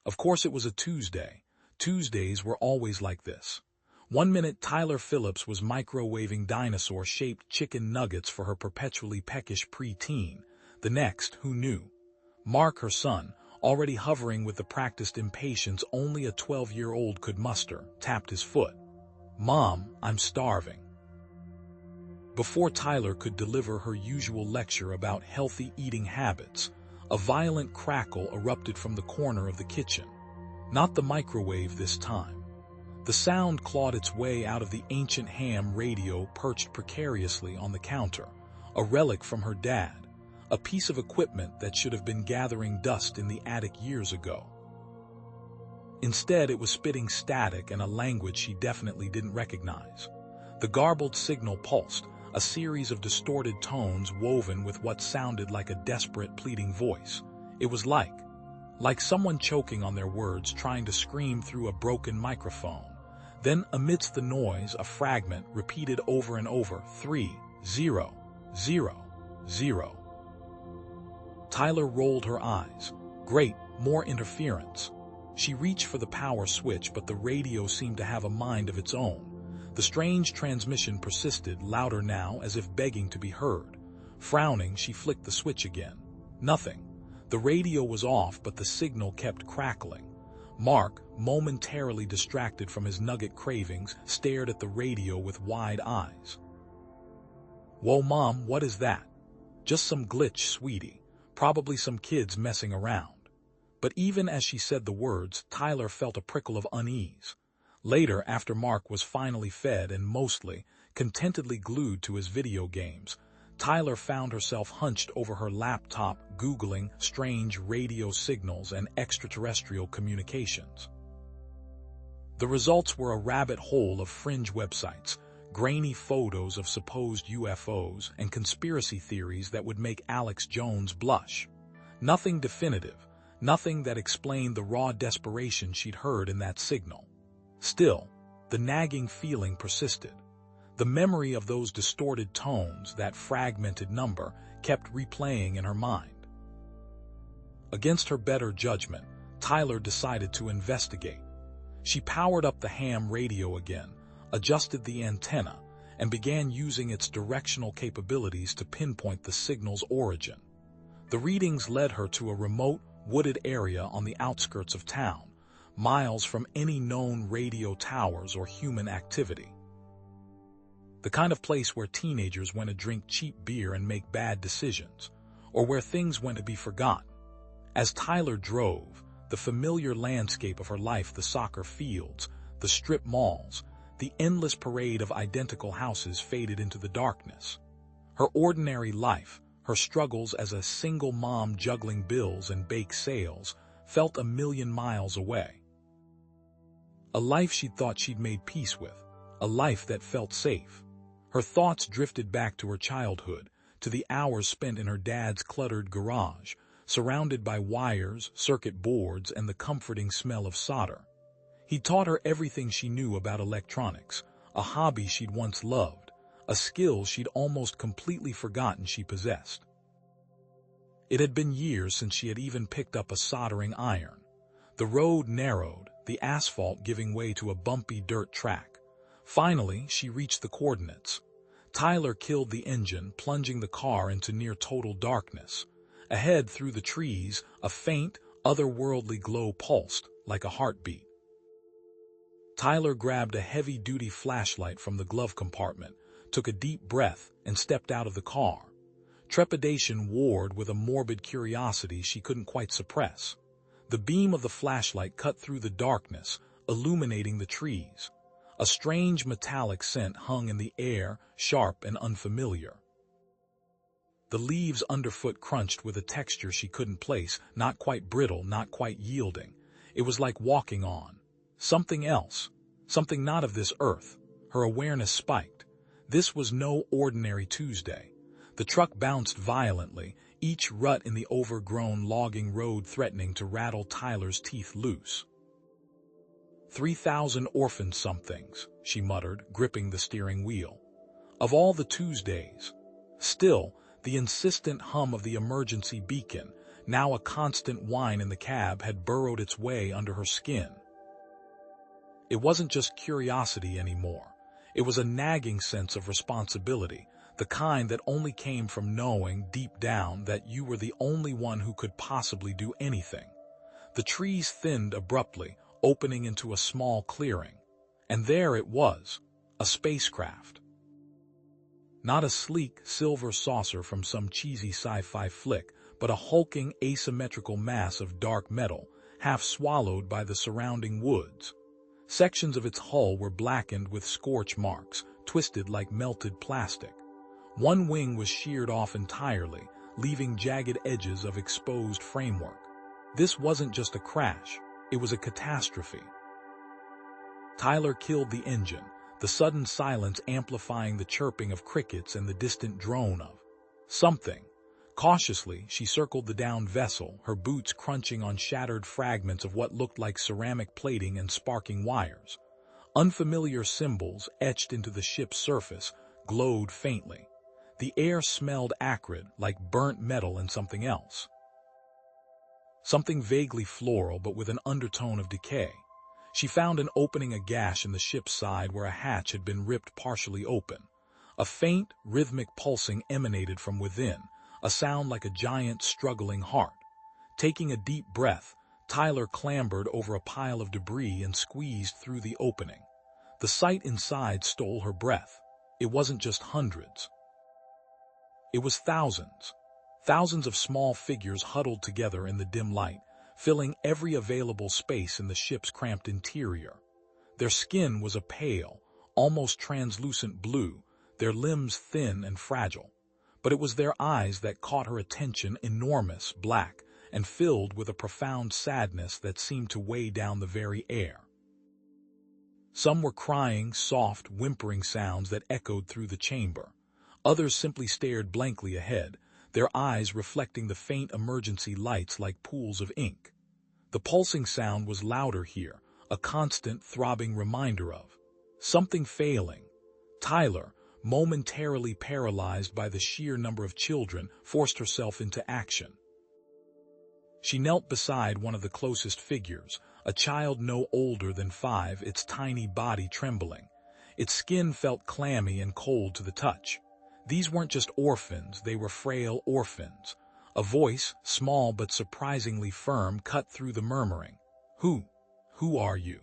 Of course it was a Tuesday. Tuesdays were always like this. One minute Tyler Phillips was microwaving dinosaur-shaped chicken nuggets for her perpetually peckish preteen. The next, who knew? Mark, her son, already hovering with the practiced impatience only a 12-year-old could muster, tapped his foot. "Mom, I'm starving." Before Tyler could deliver her usual lecture about healthy eating habits, a violent crackle erupted from the corner of the kitchen. Not the microwave this time. The sound clawed its way out of the ancient ham radio perched precariously on the counter, a relic from her dad, a piece of equipment that should have been gathering dust in the attic years ago. Instead, it was spitting static and a language she definitely didn't recognize. The garbled signal pulsed, a series of distorted tones woven with what sounded like a desperate, pleading voice. It was like someone choking on their words, trying to scream through a broken microphone. Then, amidst the noise, a fragment repeated over and over, 3, 0, 0, 0. Tyler rolled her eyes. Great, more interference. She reached for the power switch, but the radio seemed to have a mind of its own. The strange transmission persisted, louder now, as if begging to be heard. Frowning, she flicked the switch again. Nothing. The radio was off, but the signal kept crackling. Mark, momentarily distracted from his nugget cravings, stared at the radio with wide eyes. "Whoa, Mom, what is that?" "Just some glitch, sweetie. Probably some kids messing around." But even as she said the words, Tyler felt a prickle of unease. Later, after Mark was finally fed and mostly, contentedly glued to his video games, Tyler found herself hunched over her laptop, Googling strange radio signals and extraterrestrial communications. The results were a rabbit hole of fringe websites, grainy photos of supposed UFOs, and conspiracy theories that would make Alex Jones blush. Nothing definitive, nothing that explained the raw desperation she'd heard in that signal. Still, the nagging feeling persisted. The memory of those distorted tones, that fragmented number, kept replaying in her mind. Against her better judgment, Tyler decided to investigate. She powered up the ham radio again, adjusted the antenna, and began using its directional capabilities to pinpoint the signal's origin. The readings led her to a remote, wooded area on the outskirts of town, miles from any known radio towers or human activity. The kind of place where teenagers went to drink cheap beer and make bad decisions, or where things went to be forgotten. As Tyler drove, the familiar landscape of her life, the soccer fields, the strip malls, the endless parade of identical houses faded into the darkness. Her ordinary life, her struggles as a single mom juggling bills and bake sales, felt a million miles away. A life she'd thought she'd made peace with, a life that felt safe. Her thoughts drifted back to her childhood, to the hours spent in her dad's cluttered garage, surrounded by wires, circuit boards, and the comforting smell of solder. He taught her everything she knew about electronics, a hobby she'd once loved, a skill she'd almost completely forgotten she possessed. It had been years since she had even picked up a soldering iron. The road narrowed, the asphalt giving way to a bumpy dirt track. Finally, she reached the coordinates. Tyler killed the engine, plunging the car into near-total darkness. Ahead, through the trees, a faint, otherworldly glow pulsed, like a heartbeat. Tyler grabbed a heavy-duty flashlight from the glove compartment, took a deep breath, and stepped out of the car. Trepidation warred with a morbid curiosity she couldn't quite suppress. The beam of the flashlight cut through the darkness, illuminating the trees. A strange metallic scent hung in the air, sharp and unfamiliar. The leaves underfoot crunched with a texture she couldn't place, not quite brittle, not quite yielding. It was like walking on something else, something not of this earth. Her awareness spiked. This was no ordinary Tuesday. The truck bounced violently, each rut in the overgrown logging road threatening to rattle Tyler's teeth loose. 3,000 orphan somethings, she muttered, gripping the steering wheel. Of all the Tuesdays. Still, the insistent hum of the emergency beacon, Now a constant whine in the cab had burrowed its way under her skin. It wasn't just curiosity anymore. It was a nagging sense of responsibility, the kind that only came from knowing deep down that you were the only one who could possibly do anything. The trees thinned abruptly, opening into a small clearing. And there it was, a spacecraft. Not a sleek silver saucer from some cheesy sci-fi flick, but a hulking asymmetrical mass of dark metal, half swallowed by the surrounding woods. Sections of its hull were blackened with scorch marks, twisted like melted plastic. One wing was sheared off entirely, leaving jagged edges of exposed framework. This wasn't just a crash, it was a catastrophe. Tyler killed the engine, the sudden silence amplifying the chirping of crickets and the distant drone of something. Cautiously, she circled the downed vessel, her boots crunching on shattered fragments of what looked like ceramic plating and sparking wires. Unfamiliar symbols, etched into the ship's surface, glowed faintly. The air smelled acrid, like burnt metal and something else. Something vaguely floral, but with an undertone of decay. She found an opening, a gash in the ship's side where a hatch had been ripped partially open. A faint, rhythmic pulsing emanated from within, a sound like a giant struggling heart. Taking a deep breath, Tyler clambered over a pile of debris and squeezed through the opening. The sight inside stole her breath. It wasn't just hundreds. It was thousands. Thousands of small figures huddled together in the dim light, filling every available space in the ship's cramped interior. Their skin was a pale, almost translucent blue, their limbs thin and fragile. But it was their eyes that caught her attention, enormous, black, and filled with a profound sadness that seemed to weigh down the very air. Some were crying, soft, whimpering sounds that echoed through the chamber. Others simply stared blankly ahead, their eyes reflecting the faint emergency lights like pools of ink. The pulsing sound was louder here, a constant throbbing reminder of something failing. Tyler, momentarily paralyzed by the sheer number of children, forced herself into action. She knelt beside one of the closest figures, a child no older than 5, its tiny body trembling. Its skin felt clammy and cold to the touch. These weren't just orphans, they were frail orphans. A voice, small but surprisingly firm, cut through the murmuring. Who are you?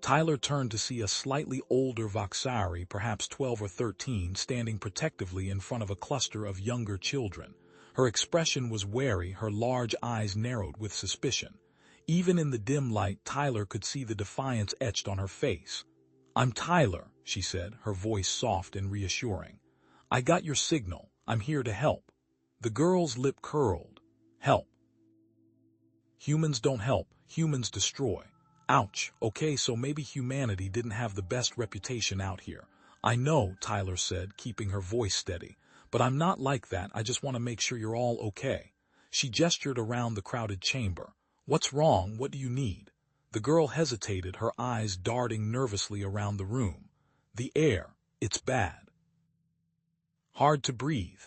Tyler turned to see a slightly older Voxari, perhaps 12 or 13, standing protectively in front of a cluster of younger children. Her expression was wary, her large eyes narrowed with suspicion. Even in the dim light, Tyler could see the defiance etched on her face. "I'm Tyler," she said, her voice soft and reassuring. "I got your signal. I'm here to help." The girl's lip curled. "Help? Humans don't help, humans destroy." Ouch, okay, so maybe humanity didn't have the best reputation out here. "I know," Tyler said, keeping her voice steady. "But I'm not like that, I just want to make sure you're all okay." She gestured around the crowded chamber. "What's wrong? What do you need?" The girl hesitated, her eyes darting nervously around the room. "The air, it's bad. Hard to breathe."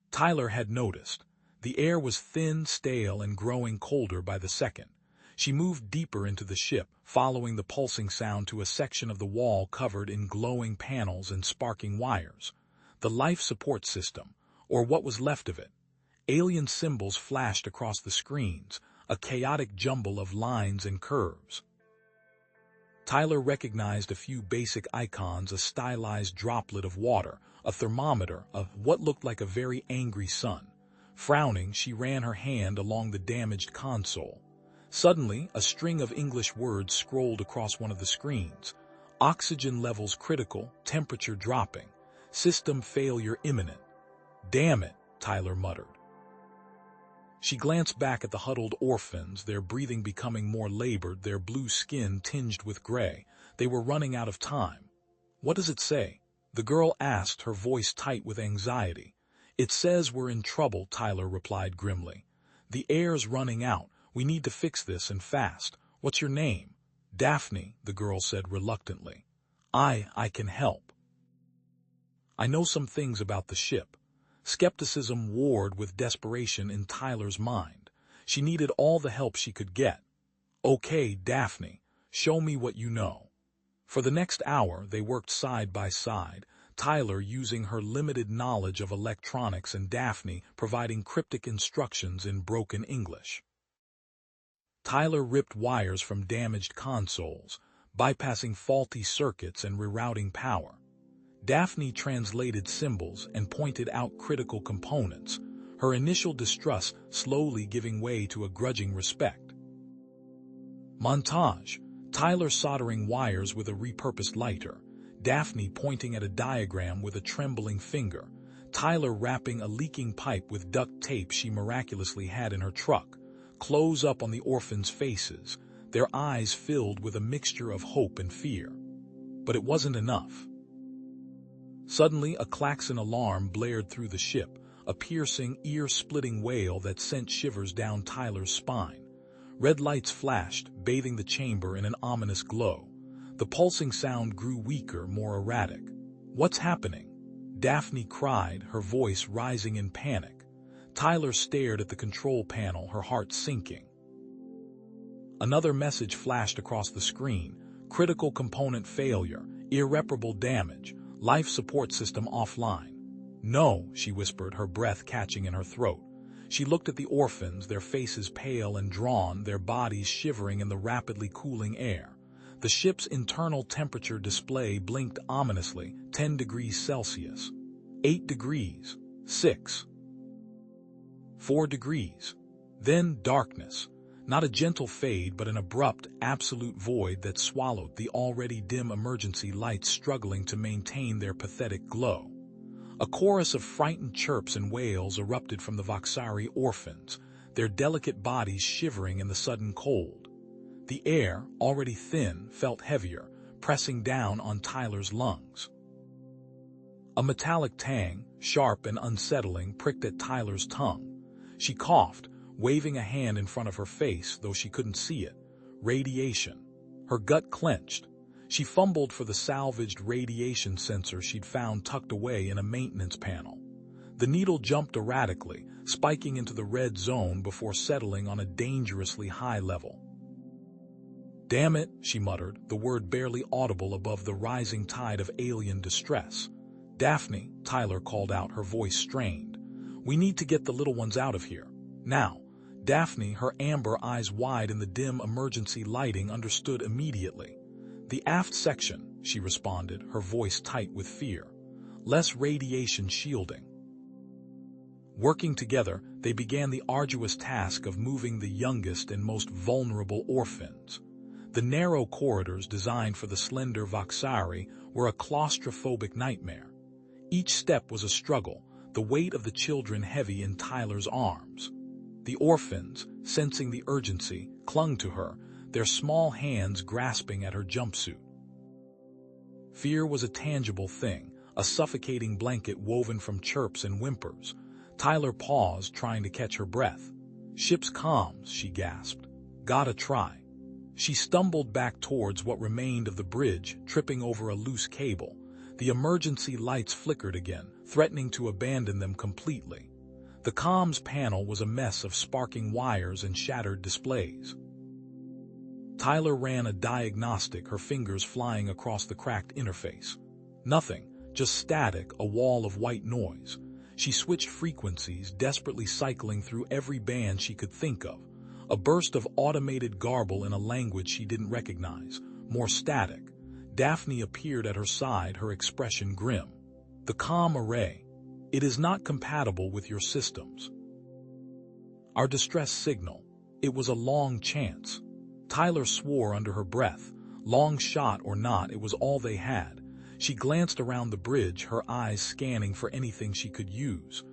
Tyler had noticed. The air was thin, stale, and growing colder by the second. She moved deeper into the ship, following the pulsing sound to a section of the wall covered in glowing panels and sparking wires. The life support system, or what was left of it. Alien symbols flashed across the screens, a chaotic jumble of lines and curves. Tyler recognized a few basic icons, a stylized droplet of water, a thermometer, what looked like a very angry sun. Frowning, she ran her hand along the damaged console. Suddenly, a string of English words scrolled across one of the screens. "Oxygen levels critical, temperature dropping. System failure imminent." "Damn it," Tyler muttered. She glanced back at the huddled orphans, their breathing becoming more labored, their blue skin tinged with gray. They were running out of time. "What does it say?" the girl asked, her voice tight with anxiety. "It says we're in trouble," Tyler replied grimly. "The air's running out. We need to fix this and fast. What's your name?" "Daphne," the girl said reluctantly. I can help. I know some things about the ship. Skepticism warred with desperation in Tyler's mind. She needed all the help she could get. "Okay, Daphne, show me what you know." For the next hour, they worked side by side, Tyler using her limited knowledge of electronics and Daphne providing cryptic instructions in broken English. Tyler ripped wires from damaged consoles, bypassing faulty circuits and rerouting power. Daphne translated symbols and pointed out critical components, her initial distrust slowly giving way to a grudging respect. Montage: Tyler soldering wires with a repurposed lighter, Daphne pointing at a diagram with a trembling finger, Tyler wrapping a leaking pipe with duct tape she miraculously had in her truck. Close up on the orphans' faces, their eyes filled with a mixture of hope and fear. But it wasn't enough. Suddenly, a klaxon alarm blared through the ship, a piercing, ear-splitting wail that sent shivers down Tyler's spine. Red lights flashed, bathing the chamber in an ominous glow. The pulsing sound grew weaker, more erratic. "What's happening?" Daphne cried, her voice rising in panic. Tyler stared at the control panel, her heart sinking. Another message flashed across the screen: critical component failure, irreparable damage, life support system offline. "No," she whispered, her breath catching in her throat. She looked at the orphans, their faces pale and drawn, their bodies shivering in the rapidly cooling air. The ship's internal temperature display blinked ominously, 10 degrees Celsius. 8 degrees. 6. 4 degrees. Then darkness. Not a gentle fade, but an abrupt, absolute void that swallowed the already dim emergency lights struggling to maintain their pathetic glow. A chorus of frightened chirps and wails erupted from the Voxari orphans, their delicate bodies shivering in the sudden cold. The air, already thin, felt heavier, pressing down on Tyler's lungs. A metallic tang, sharp and unsettling, pricked at Tyler's tongue. She coughed, waving a hand in front of her face, though she couldn't see it. Radiation. Her gut clenched. She fumbled for the salvaged radiation sensor she'd found tucked away in a maintenance panel. The needle jumped erratically, spiking into the red zone before settling on a dangerously high level. "Damn it," she muttered, the word barely audible above the rising tide of alien distress. "Daphne," Tyler called out, her voice strained. "We need to get the little ones out of here. Now." Daphne, her amber eyes wide in the dim emergency lighting, understood immediately. "The aft section," she responded, her voice tight with fear. "Less radiation shielding." Working together, they began the arduous task of moving the youngest and most vulnerable orphans. The narrow corridors designed for the slender Voxari were a claustrophobic nightmare. Each step was a struggle, the weight of the children heavy in Tyler's arms. The orphans, sensing the urgency, clung to her, their small hands grasping at her jumpsuit. Fear was a tangible thing, a suffocating blanket woven from chirps and whimpers. Tyler paused, trying to catch her breath. "Ship's comms," she gasped. "Gotta try." She stumbled back towards what remained of the bridge, tripping over a loose cable. The emergency lights flickered again, threatening to abandon them completely. The comms panel was a mess of sparking wires and shattered displays. Tyler ran a diagnostic, her fingers flying across the cracked interface. Nothing, just static, a wall of white noise. She switched frequencies, desperately cycling through every band she could think of. A burst of automated garble in a language she didn't recognize, more static. Daphne appeared at her side, her expression grim. "The comm array. It is not compatible with your systems." Our distress signal. It was a long chance. Tyler swore under her breath. Long shot or not, it was all they had. She glanced around the bridge, her eyes scanning for anything she could use.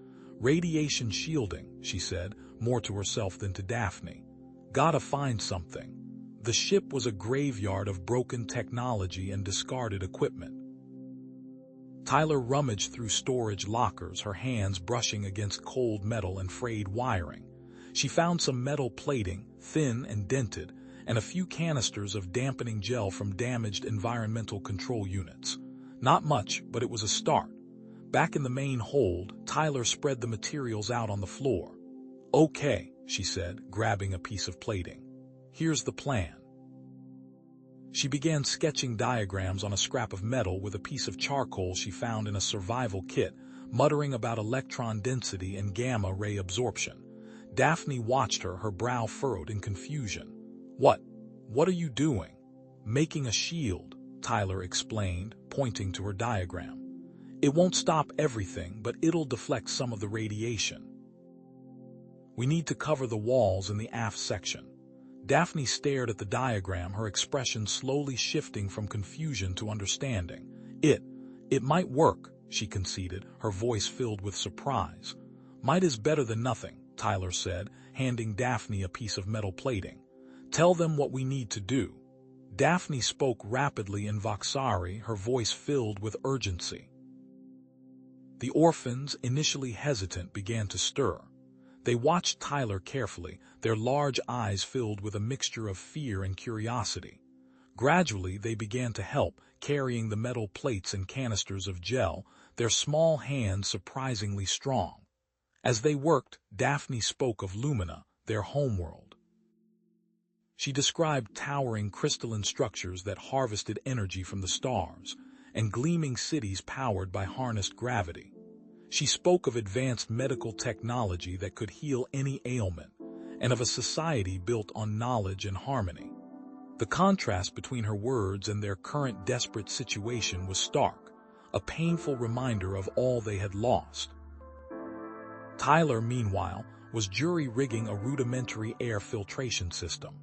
"Radiation shielding," she said, more to herself than to Daphne. "Gotta find something." The ship was a graveyard of broken technology and discarded equipment. Tyler rummaged through storage lockers, her hands brushing against cold metal and frayed wiring. She found some metal plating, thin and dented, and a few canisters of dampening gel from damaged environmental control units. Not much, but it was a start. Back in the main hold, Tyler spread the materials out on the floor. "Okay," she said, grabbing a piece of plating. "Here's the plan." She began sketching diagrams on a scrap of metal with a piece of charcoal she found in a survival kit, muttering about electron density and gamma-ray absorption. Daphne watched her, her brow furrowed in confusion. What are you doing?" "Making a shield," Tyler explained, pointing to her diagram. "It won't stop everything, but it'll deflect some of the radiation. We need to cover the walls in the aft section." Daphne stared at the diagram, her expression slowly shifting from confusion to understanding. It might work," she conceded, her voice filled with surprise. "Might is better than nothing," Tyler said, handing Daphne a piece of metal plating. "Tell them what we need to do." Daphne spoke rapidly in Voxari, her voice filled with urgency. The orphans, initially hesitant, began to stir. They watched Tyler carefully, their large eyes filled with a mixture of fear and curiosity. Gradually, they began to help, carrying the metal plates and canisters of gel, their small hands surprisingly strong. As they worked, Daphne spoke of Lumina, their homeworld. She described towering crystalline structures that harvested energy from the stars, and gleaming cities powered by harnessed gravity. She spoke of advanced medical technology that could heal any ailment, and of a society built on knowledge and harmony. The contrast between her words and their current desperate situation was stark, a painful reminder of all they had lost. Tyler, meanwhile, was jury-rigging a rudimentary air filtration system.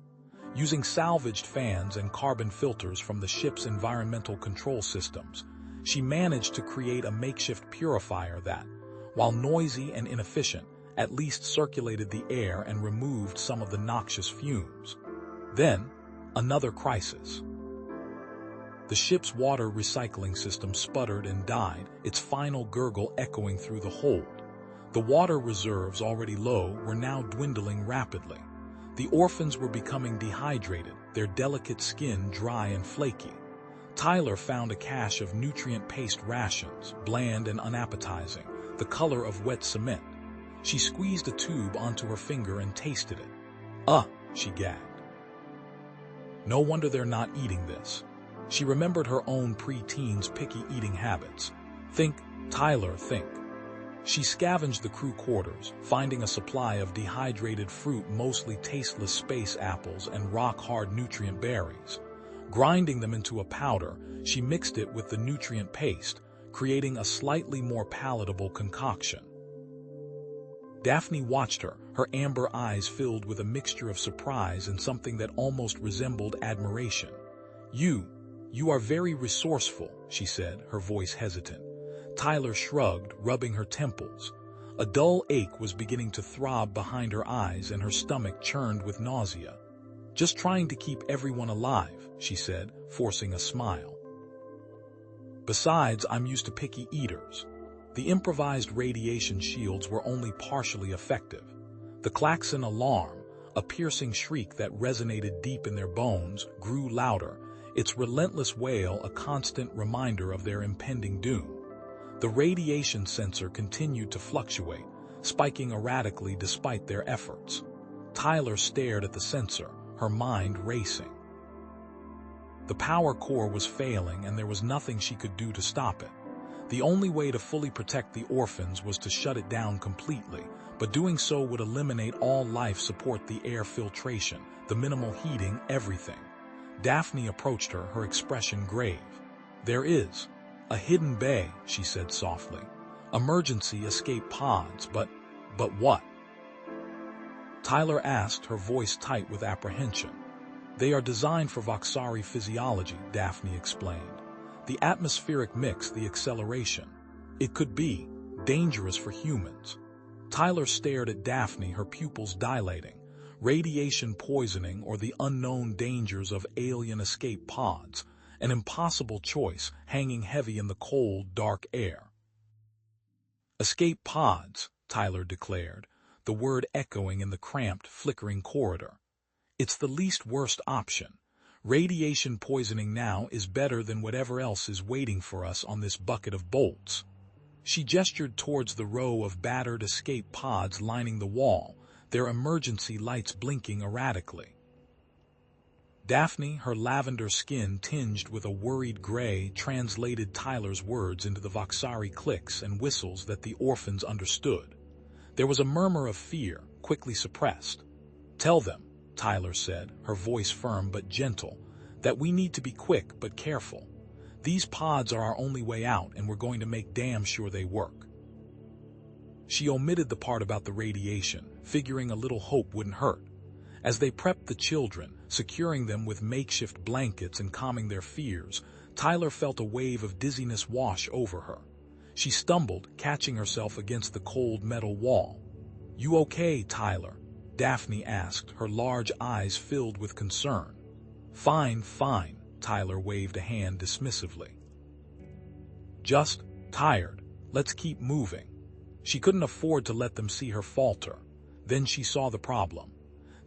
Using salvaged fans and carbon filters from the ship's environmental control systems, she managed to create a makeshift purifier that, while noisy and inefficient, at least circulated the air and removed some of the noxious fumes. Then, another crisis. The ship's water recycling system sputtered and died, its final gurgle echoing through the hold. The water reserves, already low, were now dwindling rapidly. The orphans were becoming dehydrated, their delicate skin dry and flaky. Tyler found a cache of nutrient-paced rations, bland and unappetizing, the color of wet cement. She squeezed a tube onto her finger and tasted it. She gagged. No wonder they're not eating this. She remembered her own pre-teens picky eating habits. Think, Tyler, think. She scavenged the crew quarters, finding a supply of dehydrated fruit, mostly tasteless space apples and rock-hard nutrient berries. Grinding them into a powder, she mixed it with the nutrient paste, creating a slightly more palatable concoction. Daphne watched her, her amber eyes filled with a mixture of surprise and something that almost resembled admiration. You are very resourceful," she said, her voice hesitant. Tyler shrugged, rubbing her temples. A dull ache was beginning to throb behind her eyes and her stomach churned with nausea. "Just trying to keep everyone alive," she said, forcing a smile. "Besides, I'm used to picky eaters." The improvised radiation shields were only partially effective. The klaxon alarm, a piercing shriek that resonated deep in their bones, grew louder, its relentless wail a constant reminder of their impending doom. The radiation sensor continued to fluctuate, spiking erratically despite their efforts. Tyler stared at the sensor, her mind racing. The power core was failing and there was nothing she could do to stop it. The only way to fully protect the orphans was to shut it down completely, but doing so would eliminate all life support, the air filtration, the minimal heating, everything. Daphne approached her, her expression grave. "There is a hidden bay," she said softly. "Emergency escape pods, but what?" Tyler asked, her voice tight with apprehension. "They are designed for Voxari physiology," Daphne explained. "The atmospheric mix, the acceleration. It could be dangerous for humans." Tyler stared at Daphne, her pupils dilating. Radiation poisoning or the unknown dangers of alien escape pods, an impossible choice hanging heavy in the cold, dark air. "Escape pods," Tyler declared, the word echoing in the cramped, flickering corridor. "It's the least worst option. Radiation poisoning now is better than whatever else is waiting for us on this bucket of bolts." She gestured towards the row of battered escape pods lining the wall, their emergency lights blinking erratically. Daphne, her lavender skin tinged with a worried gray, translated Tyler's words into the Voxari clicks and whistles that the orphans understood. There was a murmur of fear, quickly suppressed. "Tell them," Tyler said, her voice firm but gentle, "that we need to be quick but careful. These pods are our only way out, and we're going to make damn sure they work." She omitted the part about the radiation, figuring a little hope wouldn't hurt. As they prepped the children, securing them with makeshift blankets and calming their fears, Tyler felt a wave of dizziness wash over her. She stumbled, catching herself against the cold metal wall. "You okay, Tyler?" Daphne asked, her large eyes filled with concern. "Fine, fine," Tyler waved a hand dismissively. "Just tired. Let's keep moving." She couldn't afford to let them see her falter. Then she saw the problem.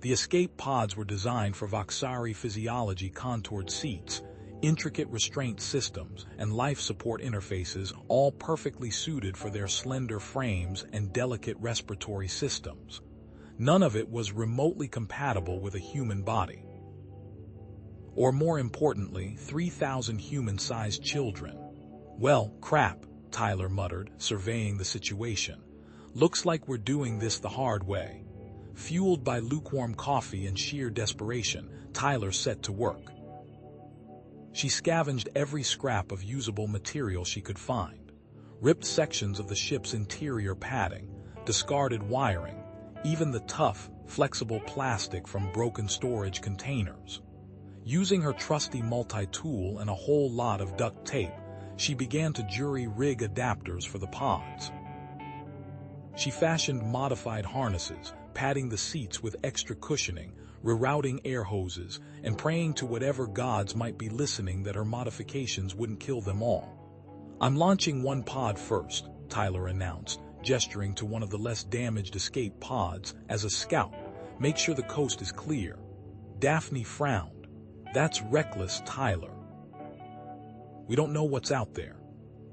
The escape pods were designed for Voxari physiology contoured seats, intricate restraint systems, and life support interfaces, all perfectly suited for their slender frames and delicate respiratory systems. None of it was remotely compatible with a human body. Or more importantly, 3,000 human-sized children. "Well, crap," Tyler muttered, surveying the situation. "Looks like we're doing this the hard way." Fueled by lukewarm coffee and sheer desperation, Tyler set to work. She scavenged every scrap of usable material she could find. Ripped sections of the ship's interior padding, discarded wiring, even the tough, flexible plastic from broken storage containers. Using her trusty multi-tool and a whole lot of duct tape, she began to jury-rig adapters for the pods. She fashioned modified harnesses, padding the seats with extra cushioning, rerouting air hoses, and praying to whatever gods might be listening that her modifications wouldn't kill them all. "I'm launching one pod first," Tyler announced, gesturing to one of the less damaged escape pods as a scout. "Make sure the coast is clear." Daphne frowned. "That's reckless, Tyler. We don't know what's out there."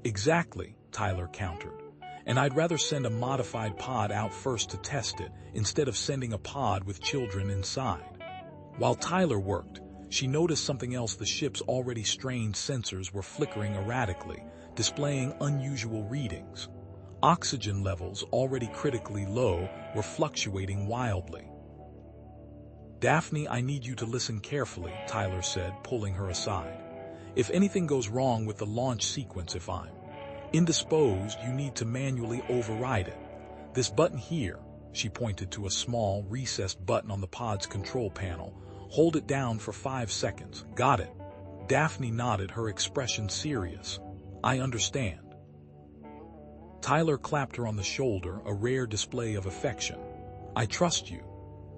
"Exactly," Tyler countered. "And I'd rather send a modified pod out first to test it, instead of sending a pod with children inside." While Tyler worked, she noticed something else. The ship's already strained sensors were flickering erratically, displaying unusual readings. Oxygen levels, already critically low, were fluctuating wildly. "Daphne, I need you to listen carefully," Tyler said, pulling her aside. "If anything goes wrong with the launch sequence, if I'm indisposed, you need to manually override it. This button here," she pointed to a small, recessed button on the pod's control panel. "Hold it down for 5 seconds. Got it?" Daphne nodded, her expression serious. "I understand." Tyler clapped her on the shoulder, a rare display of affection. "I trust you."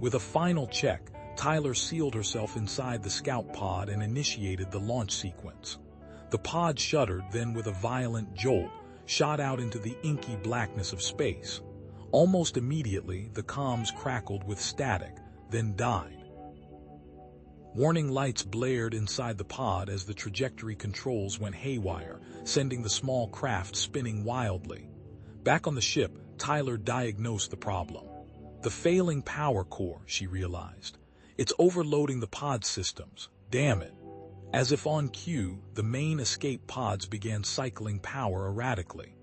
With a final check, Tyler sealed herself inside the scout pod and initiated the launch sequence. The pod shuddered, then with a violent jolt, shot out into the inky blackness of space. Almost immediately, the comms crackled with static, then died. Warning lights blared inside the pod as the trajectory controls went haywire, sending the small craft spinning wildly. Back on the ship, Tyler diagnosed the problem. The failing power core, she realized. It's overloading the pod systems. Damn it. As if on cue, the main escape pods began cycling power erratically.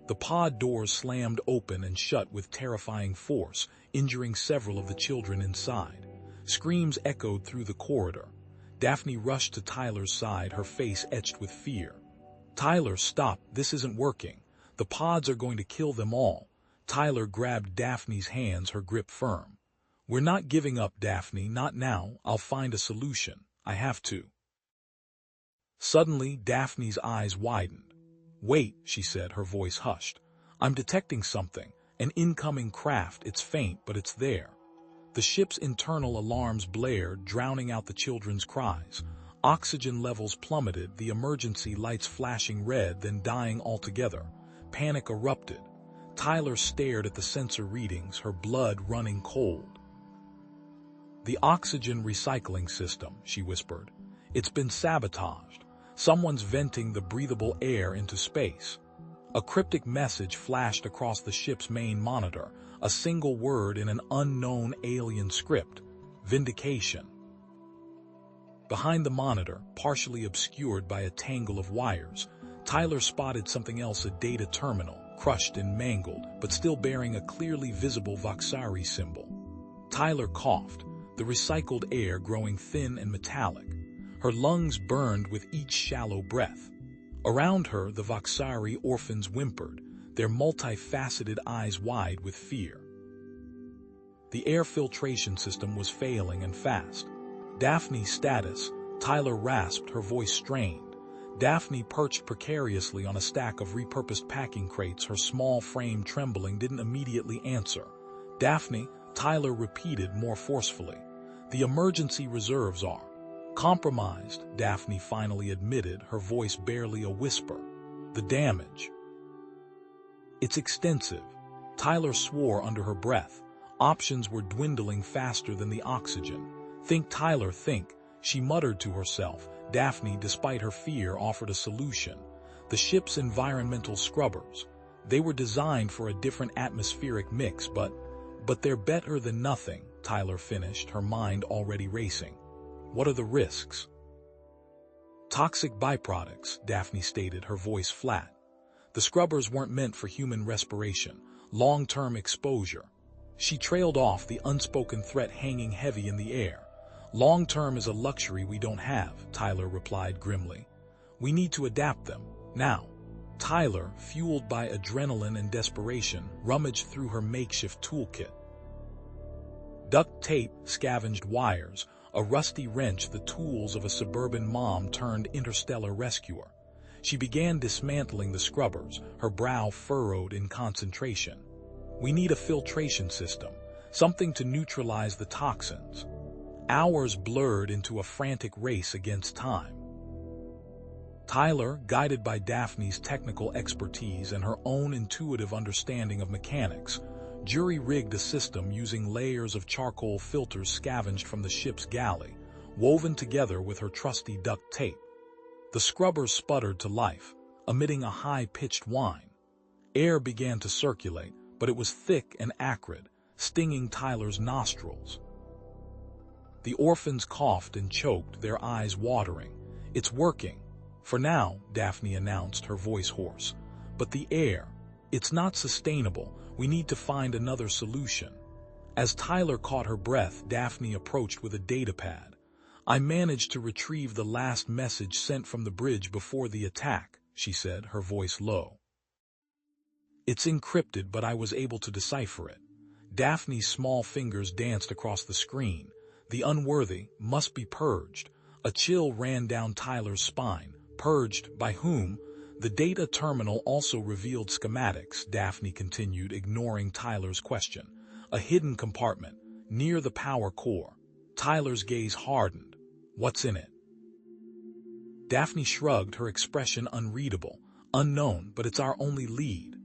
The pod doors slammed open and shut with terrifying force, injuring several of the children inside. Screams echoed through the corridor. Daphne rushed to Tyler's side, her face etched with fear. "Tyler, stop. This isn't working. The pods are going to kill them all." Tyler grabbed Daphne's hands, her grip firm. "We're not giving up, Daphne. Not now. I'll find a solution. I have to." Suddenly, Daphne's eyes widened. "Wait," she said, her voice hushed. "I'm detecting something. An incoming craft. It's faint, but it's there." The ship's internal alarms blared, drowning out the children's cries. Oxygen levels plummeted, the emergency lights flashing red, then dying altogether. Panic erupted. Tyler stared at the sensor readings, her blood running cold. "The oxygen recycling system," she whispered. "It's been sabotaged. Someone's venting the breathable air into space." A cryptic message flashed across the ship's main monitor, a single word in an unknown alien script: vindication. Behind the monitor, partially obscured by a tangle of wires, Tyler spotted something else: a data terminal, crushed and mangled, but still bearing a clearly visible Voxari symbol. Tyler coughed, the recycled air growing thin and metallic. Her lungs burned with each shallow breath. Around her, the Voxari orphans whimpered, their multifaceted eyes wide with fear. The air filtration system was failing, and fast. Daphne, status, Tyler rasped, her voice strained. Daphne perched precariously on a stack of repurposed packing crates, her small frame trembling, didn't immediately answer. Daphne, Tyler repeated more forcefully. The emergency reserves are compromised, Daphne finally admitted, her voice barely a whisper. The damage. It's extensive. Tyler swore under her breath. Options were dwindling faster than the oxygen. Think, Tyler, think, she muttered to herself. Daphne, despite her fear, offered a solution. The ship's environmental scrubbers. They were designed for a different atmospheric mix, but they're better than nothing, Tyler finished, her mind already racing. What are the risks? Toxic byproducts, Daphne stated, her voice flat. The scrubbers weren't meant for human respiration, long-term exposure. She trailed off, the unspoken threat hanging heavy in the air. Long-term is a luxury we don't have, Tyler replied grimly. We need to adapt them, now. Tyler, fueled by adrenaline and desperation, rummaged through her makeshift toolkit. Duct tape, scavenged wires, a rusty wrench, the tools of a suburban mom turned interstellar rescuer. She began dismantling the scrubbers, her brow furrowed in concentration. We need a filtration system, something to neutralize the toxins. Hours blurred into a frantic race against time. Tyler, guided by Daphne's technical expertise and her own intuitive understanding of mechanics, jury-rigged a system using layers of charcoal filters scavenged from the ship's galley, woven together with her trusty duct tape. The scrubbers sputtered to life, emitting a high-pitched whine. Air began to circulate, but it was thick and acrid, stinging Tyler's nostrils. The orphans coughed and choked, their eyes watering. It's working. For now, Daphne announced, her voice hoarse. But the air, it's not sustainable. We need to find another solution. As Tyler caught her breath, Daphne approached with a datapad. I managed to retrieve the last message sent from the bridge before the attack, she said, her voice low. It's encrypted, but I was able to decipher it. Daphne's small fingers danced across the screen. The unworthy must be purged. A chill ran down Tyler's spine. Purged by whom? The data terminal also revealed schematics, Daphne continued, ignoring Tyler's question. A hidden compartment, near the power core. Tyler's gaze hardened. What's in it? Daphne shrugged, her expression unreadable. Unknown, but it's our only lead.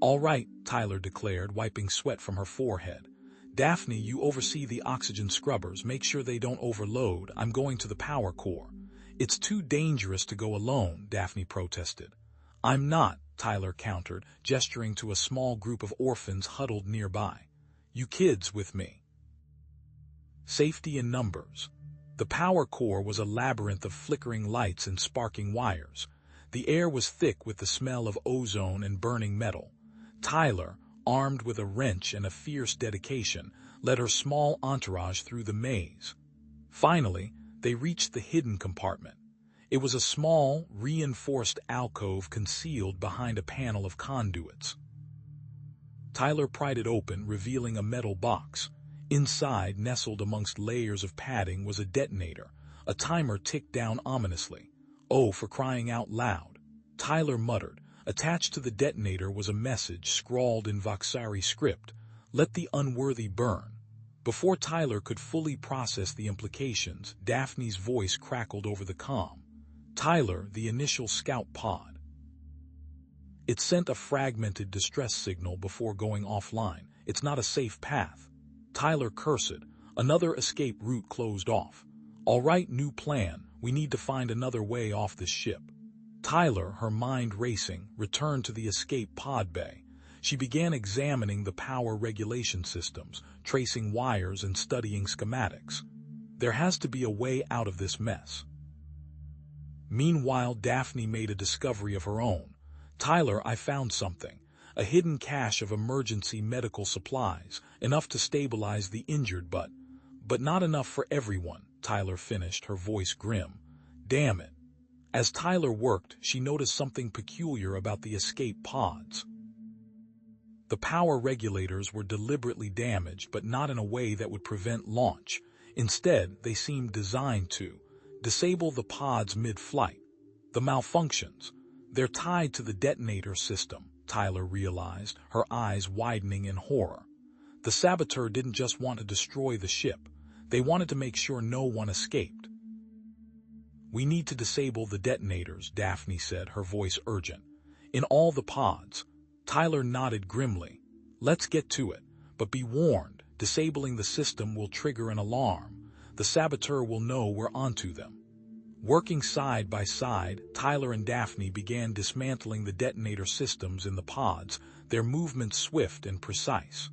All right, Tyler declared, wiping sweat from her forehead. Daphne, you oversee the oxygen scrubbers. Make sure they don't overload. I'm going to the power core. It's too dangerous to go alone, Daphne protested. I'm not, Tyler countered, gesturing to a small group of orphans huddled nearby. You kids with me. Safety in numbers. The power core was a labyrinth of flickering lights and sparking wires. The air was thick with the smell of ozone and burning metal. Tyler, armed with a wrench and a fierce dedication, led her small entourage through the maze. Finally, they reached the hidden compartment. It was a small, reinforced alcove concealed behind a panel of conduits. Tyler pried it open, revealing a metal box. Inside, nestled amongst layers of padding, was a detonator. A timer ticked down ominously. Oh, for crying out loud, Tyler muttered. Attached to the detonator was a message scrawled in Voxari script. Let the unworthy burn. Before Tyler could fully process the implications, Daphne's voice crackled over the comm. Tyler, the initial scout pod. It sent a fragmented distress signal before going offline. It's not a safe path. Tyler cursed. Another escape route closed off. All right, new plan. We need to find another way off this ship. Tyler, her mind racing, returned to the escape pod bay. She began examining the power regulation systems, tracing wires and studying schematics. There has to be a way out of this mess. Meanwhile, Daphne made a discovery of her own. Tyler, I found something. A hidden cache of emergency medical supplies, enough to stabilize the injured but not enough for everyone, Tyler finished, her voice grim. Damn it. As Tyler worked, she noticed something peculiar about the escape pods. The power regulators were deliberately damaged, but not in a way that would prevent launch. Instead, they seemed designed to disable the pods mid-flight. The malfunctions, they're tied to the detonator system, Tyler realized, her eyes widening in horror. The saboteur didn't just want to destroy the ship. They wanted to make sure no one escaped. We need to disable the detonators, Daphne said, her voice urgent. In all the pods. Tyler nodded grimly. Let's get to it, but be warned, disabling the system will trigger an alarm. The saboteur will know we're onto them. Working side by side, Tyler and Daphne began dismantling the detonator systems in the pods, their movements swift and precise.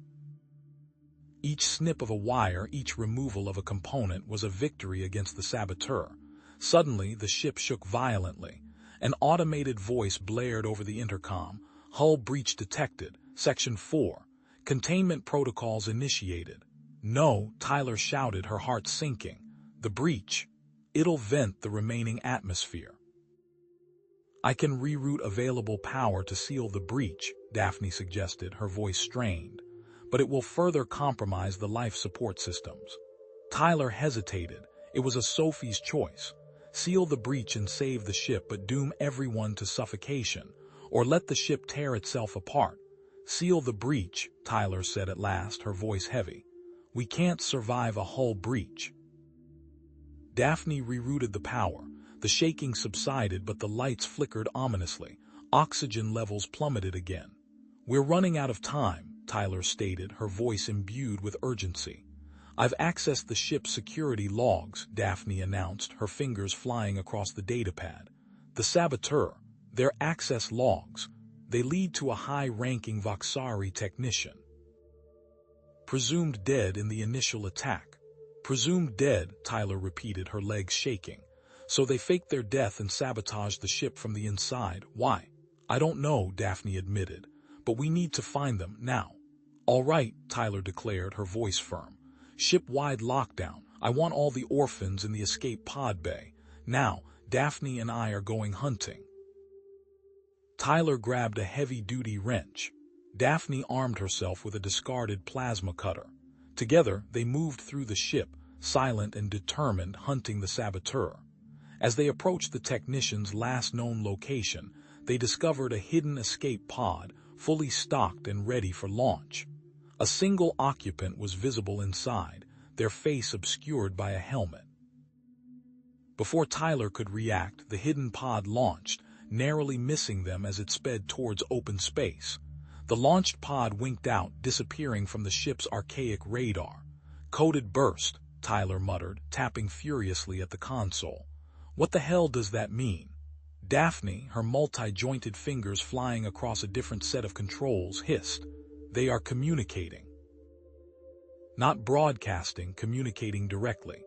Each snip of a wire, each removal of a component was a victory against the saboteur. Suddenly, the ship shook violently. An automated voice blared over the intercom. Hull breach detected. Section 4. Containment protocols initiated. No, Tyler shouted, her heart sinking. The breach. It'll vent the remaining atmosphere. I can reroute available power to seal the breach, Daphne suggested, her voice strained. But it will further compromise the life support systems. Tyler hesitated. It was a Sophie's choice. Seal the breach and save the ship, but doom everyone to suffocation, or let the ship tear itself apart. Seal the breach, Tyler said at last, her voice heavy. We can't survive a hull breach. Daphne rerouted the power. The shaking subsided, but the lights flickered ominously. Oxygen levels plummeted again. We're running out of time, Tyler stated, her voice imbued with urgency. I've accessed the ship's security logs, Daphne announced, her fingers flying across the datapad. The saboteur, their access logs, they lead to a high-ranking Voxari technician. Presumed dead in the initial attack. Presumed dead, Tyler repeated, her legs shaking. So they faked their death and sabotaged the ship from the inside. Why? I don't know, Daphne admitted. But we need to find them, now. All right, Tyler declared, her voice firm. Ship-wide lockdown. I want all the orphans in the escape pod bay. Now, Daphne and I are going hunting. Tyler grabbed a heavy-duty wrench. Daphne armed herself with a discarded plasma cutter. Together, they moved through the ship, silent and determined, hunting the saboteur. As they approached the technician's last known location, they discovered a hidden escape pod, fully stocked and ready for launch. A single occupant was visible inside, their face obscured by a helmet. Before Tyler could react, the hidden pod launched, narrowly missing them as it sped towards open space. The launched pod winked out, disappearing from the ship's archaic radar. Coded burst, Tyler muttered, tapping furiously at the console. What the hell does that mean? Daphne, her multi-jointed fingers flying across a different set of controls, hissed. They are communicating. Not broadcasting, communicating directly.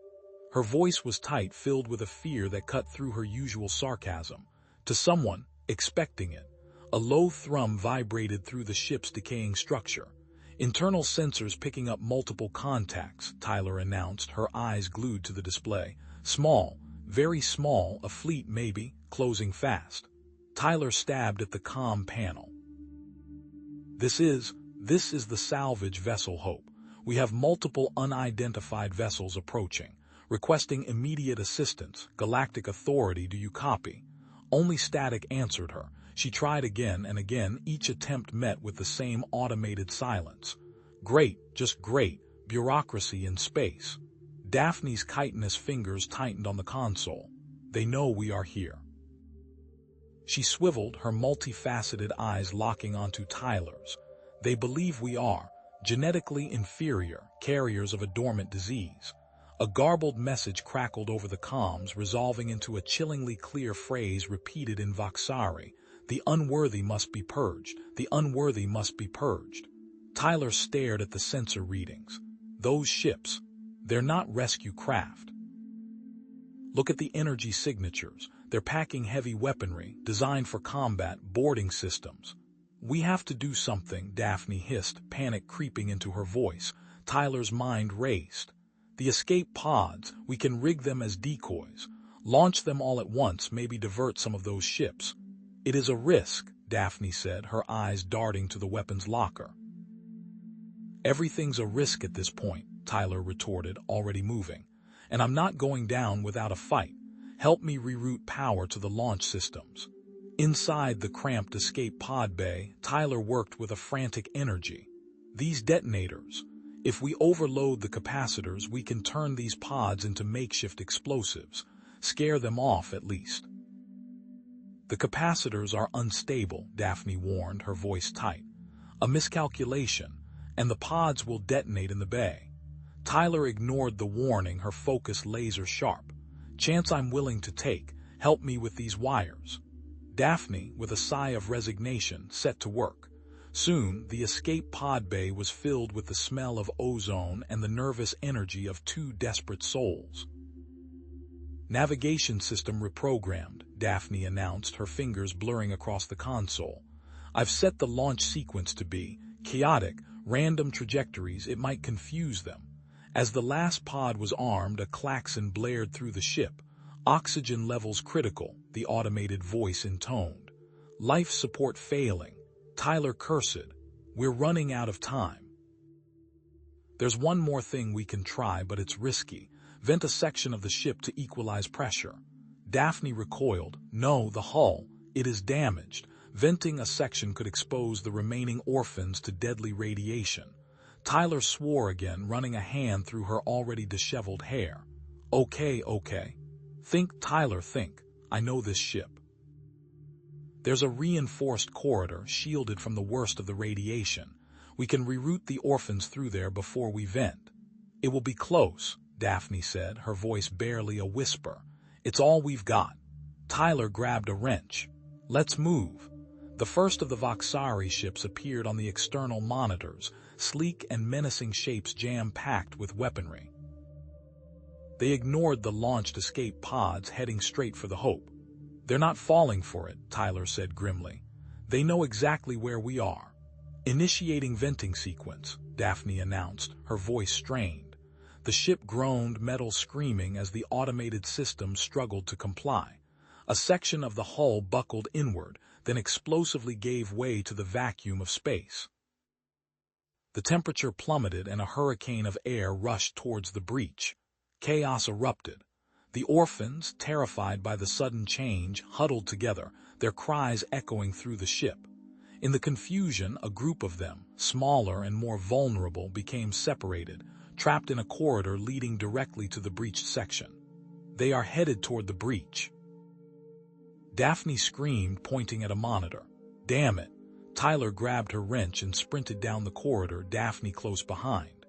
Her voice was tight, filled with a fear that cut through her usual sarcasm. To someone, expecting it, a low thrum vibrated through the ship's decaying structure. Internal sensors picking up multiple contacts, Tyler announced, her eyes glued to the display. Small, very small, a fleet maybe, closing fast. Tyler stabbed at the comm panel. This is the salvage vessel Hope. We have multiple unidentified vessels approaching, requesting immediate assistance. Galactic Authority, do you copy? Only static answered her. She tried again and again, each attempt met with the same automated silence. Great, just great, bureaucracy in space. Daphne's chitinous fingers tightened on the console. They know we are here. She swiveled, her multifaceted eyes locking onto Tyler's. They believe we are, genetically inferior, carriers of a dormant disease. A garbled message crackled over the comms, resolving into a chillingly clear phrase repeated in Voxari. The unworthy must be purged. The unworthy must be purged. Tyler stared at the sensor readings. Those ships, they're not rescue craft. Look at the energy signatures. They're packing heavy weaponry, designed for combat, boarding systems. We have to do something, Daphne hissed, panic creeping into her voice. Tyler's mind raced. The escape pods, we can rig them as decoys. Launch them all at once, maybe divert some of those ships. It is a risk, Daphne said, her eyes darting to the weapons locker. Everything's a risk at this point, Tyler retorted, already moving. And I'm not going down without a fight. Help me reroute power to the launch systems. Inside the cramped escape pod bay, Tyler worked with a frantic energy. These detonators. If we overload the capacitors, we can turn these pods into makeshift explosives. Scare them off, at least. The capacitors are unstable, Daphne warned, her voice tight. A miscalculation, and the pods will detonate in the bay. Tyler ignored the warning, her focus laser sharp. Chance I'm willing to take. Help me with these wires. Daphne, with a sigh of resignation, set to work. Soon, the escape pod bay was filled with the smell of ozone and the nervous energy of two desperate souls. Navigation system reprogrammed, Daphne announced, her fingers blurring across the console. I've set the launch sequence to be chaotic, random trajectories. It might confuse them. As the last pod was armed, a klaxon blared through the ship. Oxygen levels critical, the automated voice intoned. Life support failing. Tyler cursed. We're running out of time. There's one more thing we can try, but it's risky. Vent a section of the ship to equalize pressure. Daphne recoiled. No, the hull. It is damaged. Venting a section could expose the remaining orphans to deadly radiation. Tyler swore again, running a hand through her already disheveled hair. Okay. Think, Tyler, think. I know this ship. There's a reinforced corridor, shielded from the worst of the radiation. We can reroute the orphans through there before we vent. It will be close, Daphne said, her voice barely a whisper. It's all we've got. Tyler grabbed a wrench. Let's move. The first of the Voxari ships appeared on the external monitors, sleek and menacing shapes jam-packed with weaponry. They ignored the launched escape pods, heading straight for the Hope. They're not falling for it, Tyler said grimly. They know exactly where we are. Initiating venting sequence, Daphne announced, her voice strained. The ship groaned, metal screaming as the automated system struggled to comply. A section of the hull buckled inward, then explosively gave way to the vacuum of space. The temperature plummeted and a hurricane of air rushed towards the breach. Chaos erupted. The orphans, terrified by the sudden change, huddled together, their cries echoing through the ship. In the confusion, a group of them, smaller and more vulnerable, became separated, trapped in a corridor leading directly to the breached section. They are headed toward the breach. Daphne screamed, pointing at a monitor. Damn it! Tyler grabbed her wrench and sprinted down the corridor, Daphne close behind.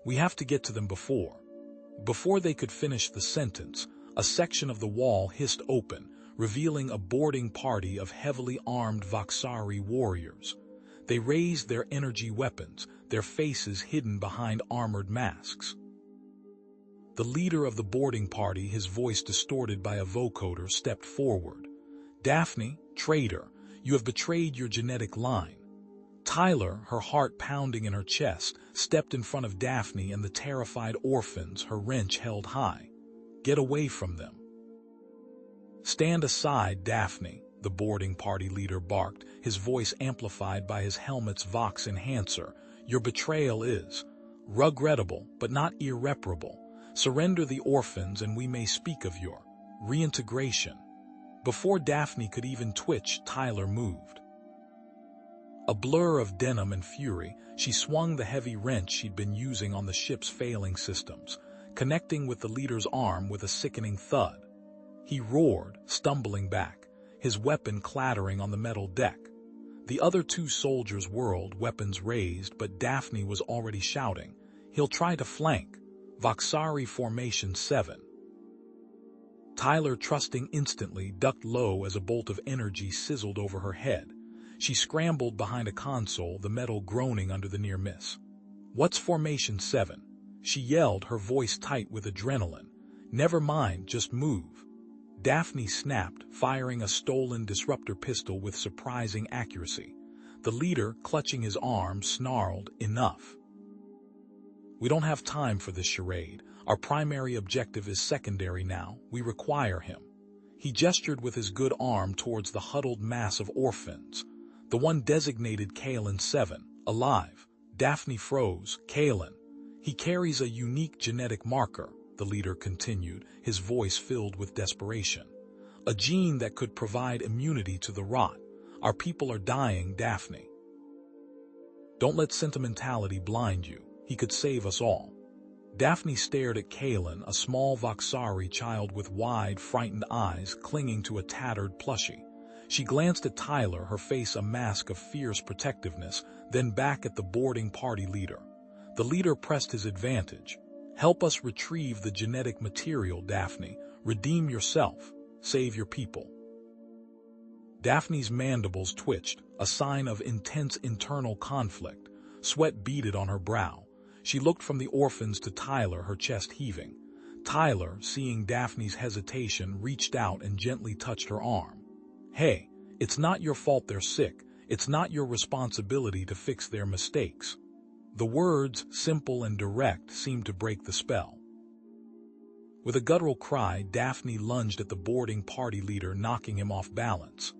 We have to get to them before. Before they could finish the sentence, a section of the wall hissed open, revealing a boarding party of heavily armed Voxari warriors. They raised their energy weapons, their faces hidden behind armored masks. The leader of the boarding party, his voice distorted by a vocoder, stepped forward. Daphne, traitor, you have betrayed your genetic line. Tyler, her heart pounding in her chest, stepped in front of Daphne and the terrified orphans, her wrench held high. Get away from them. Stand aside, Daphne, the boarding party leader barked, his voice amplified by his helmet's Vox enhancer. Your betrayal is regrettable, but not irreparable. Surrender the orphans and we may speak of your reintegration. Before Daphne could even twitch, Tyler moved. A blur of denim and fury, she swung the heavy wrench she'd been using on the ship's failing systems, connecting with the leader's arm with a sickening thud. He roared, stumbling back, his weapon clattering on the metal deck. The other two soldiers whirled, weapons raised, but Daphne was already shouting, "He'll try to flank. Voxari Formation 7. Tyler, trusting instantly, ducked low as a bolt of energy sizzled over her head. She scrambled behind a console, the metal groaning under the near miss. "What's Formation 7? She yelled, her voice tight with adrenaline. "Never mind, just move." Daphne snapped, firing a stolen disruptor pistol with surprising accuracy. The leader, clutching his arm, snarled, "Enough. We don't have time for this charade. Our primary objective is secondary now. We require him." He gestured with his good arm towards the huddled mass of orphans. The one designated Kalen 7, alive. Daphne froze. "Kalen. He carries a unique genetic marker," the leader continued, his voice filled with desperation. "A gene that could provide immunity to the rot. Our people are dying, Daphne. Don't let sentimentality blind you. He could save us all." Daphne stared at Kalen, a small Voxari child with wide, frightened eyes clinging to a tattered plushie. She glanced at Tyler, her face a mask of fierce protectiveness, then back at the boarding party leader. The leader pressed his advantage. "Help us retrieve the genetic material, Daphne. Redeem yourself. Save your people." Daphne's mandibles twitched, a sign of intense internal conflict. Sweat beaded on her brow. She looked from the orphans to Tyler, her chest heaving. Tyler, seeing Daphne's hesitation, reached out and gently touched her arm. "Hey, it's not your fault they're sick. It's not your responsibility to fix their mistakes." The words, simple and direct, seemed to break the spell. With a guttural cry, Daphne lunged at the boarding party leader, knocking him off balance.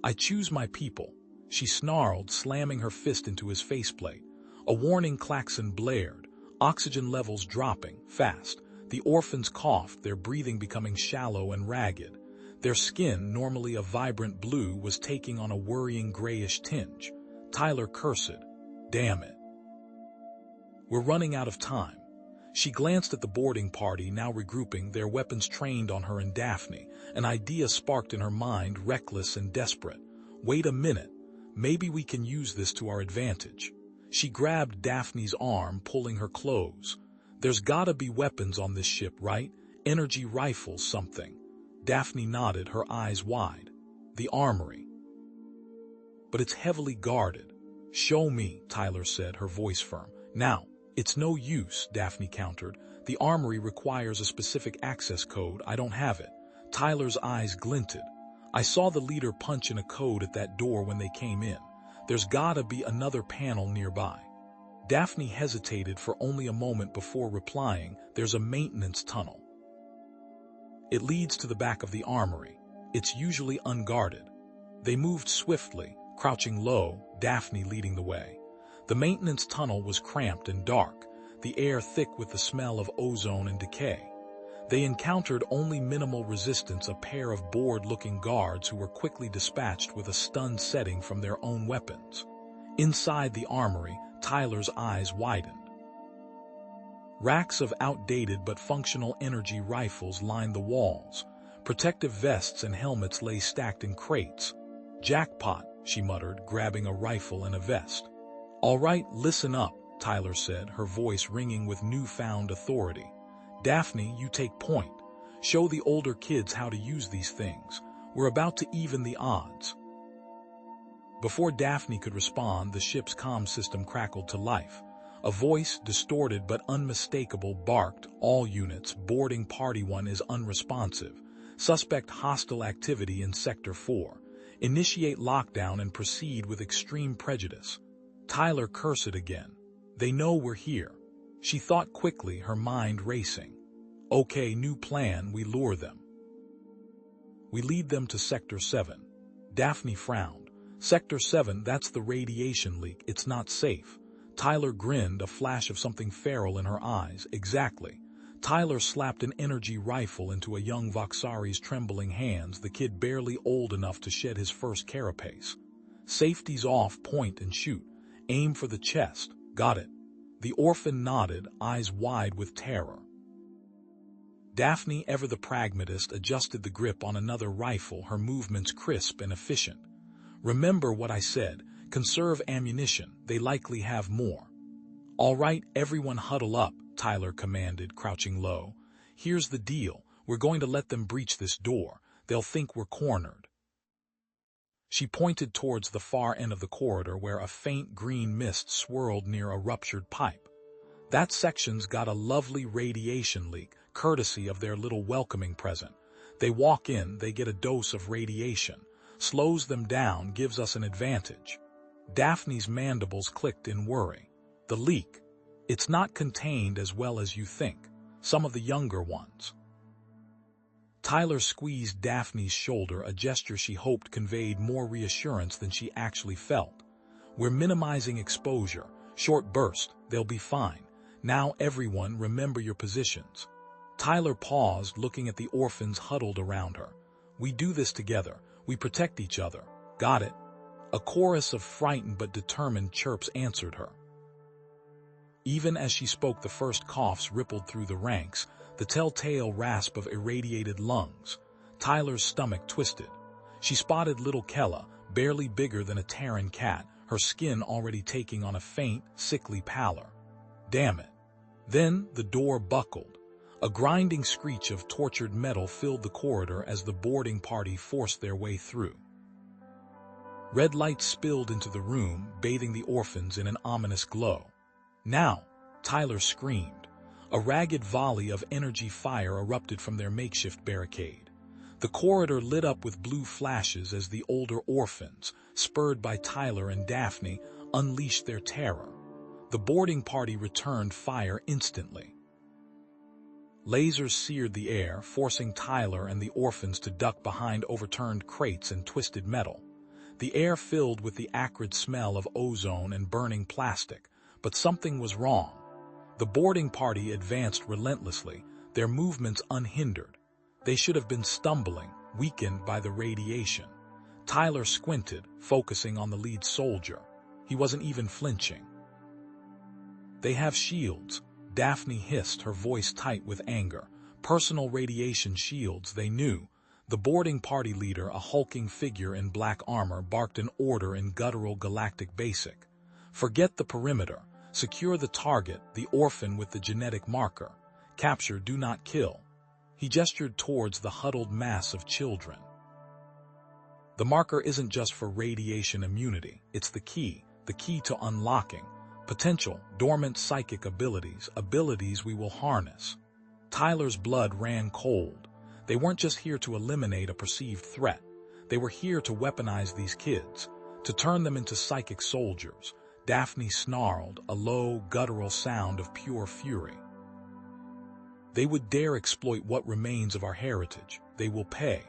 "I choose my people," she snarled, slamming her fist into his faceplate. A warning klaxon blared, oxygen levels dropping, fast. The orphans coughed, their breathing becoming shallow and ragged. Their skin, normally a vibrant blue, was taking on a worrying grayish tinge. Tyler cursed. "Damn it. We're running out of time." She glanced at the boarding party, now regrouping, their weapons trained on her and Daphne. An idea sparked in her mind, reckless and desperate. "Wait a minute. Maybe we can use this to our advantage." She grabbed Daphne's arm, pulling her close. "There's gotta be weapons on this ship, right? Energy rifles, something." Daphne nodded, her eyes wide. "The armory. But it's heavily guarded." "Show me," Tyler said, her voice firm. "Now." "It's no use," Daphne countered. "The armory requires a specific access code. I don't have it." Tyler's eyes glinted. "I saw the leader punch in a code at that door when they came in. There's gotta be another panel nearby." Daphne hesitated for only a moment before replying, "There's a maintenance tunnel. It leads to the back of the armory. It's usually unguarded." They moved swiftly, crouching low, Daphne leading the way. The maintenance tunnel was cramped and dark, the air thick with the smell of ozone and decay. They encountered only minimal resistance, a pair of bored-looking guards who were quickly dispatched with a stunned setting from their own weapons. Inside the armory, Tyler's eyes widened. Racks of outdated but functional energy rifles lined the walls. Protective vests and helmets lay stacked in crates. "Jackpot," she muttered, grabbing a rifle and a vest. "All right, listen up," Tyler said, her voice ringing with newfound authority. "Daphne, you take point. Show the older kids how to use these things. We're about to even the odds." Before Daphne could respond, the ship's comm system crackled to life. A voice, distorted but unmistakable, barked, "All units, boarding party 1 is unresponsive. Suspect hostile activity in Sector 4. Initiate lockdown and proceed with extreme prejudice." Tyler cursed again. "They know we're here." She thought quickly, her mind racing. "Okay, new plan, we lure them. We lead them to Sector 7. Daphne frowned. "Sector 7, that's the radiation leak. It's not safe." Tyler grinned, a flash of something feral in her eyes. "Exactly." Tyler slapped an energy rifle into a young Voxari's trembling hands, the kid barely old enough to shed his first carapace. "Safety's off, point and shoot. Aim for the chest." "Got it." The orphan nodded, eyes wide with terror. Daphne, ever the pragmatist, adjusted the grip on another rifle, her movements crisp and efficient. "Remember what I said. Conserve ammunition. They likely have more." "All right, everyone huddle up," Tyler commanded, crouching low. "Here's the deal. We're going to let them breach this door. They'll think we're cornered." She pointed towards the far end of the corridor where a faint green mist swirled near a ruptured pipe. "That section's got a lovely radiation leak, courtesy of their little welcoming present. They walk in, they get a dose of radiation. Slows them down, gives us an advantage." Daphne's mandibles clicked in worry. "The leak. It's not contained as well as you think. Some of the younger ones." Tyler squeezed Daphne's shoulder, a gesture she hoped conveyed more reassurance than she actually felt. "We're minimizing exposure. Short burst, they'll be fine. Now everyone, remember your positions." Tyler paused, looking at the orphans huddled around her. "We do this together. We protect each other. Got it?" A chorus of frightened but determined chirps answered her. Even as she spoke, the first coughs rippled through the ranks, the telltale rasp of irradiated lungs. Tyler's stomach twisted. She spotted little Kella, barely bigger than a Terran cat, her skin already taking on a faint, sickly pallor. Damn it. Then the door buckled. A grinding screech of tortured metal filled the corridor as the boarding party forced their way through. Red light spilled into the room, bathing the orphans in an ominous glow. "Now!" Tyler screamed. A ragged volley of energy fire erupted from their makeshift barricade. The corridor lit up with blue flashes as the older orphans, spurred by Tyler and Daphne, unleashed their terror. The boarding party returned fire instantly. Lasers seared the air, forcing Tyler and the orphans to duck behind overturned crates and twisted metal. The air filled with the acrid smell of ozone and burning plastic, but something was wrong. The boarding party advanced relentlessly, their movements unhindered. They should have been stumbling, weakened by the radiation. Tyler squinted, focusing on the lead soldier. He wasn't even flinching. "They have shields," Daphne hissed, her voice tight with anger. "Personal radiation shields, they knew." The boarding party leader, a hulking figure in black armor, barked an order in guttural galactic basic. "Forget the perimeter. Secure the target, the orphan with the genetic marker. Capture, do not kill." He gestured towards the huddled mass of children. "The marker isn't just for radiation immunity. It's the key to unlocking potential, dormant psychic abilities we will harness." Tyler's blood ran cold. They weren't just here to eliminate a perceived threat. They were here to weaponize these kids, to turn them into psychic soldiers. Daphne snarled, a low, guttural sound of pure fury. "They would dare exploit what remains of our heritage. They will pay."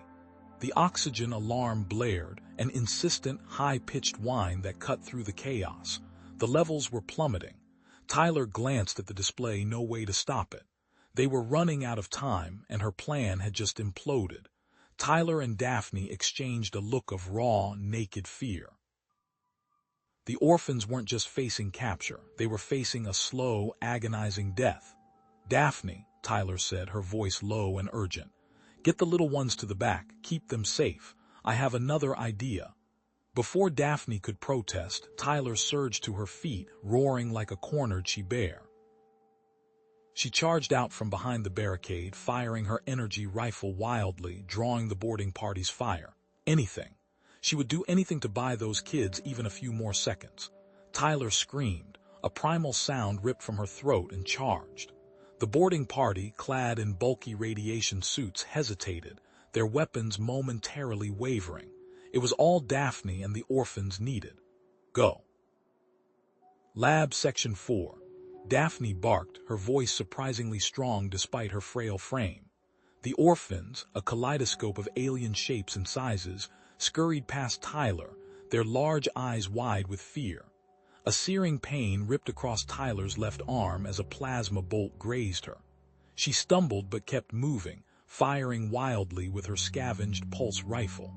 The oxygen alarm blared, an insistent, high-pitched whine that cut through the chaos. The levels were plummeting. Tyler glanced at the display, no way to stop it. They were running out of time, and her plan had just imploded. Tyler and Daphne exchanged a look of raw, naked fear. The orphans weren't just facing capture, they were facing a slow, agonizing death. "Daphne," Tyler said, her voice low and urgent, "get the little ones to the back, keep them safe. I have another idea." Before Daphne could protest, Tyler surged to her feet, roaring like a cornered she-bear. She charged out from behind the barricade, firing her energy rifle wildly, drawing the boarding party's fire. Anything. She would do anything to buy those kids even a few more seconds. Tyler screamed. A primal sound ripped from her throat and charged. The boarding party, clad in bulky radiation suits, hesitated, their weapons momentarily wavering. It was all Daphne and the orphans needed. "Go." Lab Section 4. Daphne barked, her voice surprisingly strong despite her frail frame. The orphans, a kaleidoscope of alien shapes and sizes, scurried past Tyler, their large eyes wide with fear. A searing pain ripped across Tyler's left arm as a plasma bolt grazed her. She stumbled but kept moving, firing wildly with her scavenged pulse rifle.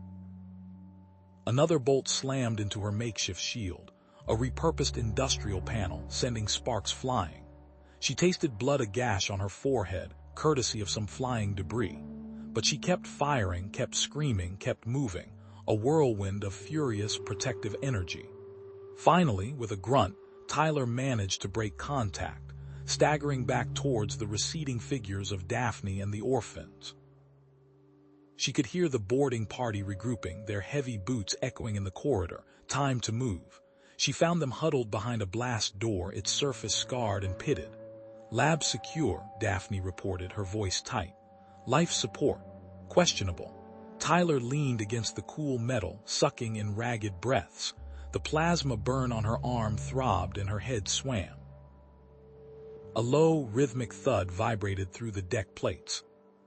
Another bolt slammed into her makeshift shield, a repurposed industrial panel, sending sparks flying. She tasted blood agash on her forehead, courtesy of some flying debris. But she kept firing, kept screaming, kept moving, a whirlwind of furious, protective energy. Finally, with a grunt, Tyler managed to break contact. staggering back towards the receding figures of Daphne and the orphans. She could hear the boarding party regrouping, their heavy boots echoing in the corridor. Time to move. She found them huddled behind a blast door, its surface scarred and pitted. Lab secure, Daphne reported, her voice tight. Life support. Questionable. Tyler leaned against the cool metal, sucking in ragged breaths. The plasma burn on her arm throbbed and her head swam. A low, rhythmic thud vibrated through the deck plates.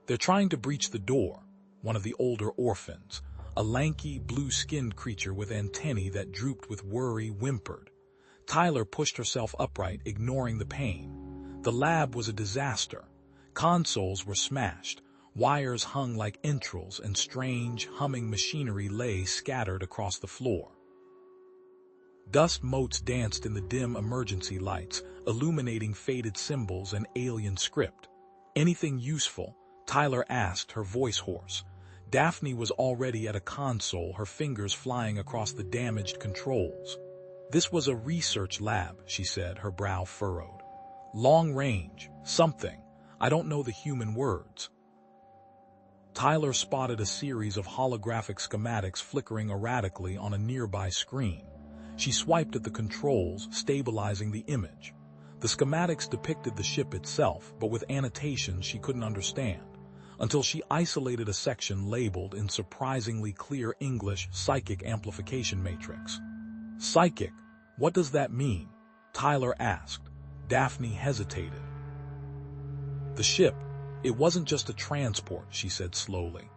They're trying to breach the door. One of the older orphans, a lanky, blue-skinned creature with antennae that drooped with worry, whimpered. Tyler pushed herself upright, ignoring the pain. The lab was a disaster. Consoles were smashed. Wires hung like entrails, and strange, humming machinery lay scattered across the floor. Dust motes danced in the dim emergency lights, illuminating faded symbols and alien script. Anything useful? Tyler asked, her voice hoarse. Daphne was already at a console, her fingers flying across the damaged controls. This was a research lab, she said, her brow furrowed. Long range, something. I don't know the human words. Tyler spotted a series of holographic schematics flickering erratically on a nearby screen. She swiped at the controls, stabilizing the image. The schematics depicted the ship itself, but with annotations she couldn't understand, until she isolated a section labeled in surprisingly clear English, psychic amplification matrix. Psychic? What does that mean? Tyler asked. Daphne hesitated. The ship, it wasn't just a transport, she said slowly.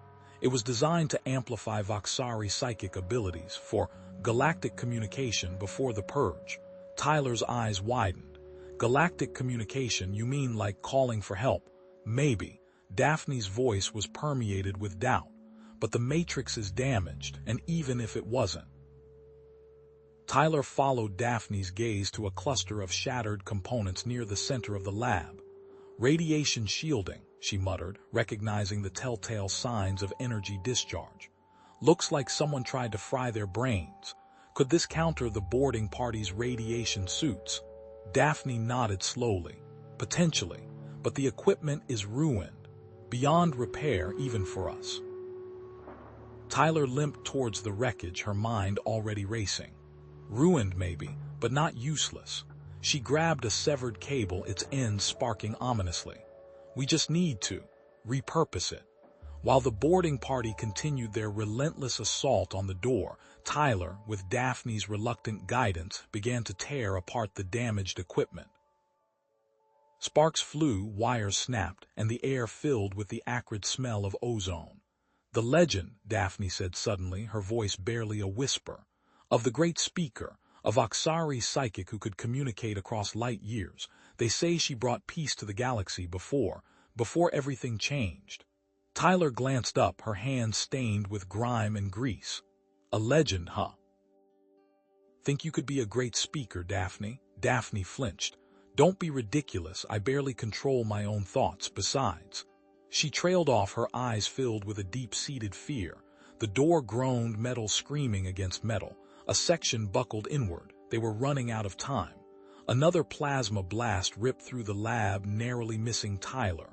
It was designed to amplify Voxari psychic abilities for galactic communication before the purge. Tyler's eyes widened. Galactic communication, you mean like calling for help? Maybe. Daphne's voice was permeated with doubt. But the matrix is damaged, and even if it wasn't. Tyler followed Daphne's gaze to a cluster of shattered components near the center of the lab. Radiation shielding, she muttered, recognizing the telltale signs of energy discharge. Looks like someone tried to fry their brains. Could this counter the boarding party's radiation suits? Daphne nodded slowly. Potentially, but the equipment is ruined, beyond repair even for us. Tyler limped towards the wreckage, her mind already racing. Ruined maybe, but not useless. She grabbed a severed cable, its ends sparking ominously. We just need to repurpose it. While the boarding party continued their relentless assault on the door, Tyler, with Daphne's reluctant guidance, began to tear apart the damaged equipment. Sparks flew, wires snapped, and the air filled with the acrid smell of ozone. The legend, Daphne said suddenly, her voice barely a whisper, of the great speaker, a Voxari psychic who could communicate across light years. They say she brought peace to the galaxy before everything changed. Tyler glanced up, her hands stained with grime and grease. A legend, huh? Think you could be a great speaker, Daphne? Daphne flinched. Don't be ridiculous, I barely control my own thoughts, besides. She trailed off, her eyes filled with a deep-seated fear. The door groaned, metal screaming against metal. A section buckled inward. They were running out of time. Another plasma blast ripped through the lab, narrowly missing Tyler.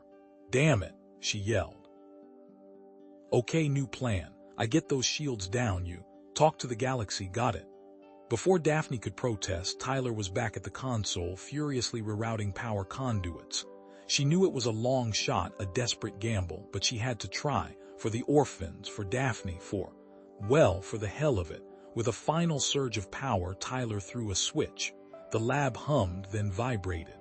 Damn it, she yelled. Okay, new plan. I get those shields down, you. Talk to the galaxy, got it. Before Daphne could protest, Tyler was back at the console, furiously rerouting power conduits. She knew it was a long shot, a desperate gamble, but she had to try. For the orphans, for Daphne, for the hell of it. With a final surge of power, Tyler threw a switch. The lab hummed, then vibrated.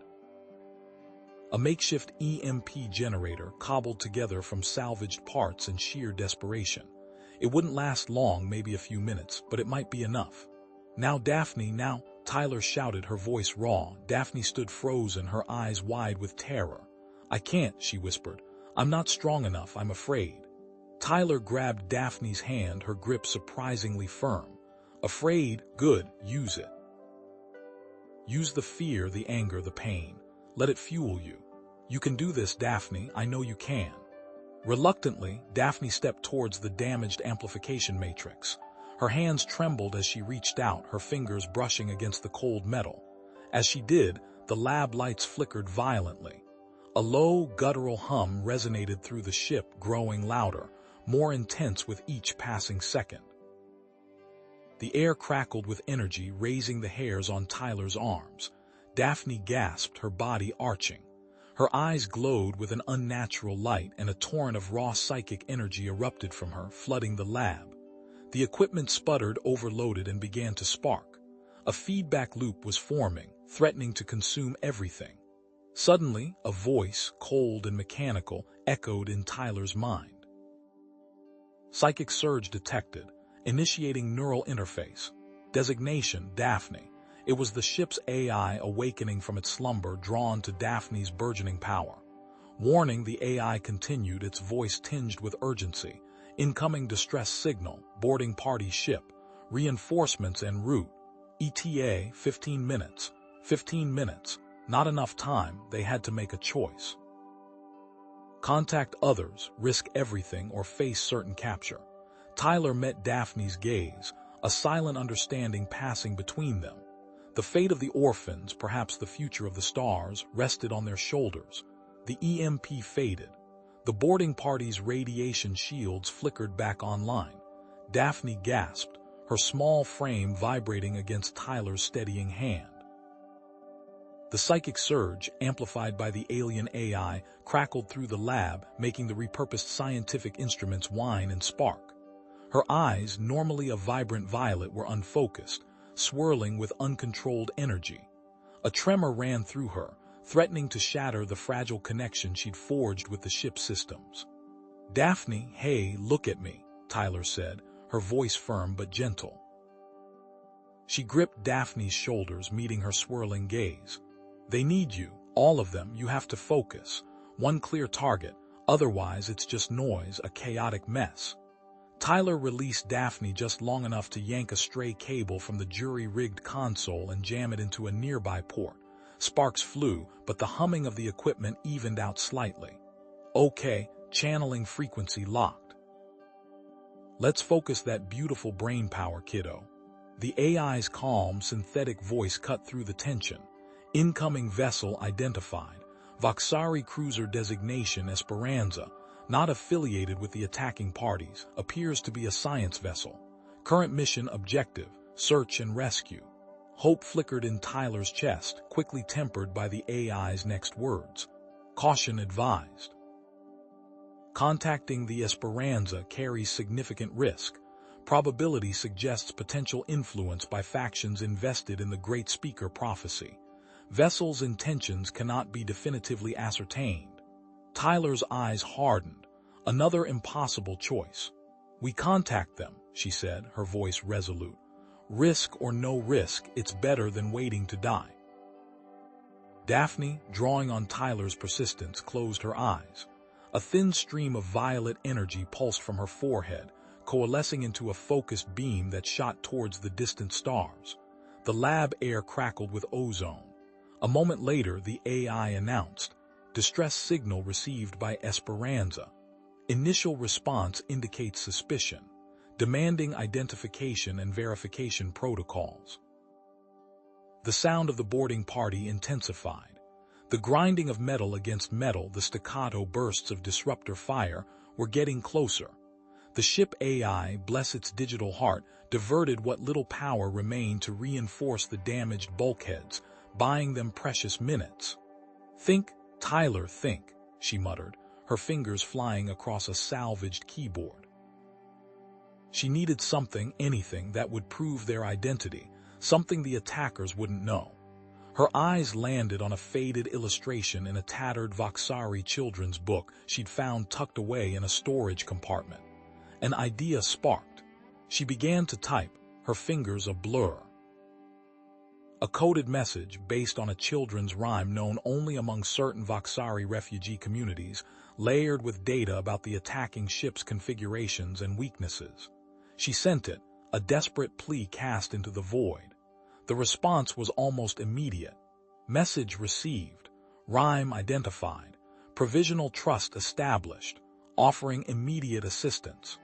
A makeshift EMP generator cobbled together from salvaged parts in sheer desperation. It wouldn't last long, maybe a few minutes, but it might be enough. Now, Daphne, now, Tyler shouted, her voice raw. Daphne stood frozen, her eyes wide with terror. I can't, she whispered. I'm not strong enough, I'm afraid. Tyler grabbed Daphne's hand, her grip surprisingly firm. Afraid? Good, use it. Use the fear, the anger, the pain. Let it fuel you. You can do this, Daphne, I know you can. Reluctantly, Daphne stepped towards the damaged amplification matrix. Her hands trembled as she reached out, her fingers brushing against the cold metal. As she did, the lab lights flickered violently. A low, guttural hum resonated through the ship, growing louder, more intense with each passing second. The air crackled with energy, raising the hairs on Tyler's arms. Daphne gasped, her body arching. Her eyes glowed with an unnatural light, and a torrent of raw psychic energy erupted from her, flooding the lab. The equipment sputtered, overloaded, and began to spark. A feedback loop was forming, threatening to consume everything. Suddenly, a voice, cold and mechanical, echoed in Tyler's mind. Psychic surge detected. Initiating neural interface. Designation, Daphne. It was the ship's AI awakening from its slumber, drawn to Daphne's burgeoning power. Warning, the AI continued, its voice tinged with urgency. Incoming distress signal, boarding party ship. Reinforcements en route. ETA, 15 minutes. 15 minutes. Not enough time, they had to make a choice. Contact others, risk everything, or face certain capture. Tyler met Daphne's gaze, a silent understanding passing between them. The fate of the orphans, perhaps the future of the stars, rested on their shoulders. The EMP faded. The boarding party's radiation shields flickered back online. Daphne gasped, her small frame vibrating against Tyler's steadying hand. The psychic surge, amplified by the alien AI, crackled through the lab, making the repurposed scientific instruments whine and spark. Her eyes, normally a vibrant violet, were unfocused, swirling with uncontrolled energy. A tremor ran through her, threatening to shatter the fragile connection she'd forged with the ship's systems. "Daphne, hey, look at me," Tyler said, her voice firm but gentle. She gripped Daphne's shoulders, meeting her swirling gaze. "They need you, all of them. You have to focus. One clear target, otherwise it's just noise, a chaotic mess." Tyler released Daphne just long enough to yank a stray cable from the jury-rigged console and jam it into a nearby port. Sparks flew, but the humming of the equipment evened out slightly. "Okay, channeling frequency locked. Let's focus that beautiful brain power, kiddo." The AI's calm, synthetic voice cut through the tension. Incoming vessel identified. Voxari cruiser designation Esperanza. Not affiliated with the attacking parties, appears to be a science vessel. Current mission objective, search and rescue. Hope flickered in Tyler's chest, quickly tempered by the AI's next words. Caution advised. Contacting the Esperanza carries significant risk. Probability suggests potential influence by factions invested in the Great Speaker prophecy. Vessel's intentions cannot be definitively ascertained. Tyler's eyes hardened. Another impossible choice. "We contact them," she said, her voice resolute. "Risk or no risk, it's better than waiting to die." Daphne, drawing on Tyler's persistence, closed her eyes. A thin stream of violet energy pulsed from her forehead, coalescing into a focused beam that shot towards the distant stars. The lab air crackled with ozone. A moment later, the AI announced, "Distress signal received by Esperanza. Initial response indicates suspicion, demanding identification and verification protocols." The sound of the boarding party intensified. The grinding of metal against metal, the staccato bursts of disruptor fire, were getting closer. The ship AI, bless its digital heart, diverted what little power remained to reinforce the damaged bulkheads, buying them precious minutes. "Think, Tyler, think," she muttered, her fingers flying across a salvaged keyboard. She needed something, anything, that would prove their identity, something the attackers wouldn't know. Her eyes landed on a faded illustration in a tattered Voxari children's book she'd found tucked away in a storage compartment. An idea sparked. She began to type, her fingers a blur. A coded message based on a children's rhyme known only among certain Voxari refugee communities, layered with data about the attacking ship's configurations and weaknesses. She sent it, a desperate plea cast into the void. The response was almost immediate. Message received, rhyme identified, provisional trust established, offering immediate assistance.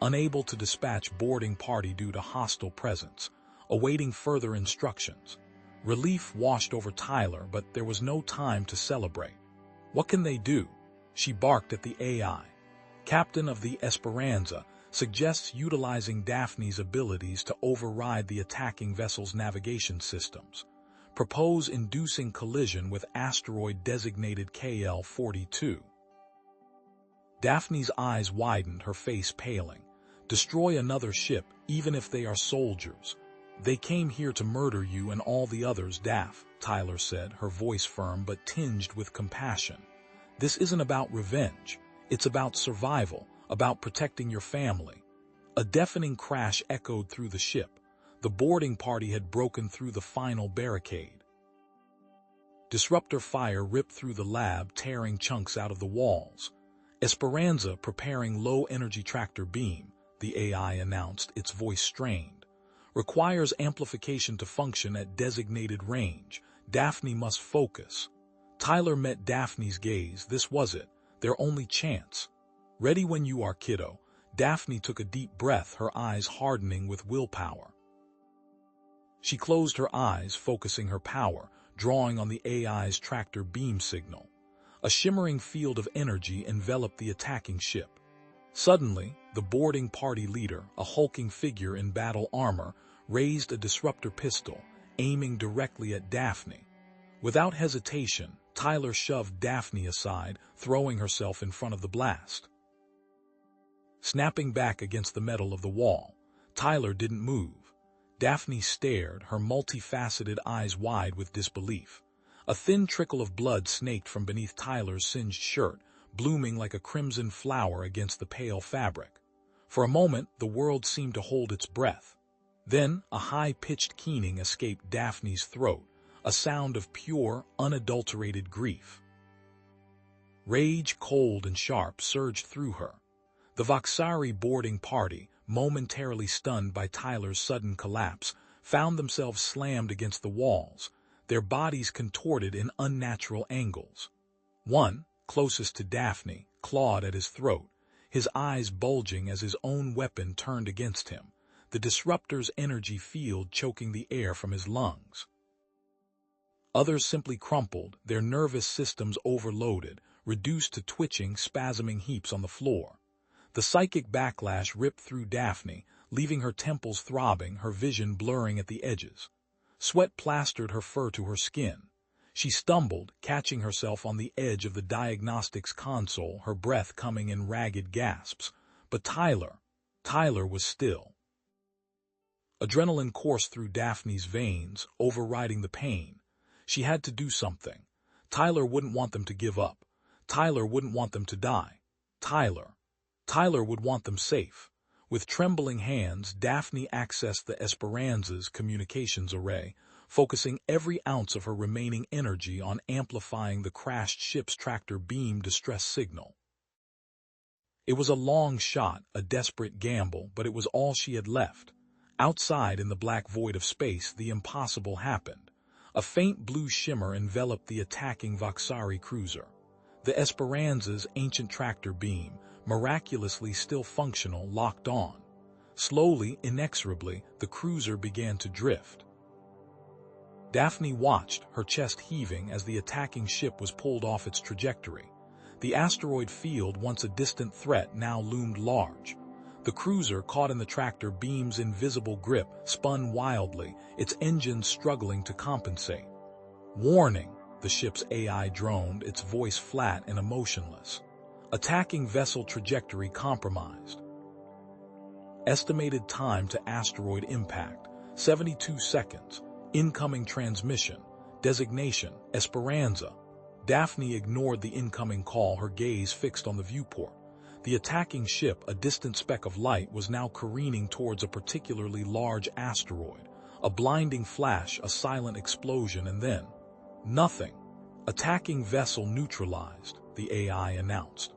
Unable to dispatch boarding party due to hostile presence, awaiting further instructions. Relief washed over Tyler, but there was no time to celebrate. What can they do? She barked at the AI. Captain of the Esperanza suggests utilizing Daphne's abilities to override the attacking vessel's navigation systems. Propose inducing collision with asteroid designated KL-42. Daphne's eyes widened, her face paling. Destroy another ship, even if they are soldiers. They came here to murder you and all the others, Daph, Tyler said, her voice firm but tinged with compassion. This isn't about revenge. It's about survival, about protecting your family. A deafening crash echoed through the ship. The boarding party had broken through the final barricade. Disruptor fire ripped through the lab, tearing chunks out of the walls. Esperanza preparing low-energy tractor beam, the AI announced, its voice strained. Requires amplification to function at designated range. Daphne must focus. Tyler met Daphne's gaze. This was it, their only chance. Ready when you are, kiddo. Daphne took a deep breath, her eyes hardening with willpower. She closed her eyes, focusing her power, drawing on the AI's tractor beam signal. A shimmering field of energy enveloped the attacking ship. Suddenly, the boarding party leader, a hulking figure in battle armor, raised a disruptor pistol, aiming directly at Daphne. Without hesitation, Tyler shoved Daphne aside, throwing herself in front of the blast. Snapping back against the metal of the wall, Tyler didn't move. Daphne stared, her multifaceted eyes wide with disbelief. A thin trickle of blood snaked from beneath Tyler's singed shirt, blooming like a crimson flower against the pale fabric. For a moment, the world seemed to hold its breath. Then, a high-pitched keening escaped Daphne's throat, a sound of pure, unadulterated grief. Rage, cold and sharp, surged through her. The Voxari boarding party, momentarily stunned by Tyler's sudden collapse, found themselves slammed against the walls, their bodies contorted in unnatural angles. One, closest to Daphne, clawed at his throat, his eyes bulging as his own weapon turned against him, the disruptor's energy field choking the air from his lungs. Others simply crumpled, their nervous systems overloaded, reduced to twitching, spasming heaps on the floor. The psychic backlash ripped through Daphne, leaving her temples throbbing, her vision blurring at the edges. Sweat plastered her fur to her skin. She stumbled, catching herself on the edge of the diagnostics console, her breath coming in ragged gasps. But Tyler was still. Adrenaline coursed through Daphne's veins, overriding the pain. She had to do something. Tyler wouldn't want them to give up. Tyler wouldn't want them to die. Tyler would want them safe. With trembling hands, Daphne accessed the Esperanza's communications array, focusing every ounce of her remaining energy on amplifying the crashed ship's tractor beam distress signal. It was a long shot, a desperate gamble, but it was all she had left. Outside in the black void of space, the impossible happened. A faint blue shimmer enveloped the attacking Voxari cruiser. The Esperanza's ancient tractor beam, miraculously still functional, locked on. Slowly, inexorably, the cruiser began to drift. Daphne watched, her chest heaving as the attacking ship was pulled off its trajectory. The asteroid field, once a distant threat, now loomed large. The cruiser, caught in the tractor beam's invisible grip, spun wildly, its engines struggling to compensate. Warning, the ship's AI droned, its voice flat and emotionless. Attacking vessel trajectory compromised. Estimated time to asteroid impact, 72 seconds. Incoming transmission. Designation, Esperanza. Daphne ignored the incoming call, her gaze fixed on the viewport. The attacking ship, a distant speck of light, was now careening towards a particularly large asteroid. A blinding flash, a silent explosion, and then nothing. Attacking vessel neutralized, the AI announced.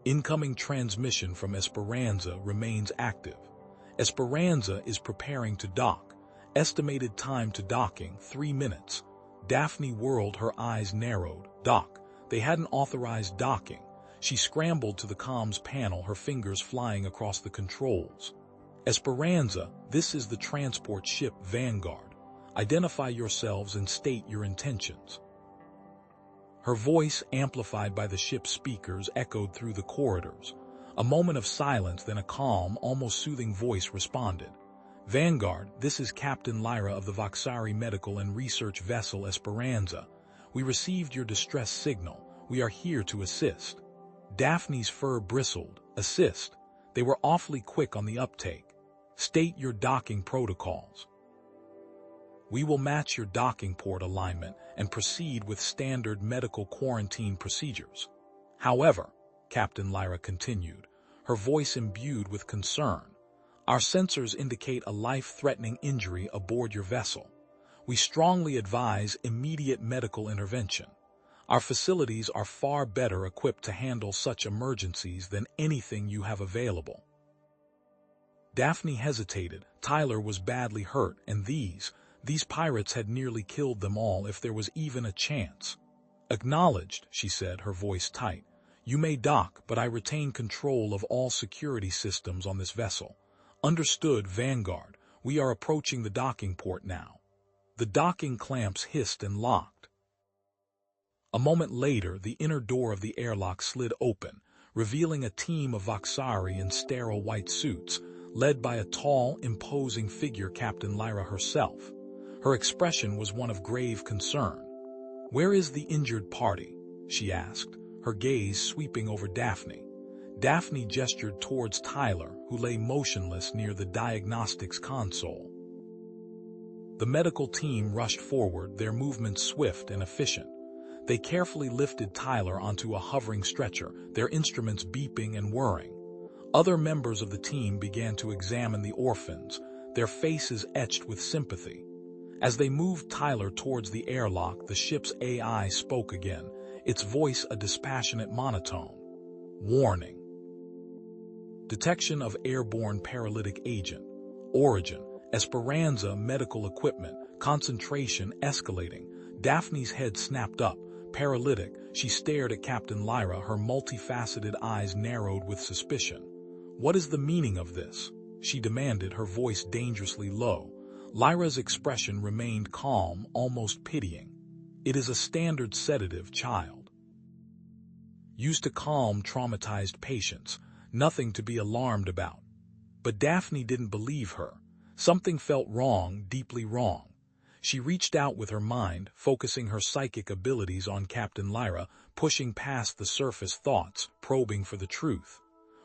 Incoming transmission from Esperanza remains active. Esperanza is preparing to dock. Estimated time to docking, 3 minutes. Daphne whirled, her eyes narrowed. Dock. They hadn't authorized docking. She scrambled to the comms panel, her fingers flying across the controls. Esperanza, this is the transport ship Vanguard. Identify yourselves and state your intentions." Her voice, amplified by the ship's speakers, echoed through the corridors. A moment of silence, then a calm, almost soothing voice responded. "Vanguard, this is Captain Lyra of the Voxari medical and research vessel Esperanza. We received your distress signal. We are here to assist." Daphne's fur bristled. "Assist?" They were awfully quick on the uptake. "State your docking protocols." "We will match your docking port alignment and proceed with standard medical quarantine procedures. However," Captain Lyra continued, her voice imbued with concern, "our sensors indicate a life-threatening injury aboard your vessel. We strongly advise immediate medical intervention. Our facilities are far better equipped to handle such emergencies than anything you have available." Daphne hesitated. Tyler was badly hurt, and these pirates had nearly killed them all if there was even a chance. "Acknowledged," she said, her voice tight. "You may dock, but I retain control of all security systems on this vessel." "Understood, Vanguard. We are approaching the docking port now." The docking clamps hissed and locked. A moment later, the inner door of the airlock slid open, revealing a team of Voxari in sterile white suits, led by a tall, imposing figure, Captain Lyra herself. Her expression was one of grave concern. "Where is the injured party?" she asked, her gaze sweeping over Daphne. Daphne gestured towards Tyler, who lay motionless near the diagnostics console. The medical team rushed forward, their movements swift and efficient. They carefully lifted Tyler onto a hovering stretcher, their instruments beeping and whirring. Other members of the team began to examine the orphans, their faces etched with sympathy. As they moved Tyler towards the airlock, the ship's AI spoke again, its voice a dispassionate monotone. "Warning. Detection of airborne paralytic agent. Origin: Esperanza medical equipment. Concentration escalating." Daphne's head snapped up. Paralytic, she stared at Captain Lyra, her multifaceted eyes narrowed with suspicion. "What is the meaning of this?" she demanded, her voice dangerously low. Lyra's expression remained calm, almost pitying. "It is a standard sedative, child. Used to calm traumatized patients. Nothing to be alarmed about." But Daphne didn't believe her. Something felt wrong, deeply wrong. She reached out with her mind, focusing her psychic abilities on Captain Lyra, pushing past the surface thoughts, probing for the truth.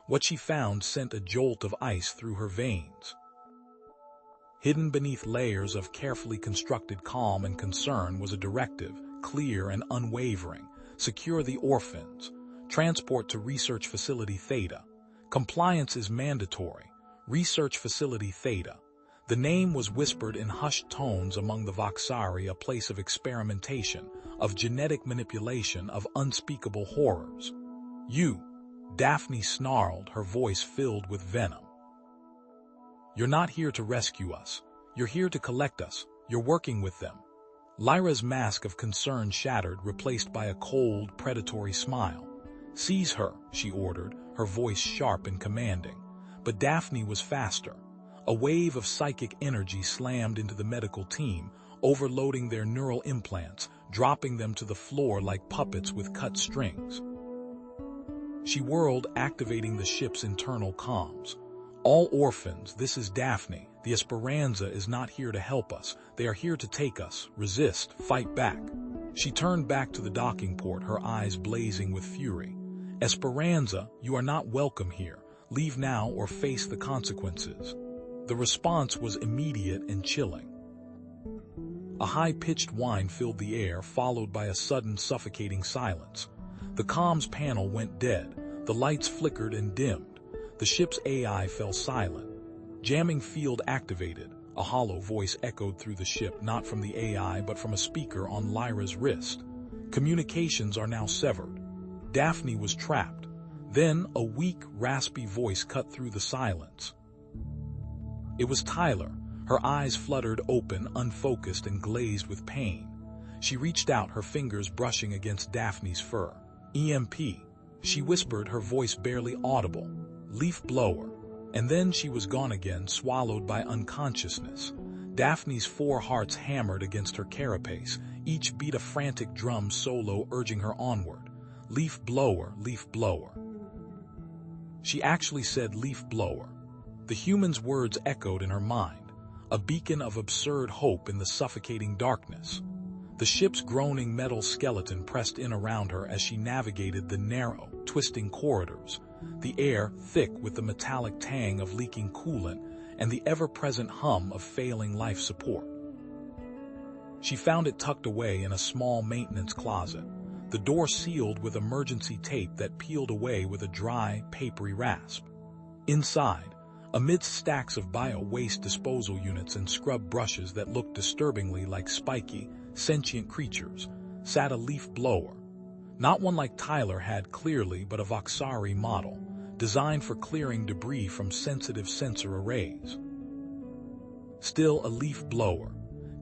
What she found sent a jolt of ice through her veins. Hidden beneath layers of carefully constructed calm and concern was a directive, clear and unwavering. "Secure the orphans. Transport to Research Facility Theta. Compliance is mandatory. Research Facility Theta." The name was whispered in hushed tones among the Voxari, a place of experimentation, of genetic manipulation, of unspeakable horrors. "You," Daphne snarled, her voice filled with venom. "You're not here to rescue us. You're here to collect us. You're working with them." Lyra's mask of concern shattered, replaced by a cold, predatory smile. "Seize her," she ordered, her voice sharp and commanding. But Daphne was faster. A wave of psychic energy slammed into the medical team, overloading their neural implants, dropping them to the floor like puppets with cut strings. She whirled, activating the ship's internal comms. "All orphans, this is Daphne. The Esperanza is not here to help us. They are here to take us. Resist, fight back." She turned back to the docking port, her eyes blazing with fury. "Esperanza, you are not welcome here. Leave now or face the consequences." The response was immediate and chilling. A high-pitched whine filled the air, followed by a sudden suffocating silence. The comms panel went dead, the lights flickered and dimmed. The ship's AI fell silent. "Jamming field activated," a hollow voice echoed through the ship, not from the AI but from a speaker on Lyra's wrist. "Communications are now severed." Daphne was trapped. Then a weak, raspy voice cut through the silence. It was Tyler. Her eyes fluttered open, unfocused and glazed with pain. She reached out, her fingers brushing against Daphne's fur. "EMP," she whispered, her voice barely audible. "Leaf blower." And then she was gone again, swallowed by unconsciousness. Daphne's four hearts hammered against her carapace, each beat a frantic drum solo urging her onward. Leaf blower, leaf blower. She actually said leaf blower. The human's words echoed in her mind, a beacon of absurd hope in the suffocating darkness. The ship's groaning metal skeleton pressed in around her as she navigated the narrow, twisting corridors, the air thick with the metallic tang of leaking coolant and the ever-present hum of failing life support. She found it tucked away in a small maintenance closet, the door sealed with emergency tape that peeled away with a dry, papery rasp. Inside, amidst stacks of bio-waste disposal units and scrub brushes that looked disturbingly like spiky, sentient creatures, sat a leaf blower. Not one like Tyler had clearly, but a Voxari model, designed for clearing debris from sensitive sensor arrays. Still a leaf blower.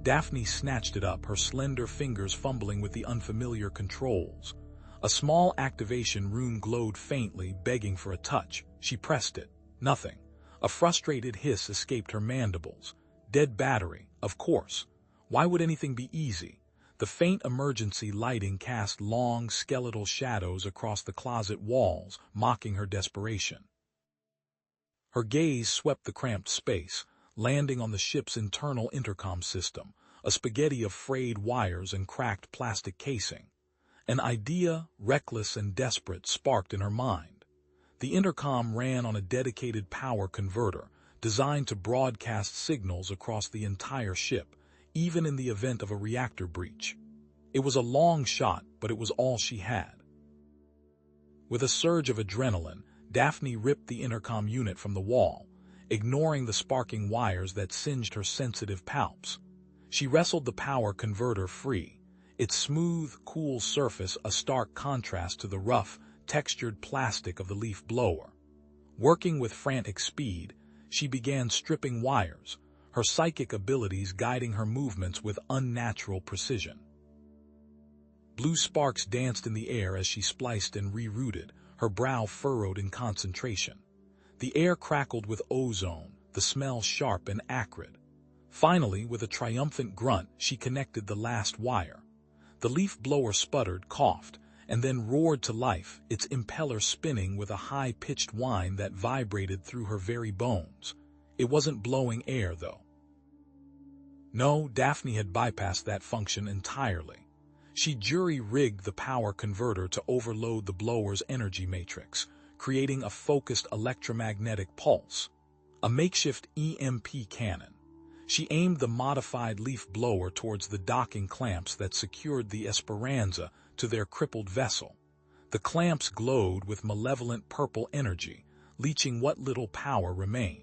Daphne snatched it up, her slender fingers fumbling with the unfamiliar controls. A small activation rune glowed faintly, begging for a touch. She pressed it. Nothing. A frustrated hiss escaped her mandibles. Dead battery, of course. Why would anything be easy? The faint emergency lighting cast long, skeletal shadows across the closet walls, mocking her desperation. Her gaze swept the cramped space, landing on the ship's internal intercom system, a spaghetti of frayed wires and cracked plastic casing. An idea, reckless and desperate, sparked in her mind. The intercom ran on a dedicated power converter, designed to broadcast signals across the entire ship, even in the event of a reactor breach. It was a long shot, but it was all she had. With a surge of adrenaline, Daphne ripped the intercom unit from the wall, ignoring the sparking wires that singed her sensitive palps. She wrestled the power converter free, its smooth, cool surface a stark contrast to the rough, textured plastic of the leaf blower. Working with frantic speed, she began stripping wires, her psychic abilities guiding her movements with unnatural precision. Blue sparks danced in the air as she spliced and rerouted, her brow furrowed in concentration. The air crackled with ozone, the smell sharp and acrid. Finally, with a triumphant grunt, she connected the last wire. The leaf blower sputtered, coughed, and then roared to life, its impeller spinning with a high-pitched whine that vibrated through her very bones. It wasn't blowing air, though. No, Daphne had bypassed that function entirely. She jury-rigged the power converter to overload the blower's energy matrix, creating a focused electromagnetic pulse, a makeshift EMP cannon. She aimed the modified leaf blower towards the docking clamps that secured the Esperanza to their crippled vessel. The clamps glowed with malevolent purple energy, leeching what little power remained.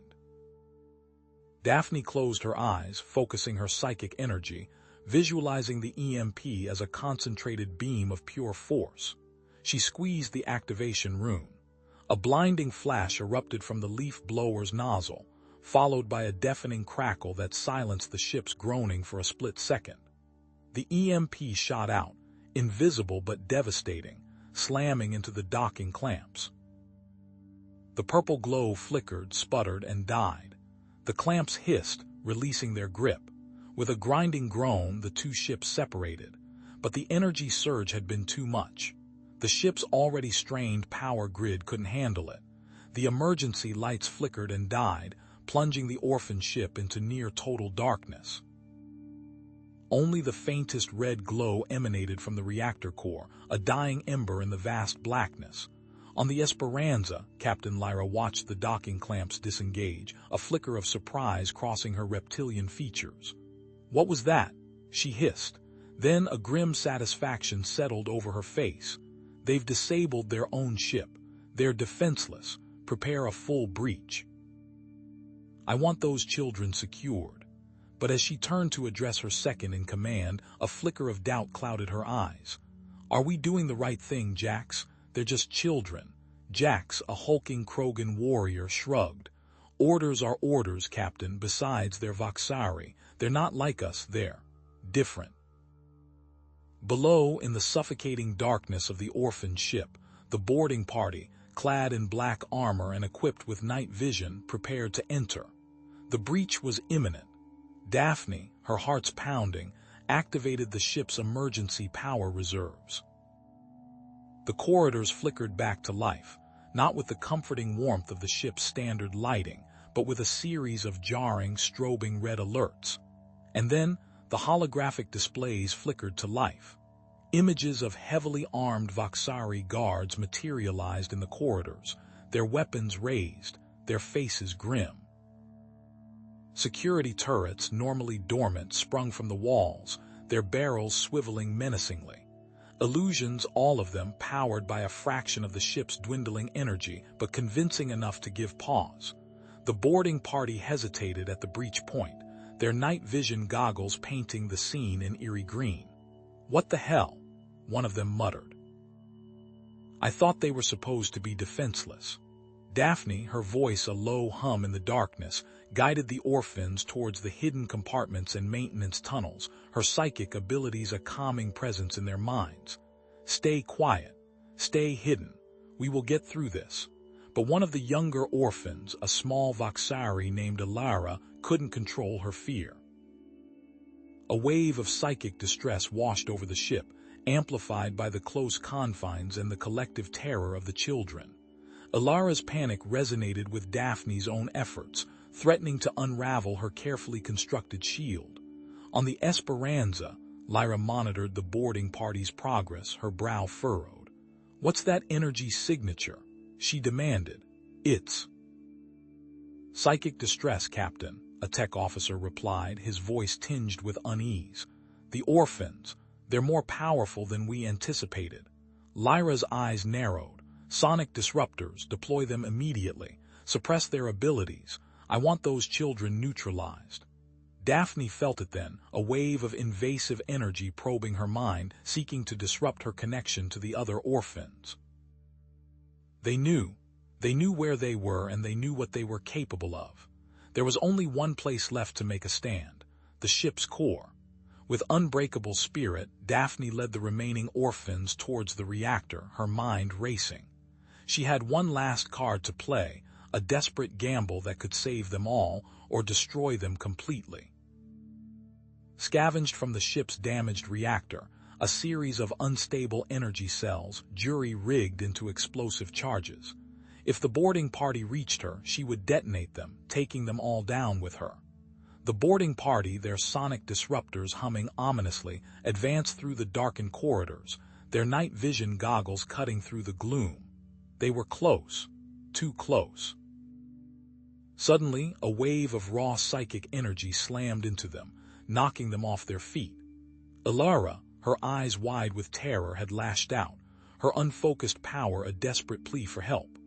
Daphne closed her eyes, focusing her psychic energy, visualizing the EMP as a concentrated beam of pure force. She squeezed the activation rune. A blinding flash erupted from the leaf blower's nozzle, followed by a deafening crackle that silenced the ship's groaning for a split second. The EMP shot out, invisible but devastating, slamming into the docking clamps. The purple glow flickered, sputtered, and died. The clamps hissed, releasing their grip. With a grinding groan, the two ships separated, but the energy surge had been too much. The ship's already strained power grid couldn't handle it. The emergency lights flickered and died, plunging the orphan ship into near-total darkness. Only the faintest red glow emanated from the reactor core, a dying ember in the vast blackness. On the Esperanza, Captain Lyra watched the docking clamps disengage, a flicker of surprise crossing her reptilian features. "What was that?" she hissed. Then a grim satisfaction settled over her face. They've disabled their own ship. They're defenseless. Prepare a full breach. I want those children secured. But as she turned to address her second-in-command, a flicker of doubt clouded her eyes. Are we doing the right thing, Jax? They're just children. Jax, a hulking Krogan warrior, shrugged. Orders are orders, Captain. Besides, they're Voxari. They're not like us. They're different. Below, in the suffocating darkness of the orphan ship, the boarding party, clad in black armor and equipped with night vision, prepared to enter. The breach was imminent. Daphne, her heart's pounding, activated the ship's emergency power reserves. The corridors flickered back to life, not with the comforting warmth of the ship's standard lighting, but with a series of jarring, strobing red alerts. And then, the holographic displays flickered to life. Images of heavily armed Voxari guards materialized in the corridors, their weapons raised, their faces grim. Security turrets, normally dormant, sprung from the walls, their barrels swiveling menacingly. Illusions, all of them powered by a fraction of the ship's dwindling energy, but convincing enough to give pause. The boarding party hesitated at the breach point, their night vision goggles painting the scene in eerie green. "What the hell?" one of them muttered. "I thought they were supposed to be defenseless." Daphne, her voice a low hum in the darkness, guided the orphans towards the hidden compartments and maintenance tunnels, her psychic abilities a calming presence in their minds. "Stay quiet. Stay hidden. We will get through this." But one of the younger orphans, a small Voxari named Alara, couldn't control her fear. A wave of psychic distress washed over the ship, amplified by the close confines and the collective terror of the children. Alara's panic resonated with Daphne's own efforts, threatening to unravel her carefully constructed shield. On the Esperanza, Lyra monitored the boarding party's progress, her brow furrowed. "What's that energy signature?" she demanded. "It's psychic distress, Captain," a tech officer replied, his voice tinged with unease. "The orphans, they're more powerful than we anticipated." Lyra's eyes narrowed. "Sonic disruptors, deploy them immediately. Suppress their abilities. I want those children neutralized." Daphne felt it then, a wave of invasive energy probing her mind, seeking to disrupt her connection to the other orphans. They knew where they were, and they knew what they were capable of. There was only one place left to make a stand, the ship's core. With unbreakable spirit, Daphne led the remaining orphans towards the reactor, her mind racing. She had one last card to play, a desperate gamble that could save them all or destroy them completely. Scavenged from the ship's damaged reactor, a series of unstable energy cells, jury-rigged into explosive charges. If the boarding party reached her, she would detonate them, taking them all down with her. The boarding party, their sonic disruptors humming ominously, advanced through the darkened corridors, their night vision goggles cutting through the gloom. They were close, too close. Suddenly, a wave of raw psychic energy slammed into them, knocking them off their feet. Alara, her eyes wide with terror, had lashed out, her unfocused power a desperate plea for help.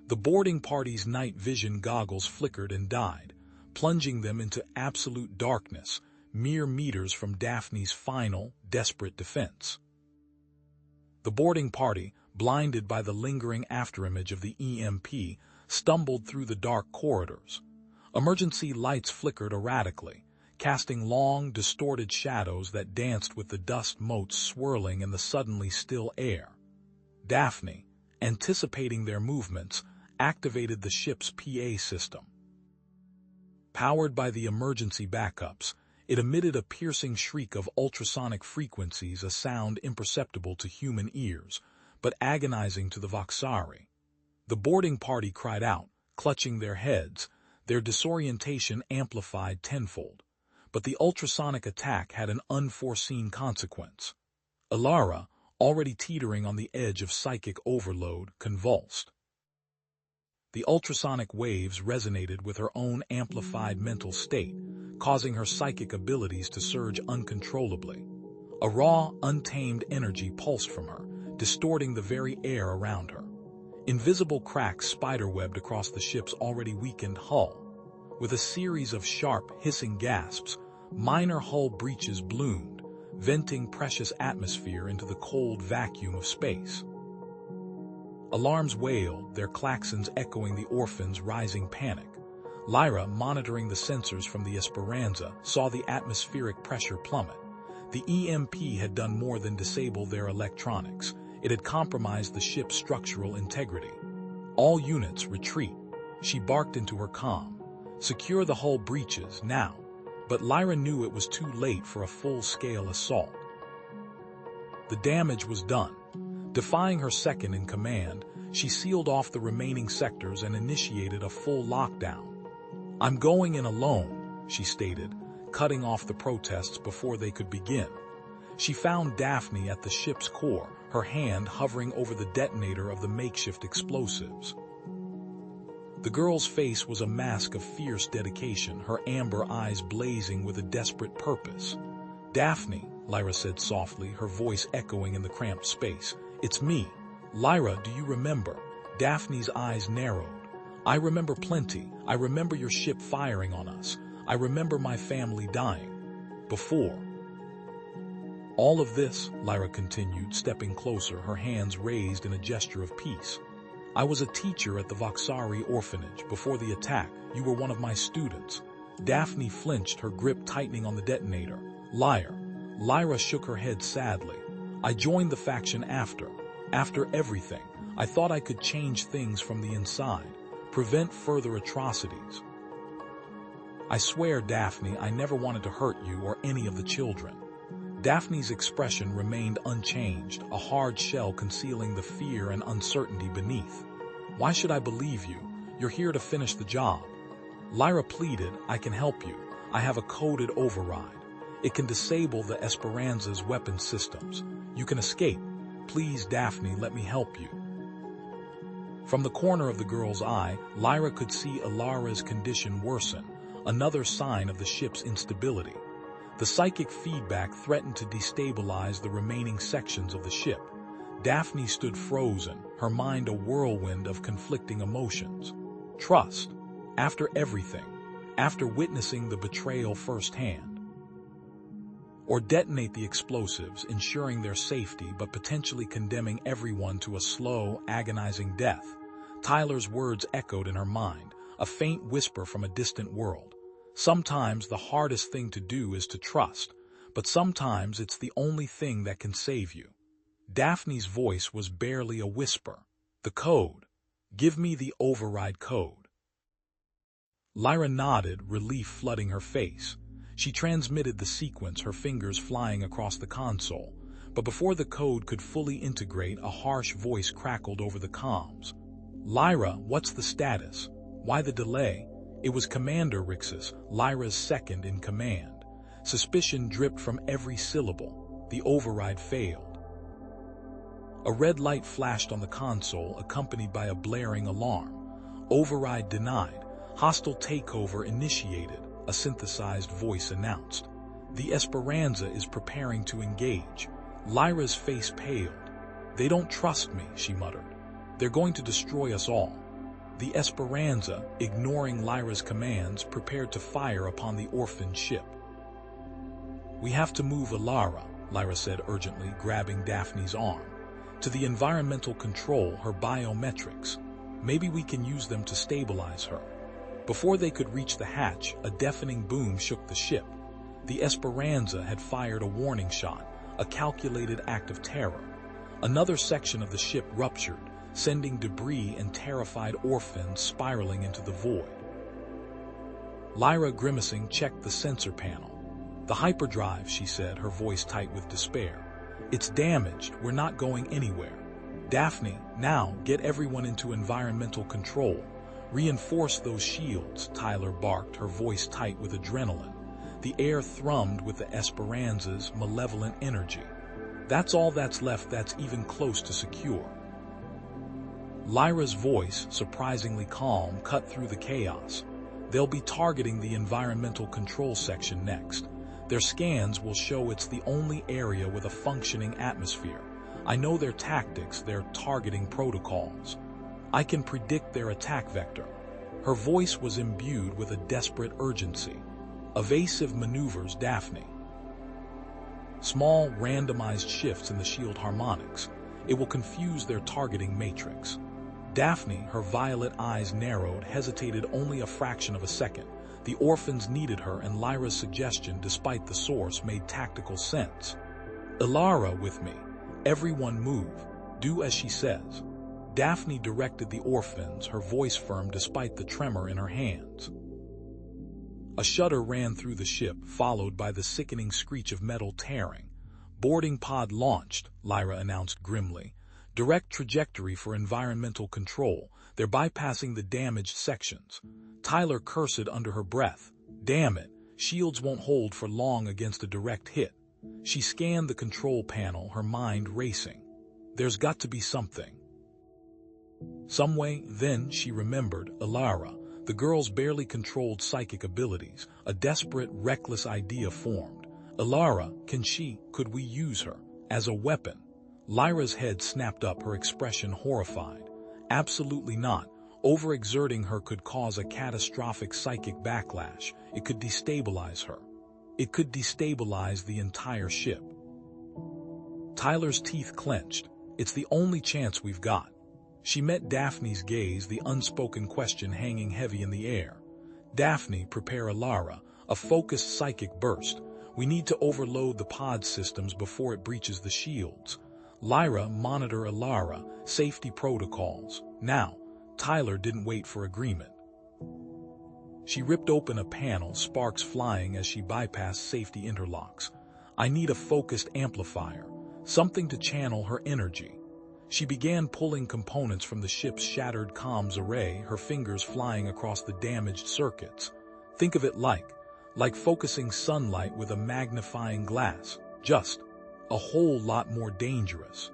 The boarding party's night vision goggles flickered and died, plunging them into absolute darkness, mere meters from Daphne's final, desperate defense. The boarding party, blinded by the lingering afterimage of the EMP, stumbled through the dark corridors. Emergency lights flickered erratically, casting long, distorted shadows that danced with the dust motes swirling in the suddenly still air. Daphne, anticipating their movements, activated the ship's PA system. Powered by the emergency backups, it emitted a piercing shriek of ultrasonic frequencies, a sound imperceptible to human ears, but agonizing to the Voxari. The boarding party cried out, clutching their heads, their disorientation amplified tenfold. But the ultrasonic attack had an unforeseen consequence. Alara, already teetering on the edge of psychic overload, convulsed. The ultrasonic waves resonated with her own amplified mental state, causing her psychic abilities to surge uncontrollably. A raw, untamed energy pulsed from her, distorting the very air around her. Invisible cracks spiderwebbed across the ship's already weakened hull. With a series of sharp, hissing gasps, minor hull breaches bloomed, venting precious atmosphere into the cold vacuum of space. Alarms wailed, their claxons echoing the orphans' rising panic. Lyra, monitoring the sensors from the Esperanza, saw the atmospheric pressure plummet. The EMP had done more than disable their electronics. It had compromised the ship's structural integrity. "All units, retreat," she barked into her comm. "Secure the hull breaches, now." But Lyra knew it was too late for a full-scale assault. The damage was done. Defying her second in command, she sealed off the remaining sectors and initiated a full lockdown. "I'm going in alone," she stated, cutting off the protests before they could begin. She found Daphne at the ship's core, her hand hovering over the detonator of the makeshift explosives. The girl's face was a mask of fierce dedication, her amber eyes blazing with a desperate purpose. "Daphne," Lyra said softly, her voice echoing in the cramped space. "It's me. Lyra, do you remember?" Daphne's eyes narrowed. "I remember plenty. I remember your ship firing on us. I remember my family dying. Before all of this," Lyra continued, stepping closer, her hands raised in a gesture of peace. "I was a teacher at the Voxari orphanage. Before the attack, you were one of my students." Daphne flinched, her grip tightening on the detonator. "Liar." Lyra shook her head sadly. "I joined the faction after everything. I thought I could change things from the inside, prevent further atrocities. I swear, Daphne, I never wanted to hurt you or any of the children." Daphne's expression remained unchanged, a hard shell concealing the fear and uncertainty beneath. "Why should I believe you? You're here to finish the job." Lyra pleaded, "I can help you. I have a coded override. It can disable the Esperanza's weapon systems. You can escape. Please, Daphne, let me help you." From the corner of the girl's eye, Lyra could see Ilara's condition worsen, another sign of the ship's instability. The psychic feedback threatened to destabilize the remaining sections of the ship. Daphne stood frozen, her mind a whirlwind of conflicting emotions. Trust. After everything. After witnessing the betrayal firsthand. Or detonate the explosives, ensuring their safety but potentially condemning everyone to a slow, agonizing death. Tyler's words echoed in her mind, a faint whisper from a distant world. Sometimes the hardest thing to do is to trust, but sometimes it's the only thing that can save you. Daphne's voice was barely a whisper. "The code. Give me the override code." Lyra nodded, relief flooding her face. She transmitted the sequence, her fingers flying across the console. But before the code could fully integrate, a harsh voice crackled over the comms. "Lyra, what's the status? Why the delay?" It was Commander Rixus, Lyra's second in command. Suspicion dripped from every syllable. The override failed. A red light flashed on the console, accompanied by a blaring alarm. "Override denied. Hostile takeover initiated," a synthesized voice announced. "The Esperanza is preparing to engage." Lyra's face paled. "They don't trust me," she muttered. "They're going to destroy us all." The Esperanza, ignoring Lyra's commands, prepared to fire upon the orphan ship. "We have to move Ilara," Lyra said urgently, grabbing Daphne's arm. "To the environmental control, her biometrics. Maybe we can use them to stabilize her." Before they could reach the hatch, a deafening boom shook the ship. The Esperanza had fired a warning shot, a calculated act of terror. Another section of the ship ruptured, sending debris and terrified orphans spiraling into the void. Lyra, grimacing, checked the sensor panel. "The hyperdrive," she said, her voice tight with despair. "It's damaged. We're not going anywhere." "Daphne, now, get everyone into environmental control. Reinforce those shields," Tyler barked, her voice tight with adrenaline. The air thrummed with the Esperanza's malevolent energy. "That's all that's left that's even close to secure." Lyra's voice, surprisingly calm, cut through the chaos. "They'll be targeting the environmental control section next. Their scans will show it's the only area with a functioning atmosphere. I know their tactics, their targeting protocols. I can predict their attack vector." Her voice was imbued with a desperate urgency. "Evasive maneuvers, Daphne. Small, randomized shifts in the shield harmonics. It will confuse their targeting matrix." Daphne, her violet eyes narrowed, hesitated only a fraction of a second. The orphans needed her, and Lyra's suggestion, despite the source, made tactical sense. "Ilara with me. Everyone move. Do as she says." Daphne directed the orphans, her voice firm despite the tremor in her hands. A shudder ran through the ship, followed by the sickening screech of metal tearing. "Boarding pod launched," Lyra announced grimly. "Direct trajectory for environmental control. They're bypassing the damaged sections." Tyler cursed under her breath. "Damn it, shields won't hold for long against a direct hit." She scanned the control panel, her mind racing. There's got to be something. Some way, then she remembered Alara. The girl's barely controlled psychic abilities. A desperate, reckless idea formed. "Alara, could we use her as a weapon?" Lyra's head snapped up, her expression horrified. "Absolutely not. Overexerting her could cause a catastrophic psychic backlash. It could destabilize her. It could destabilize the entire ship." Tyler's teeth clenched. "It's the only chance we've got." She met Daphne's gaze, the unspoken question hanging heavy in the air. "Daphne, prepare Alara. A focused psychic burst. We need to overload the pod systems before it breaches the shields." "Lyra, monitor Alara. Safety protocols. Now." Tyler didn't wait for agreement. She ripped open a panel, sparks flying as she bypassed safety interlocks. "I need a focused amplifier. Something to channel her energy." She began pulling components from the ship's shattered comms array, her fingers flying across the damaged circuits. Think of it like focusing sunlight with a magnifying glass, just a whole lot more dangerous.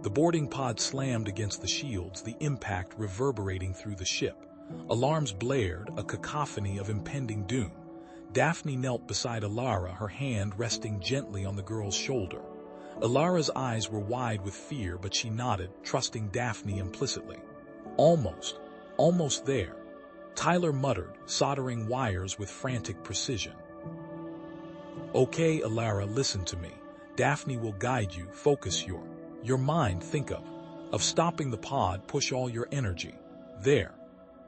The boarding pod slammed against the shields, the impact reverberating through the ship. Alarms blared, a cacophony of impending doom. Daphne knelt beside Alara, her hand resting gently on the girl's shoulder. Alara's eyes were wide with fear, but she nodded, trusting Daphne implicitly. Almost there." Tyler muttered, soldering wires with frantic precision. "Okay, Alara, listen to me. Daphne will guide you. Focus your mind. Think of stopping the pod. Push all your energy. There."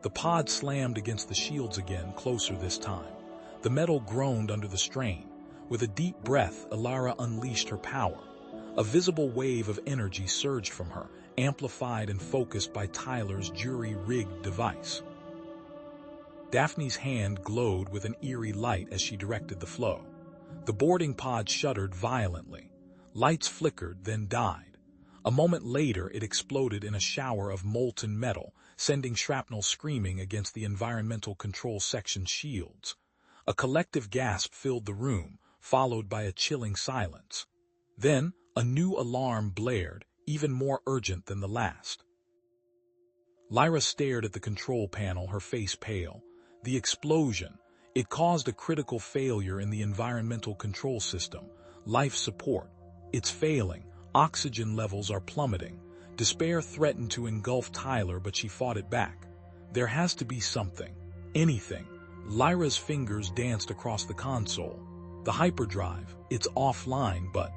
The pod slammed against the shields again, closer this time. The metal groaned under the strain. With a deep breath, Alara unleashed her power. A visible wave of energy surged from her, amplified and focused by Tyler's jury-rigged device. Daphne's hand glowed with an eerie light as she directed the flow. The boarding pod shuddered violently. Lights flickered, then died. A moment later, it exploded in a shower of molten metal, sending shrapnel screaming against the environmental control section shields. A collective gasp filled the room, followed by a chilling silence. Then, a new alarm blared, even more urgent than the last. Lyra stared at the control panel, her face pale. The explosion. It caused a critical failure in the environmental control system. Life support. It's failing. Oxygen levels are plummeting. Despair threatened to engulf Tyler, but she fought it back. There has to be something. Anything. Lyra's fingers danced across the console. The hyperdrive. It's offline, but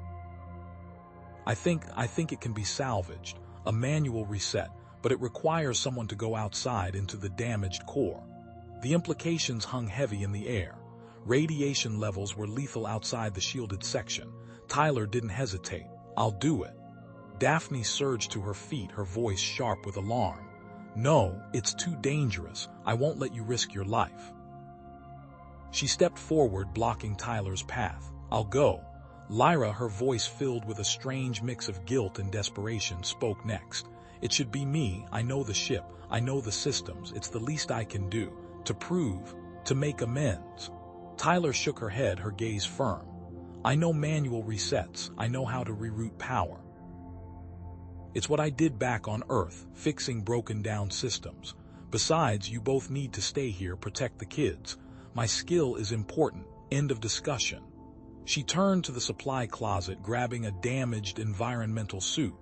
I think it can be salvaged. A manual reset, but it requires someone to go outside into the damaged core. The implications hung heavy in the air. Radiation levels were lethal outside the shielded section. Tyler didn't hesitate. "I'll do it." Daphne surged to her feet, her voice sharp with alarm. "No, it's too dangerous. I won't let you risk your life." She stepped forward, blocking Tyler's path. "I'll go." Lyra, her voice filled with a strange mix of guilt and desperation, spoke next. "It should be me. I know the ship. I know the systems. It's the least I can do. To make amends." Tyler shook her head, her gaze firm. "I know manual resets. I know how to reroute power. It's what I did back on Earth, fixing broken down systems. Besides, you both need to stay here, protect the kids. My skill is important. End of discussion." She turned to the supply closet, grabbing a damaged environmental suit.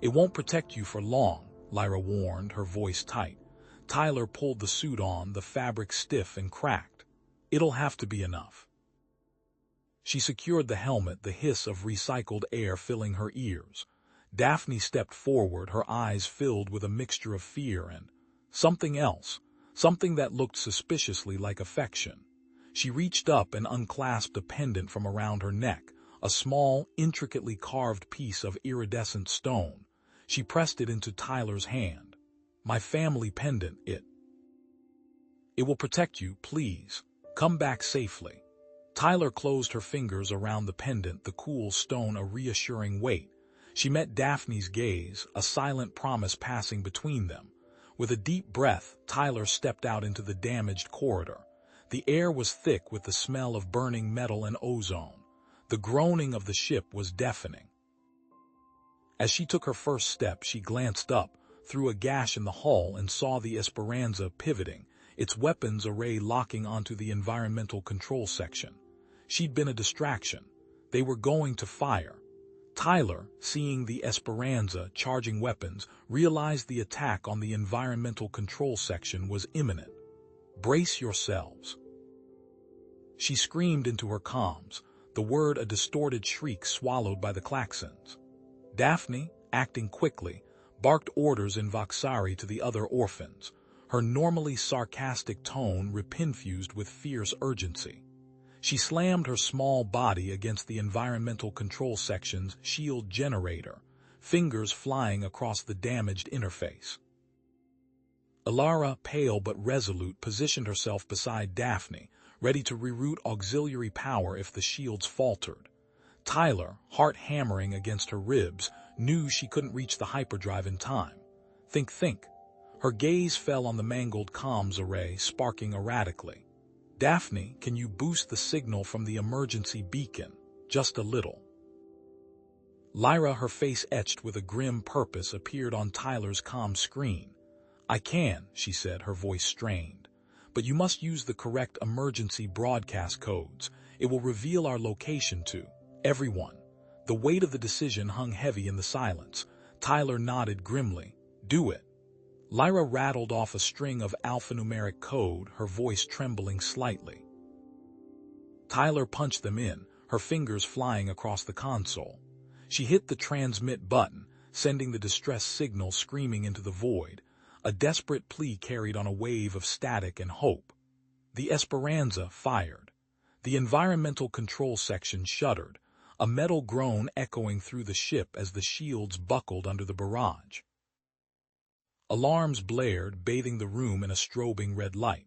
"It won't protect you for long," Lyra warned, her voice tight. Tyler pulled the suit on, the fabric stiff and cracked. "It'll have to be enough." She secured the helmet, the hiss of recycled air filling her ears. Daphne stepped forward, her eyes filled with a mixture of fear and something else, something that looked suspiciously like affection. She reached up and unclasped a pendant from around her neck, a small, intricately carved piece of iridescent stone. She pressed it into Tyler's hand. "My family pendant, it It will protect you, please. Come back safely. Tyler closed her fingers around the pendant, the cool stone a reassuring weight. She met Daphne's gaze, a silent promise passing between them. With a deep breath, Tyler stepped out into the damaged corridor. The air was thick with the smell of burning metal and ozone. The groaning of the ship was deafening. As she took her first step, she glanced up, through a gash in the hull, and saw the Esperanza pivoting, its weapons array locking onto the environmental control section. She'd been a distraction. They were going to fire. Tyler, seeing the Esperanza charging weapons, realized the attack on the environmental control section was imminent. Brace yourselves. She screamed into her comms, the word a distorted shriek swallowed by the klaxons. Daphne, acting quickly, barked orders in Voxari to the other orphans, her normally sarcastic tone repinfused with fierce urgency. She slammed her small body against the environmental control section's shield generator, fingers flying across the damaged interface. Ilara, pale but resolute, positioned herself beside Daphne, ready to reroute auxiliary power if the shields faltered. Tyler, heart hammering against her ribs, knew she couldn't reach the hyperdrive in time. Think. Her gaze fell on the mangled comms array, sparking erratically. Daphne, can you boost the signal from the emergency beacon? Just a little. Lyra, her face etched with a grim purpose, appeared on Tyler's comm screen. I can, she said, her voice strained. But you must use the correct emergency broadcast codes. It will reveal our location to everyone. The weight of the decision hung heavy in the silence. Tyler nodded grimly. Do it. Lyra rattled off a string of alphanumeric code, her voice trembling slightly. Tyler punched them in, her fingers flying across the console. She hit the transmit button, sending the distress signal screaming into the void, a desperate plea carried on a wave of static and hope. The Esperanza fired. The environmental control section shuddered, a metal groan echoing through the ship as the shields buckled under the barrage. Alarms blared, bathing the room in a strobing red light.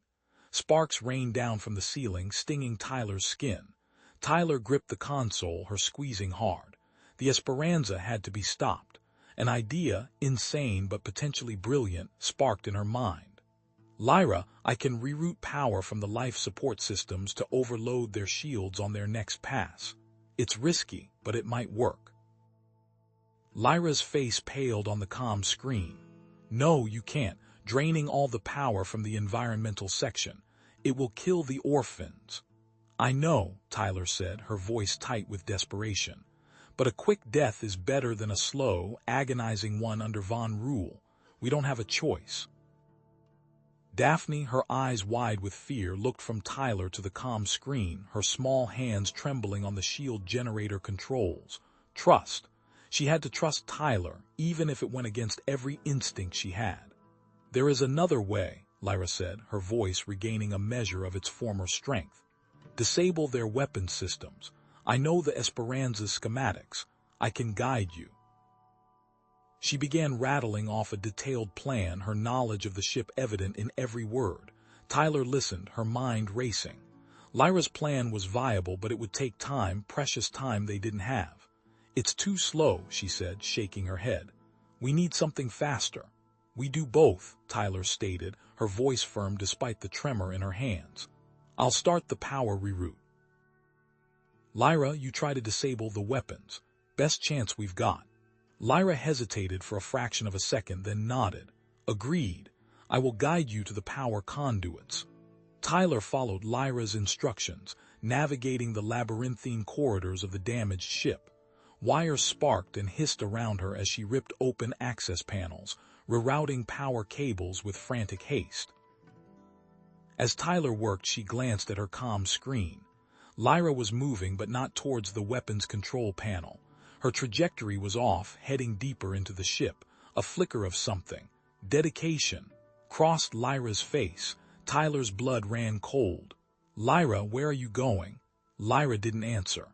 Sparks rained down from the ceiling, stinging Tyler's skin. Tyler gripped the console, her squeezing hard. The Esperanza had to be stopped. An idea, insane but potentially brilliant, sparked in her mind. Lyra, I can reroute power from the life support systems to overload their shields on their next pass. It's risky, but it might work. Lyra's face paled on the comm screen. No, you can't, draining all the power from the environmental section. It will kill the orphans. I know, Tyler said, her voice tight with desperation. But a quick death is better than a slow, agonizing one under Von Rule. We don't have a choice. Daphne, her eyes wide with fear, looked from Tyler to the comm screen, her small hands trembling on the shield generator controls. Trust. She had to trust Tyler, even if it went against every instinct she had. There is another way, Lyra said, her voice regaining a measure of its former strength. Disable their weapon systems. I know the Esperanza's schematics. I can guide you. She began rattling off a detailed plan, her knowledge of the ship evident in every word. Tyler listened, her mind racing. Lyra's plan was viable, but it would take time, precious time they didn't have. It's too slow, she said, shaking her head. We need something faster. We do both, Tyler stated, her voice firm despite the tremor in her hands. I'll start the power reroute. Lyra, you try to disable the weapons. Best chance we've got. Lyra hesitated for a fraction of a second, then nodded. Agreed. I will guide you to the power conduits. Tyler followed Lyra's instructions, navigating the labyrinthine corridors of the damaged ship. Wires sparked and hissed around her as she ripped open access panels, rerouting power cables with frantic haste. As Tyler worked, she glanced at her comm screen. Lyra was moving, but not towards the weapons control panel. Her trajectory was off, heading deeper into the ship. A flicker of something. Dedication. Crossed Lyra's face. Tyler's blood ran cold. Lyra, where are you going? Lyra didn't answer.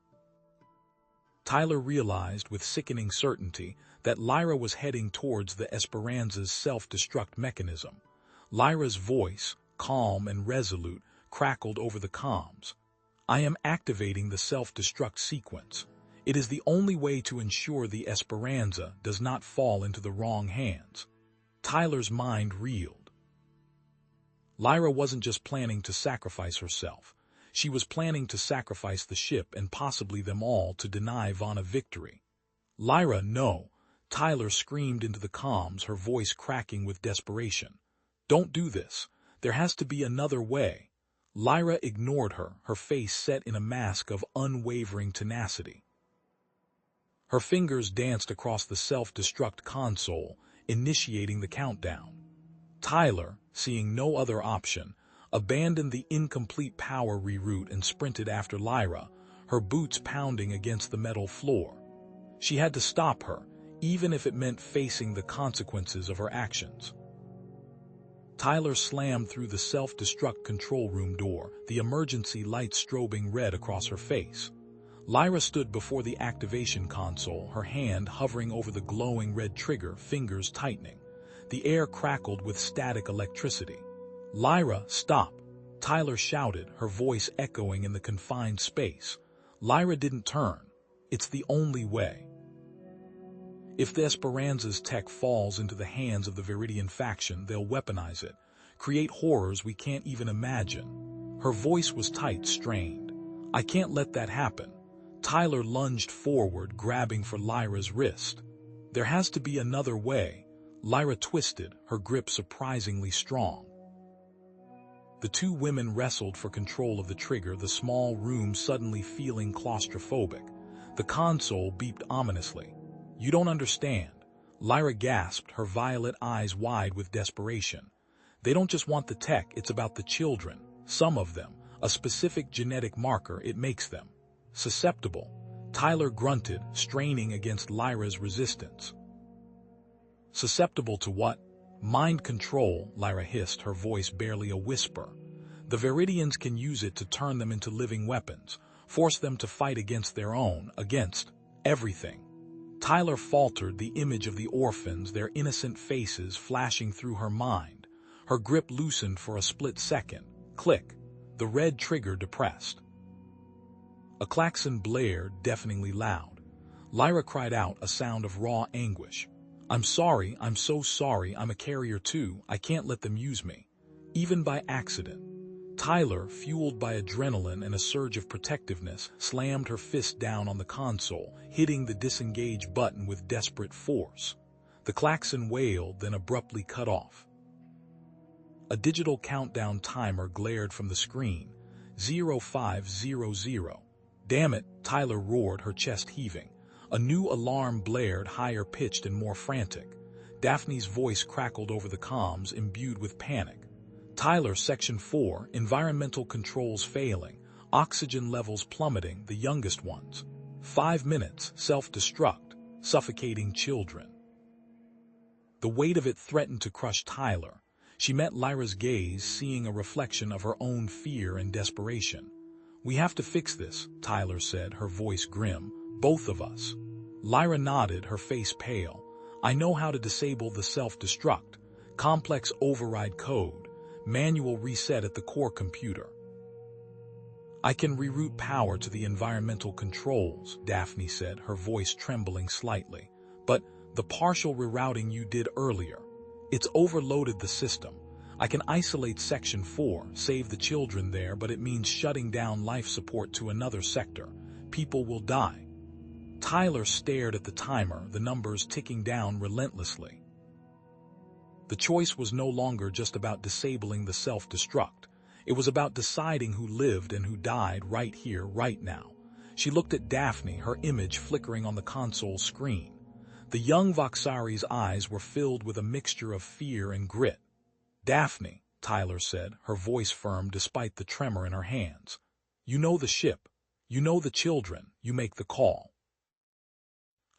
Tyler realized with sickening certainty that Lyra was heading towards the Esperanza's self-destruct mechanism. Lyra's voice, calm and resolute, crackled over the comms. "I am activating the self-destruct sequence. It is the only way to ensure the Esperanza does not fall into the wrong hands." Tyler's mind reeled. Lyra wasn't just planning to sacrifice herself. She was planning to sacrifice the ship and possibly them all to deny Vaughn a victory. "Lyra, no!" Tyler screamed into the comms, her voice cracking with desperation. "Don't do this. There has to be another way." Lyra ignored her, her face set in a mask of unwavering tenacity. Her fingers danced across the self-destruct console, initiating the countdown. Tyler, seeing no other option, abandoned the incomplete power reroute and sprinted after Lyra, her boots pounding against the metal floor. She had to stop her, even if it meant facing the consequences of her actions. Tyler slammed through the self-destruct control room door, the emergency light strobing red across her face. Lyra stood before the activation console, her hand hovering over the glowing red trigger, fingers tightening. The air crackled with static electricity. "Lyra, stop!" Tyler shouted, her voice echoing in the confined space. Lyra didn't turn. "It's the only way. If the Esperanza's tech falls into the hands of the Viridian faction, they'll weaponize it, create horrors we can't even imagine." Her voice was tight, strained. "I can't let that happen." Tyler lunged forward, grabbing for Lyra's wrist. "There has to be another way." Lyra twisted, her grip surprisingly strong. The two women wrestled for control of the trigger, the small room suddenly feeling claustrophobic. The console beeped ominously. "You don't understand." Lyra gasped, her violet eyes wide with desperation. "They don't just want the tech, it's about the children. Some of them, a specific genetic marker, it makes them susceptible." Tyler grunted, straining against Lyra's resistance. "Susceptible to what?" "Mind control," Lyra hissed, her voice barely a whisper. "The Viridians can use it to turn them into living weapons, force them to fight against their own, against everything." Tyler faltered, the image of the orphans, their innocent faces flashing through her mind. Her grip loosened for a split second. Click. The red trigger depressed. A klaxon blared, deafeningly loud. Lyra cried out, a sound of raw anguish. "I'm sorry, I'm so sorry, I'm a carrier too, I can't let them use me. Even by accident." Tyler, fueled by adrenaline and a surge of protectiveness, slammed her fist down on the console, hitting the disengage button with desperate force. The klaxon wailed, then abruptly cut off. A digital countdown timer glared from the screen. 0500. "Damn it," Tyler roared, her chest heaving. A new alarm blared, higher-pitched and more frantic. Daphne's voice crackled over the comms, imbued with panic. "Tyler, Section 4, environmental controls failing, oxygen levels plummeting, the youngest ones. 5 minutes, self-destruct, suffocating children." The weight of it threatened to crush Tyler. She met Lyra's gaze, seeing a reflection of her own fear and desperation. "We have to fix this," Tyler said, her voice grim. "Both of us." Lyra nodded, her face pale. "I know how to disable the self-destruct. Complex override code. Manual reset at the core computer. I can reroute power to the environmental controls," Daphne said, her voice trembling slightly. "But the partial rerouting you did earlier, it's overloaded the system. I can isolate Section 4, save the children there, but it means shutting down life support to another sector. People will die." Tyler stared at the timer, the numbers ticking down relentlessly. The choice was no longer just about disabling the self-destruct. It was about deciding who lived and who died right here, right now. She looked at Daphne, her image flickering on the console screen. The young Voxari's eyes were filled with a mixture of fear and grit. "Daphne," Tyler said, her voice firm despite the tremor in her hands. "You know the ship. You know the children. You make the call.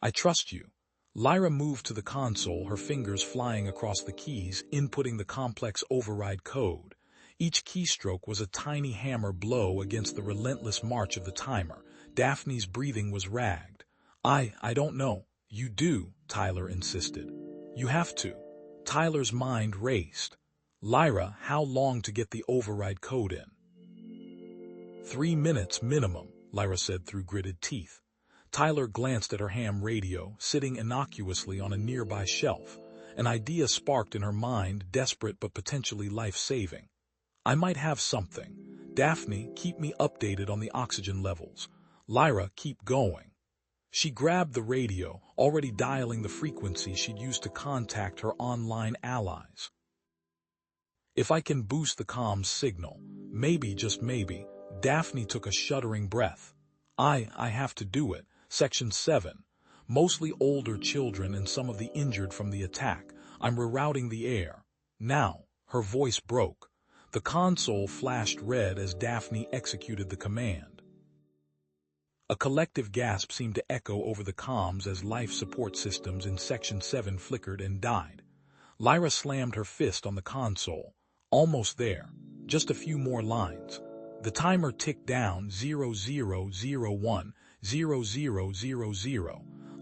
I trust you." Lyra moved to the console, her fingers flying across the keys, inputting the complex override code. Each keystroke was a tiny hammer blow against the relentless march of the timer. Daphne's breathing was ragged. I don't know." "You do," Tyler insisted. "You have to." Tyler's mind raced. Lyra, how long to get the override code in? 3 minutes minimum, Lyra said through gritted teeth. Tyler glanced at her ham radio, sitting innocuously on a nearby shelf. An idea sparked in her mind, desperate but potentially life-saving. I might have something. Daphne, keep me updated on the oxygen levels. Lyra, keep going. She grabbed the radio, already dialing the frequency she'd used to contact her online allies. If I can boost the comms signal, maybe, just maybe. Daphne took a shuddering breath. I have to do it. Section 7. Mostly older children and some of the injured from the attack. I'm rerouting the air. Now. Her voice broke. The console flashed red as Daphne executed the command. A collective gasp seemed to echo over the comms as life support systems in Section 7 flickered and died. Lyra slammed her fist on the console. Almost there. Just a few more lines. The timer ticked down. 0001, 0000.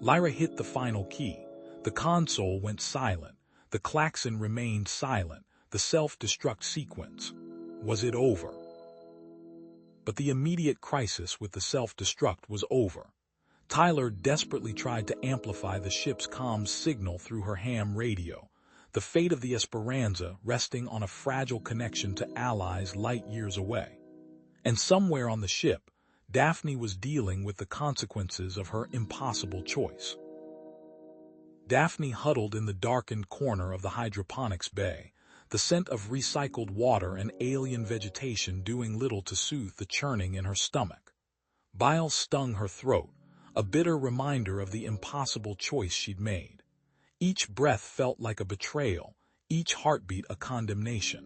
Lyra hit the final key. The console went silent. The klaxon remained silent. The self-destruct sequence. Was it over? But the immediate crisis with the self-destruct was over. Tyler desperately tried to amplify the ship's comms signal through her ham radio. The fate of the Esperanza resting on a fragile connection to allies light years away. And somewhere on the ship, Daphne was dealing with the consequences of her impossible choice. Daphne huddled in the darkened corner of the hydroponics bay, the scent of recycled water and alien vegetation doing little to soothe the churning in her stomach. Bile stung her throat, a bitter reminder of the impossible choice she'd made. Each breath felt like a betrayal, each heartbeat a condemnation.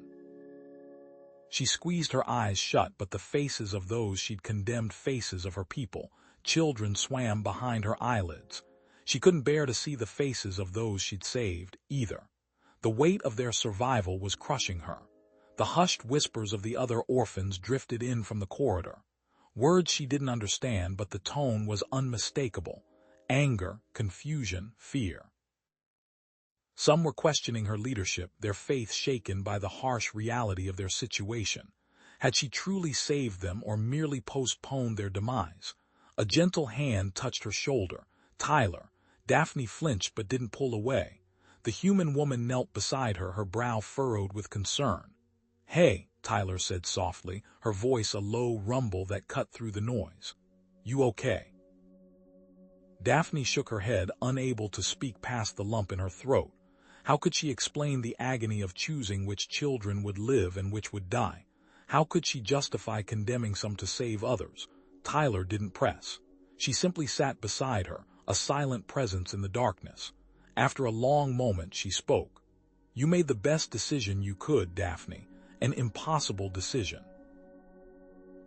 She squeezed her eyes shut, but the faces of those she'd condemned, faces of her people, children, swam behind her eyelids. She couldn't bear to see the faces of those she'd saved, either. The weight of their survival was crushing her. The hushed whispers of the other orphans drifted in from the corridor. Words she didn't understand, but the tone was unmistakable. Anger, confusion, fear. Some were questioning her leadership, their faith shaken by the harsh reality of their situation. Had she truly saved them or merely postponed their demise? A gentle hand touched her shoulder. Tyler. Daphne flinched but didn't pull away. The human woman knelt beside her, her brow furrowed with concern. "Hey," Tyler said softly, her voice a low rumble that cut through the noise. "You okay?" Daphne shook her head, unable to speak past the lump in her throat. How could she explain the agony of choosing which children would live and which would die? How could she justify condemning some to save others? Tyler didn't press. She simply sat beside her, a silent presence in the darkness. After a long moment, she spoke. "You made the best decision you could, Daphne. An impossible decision.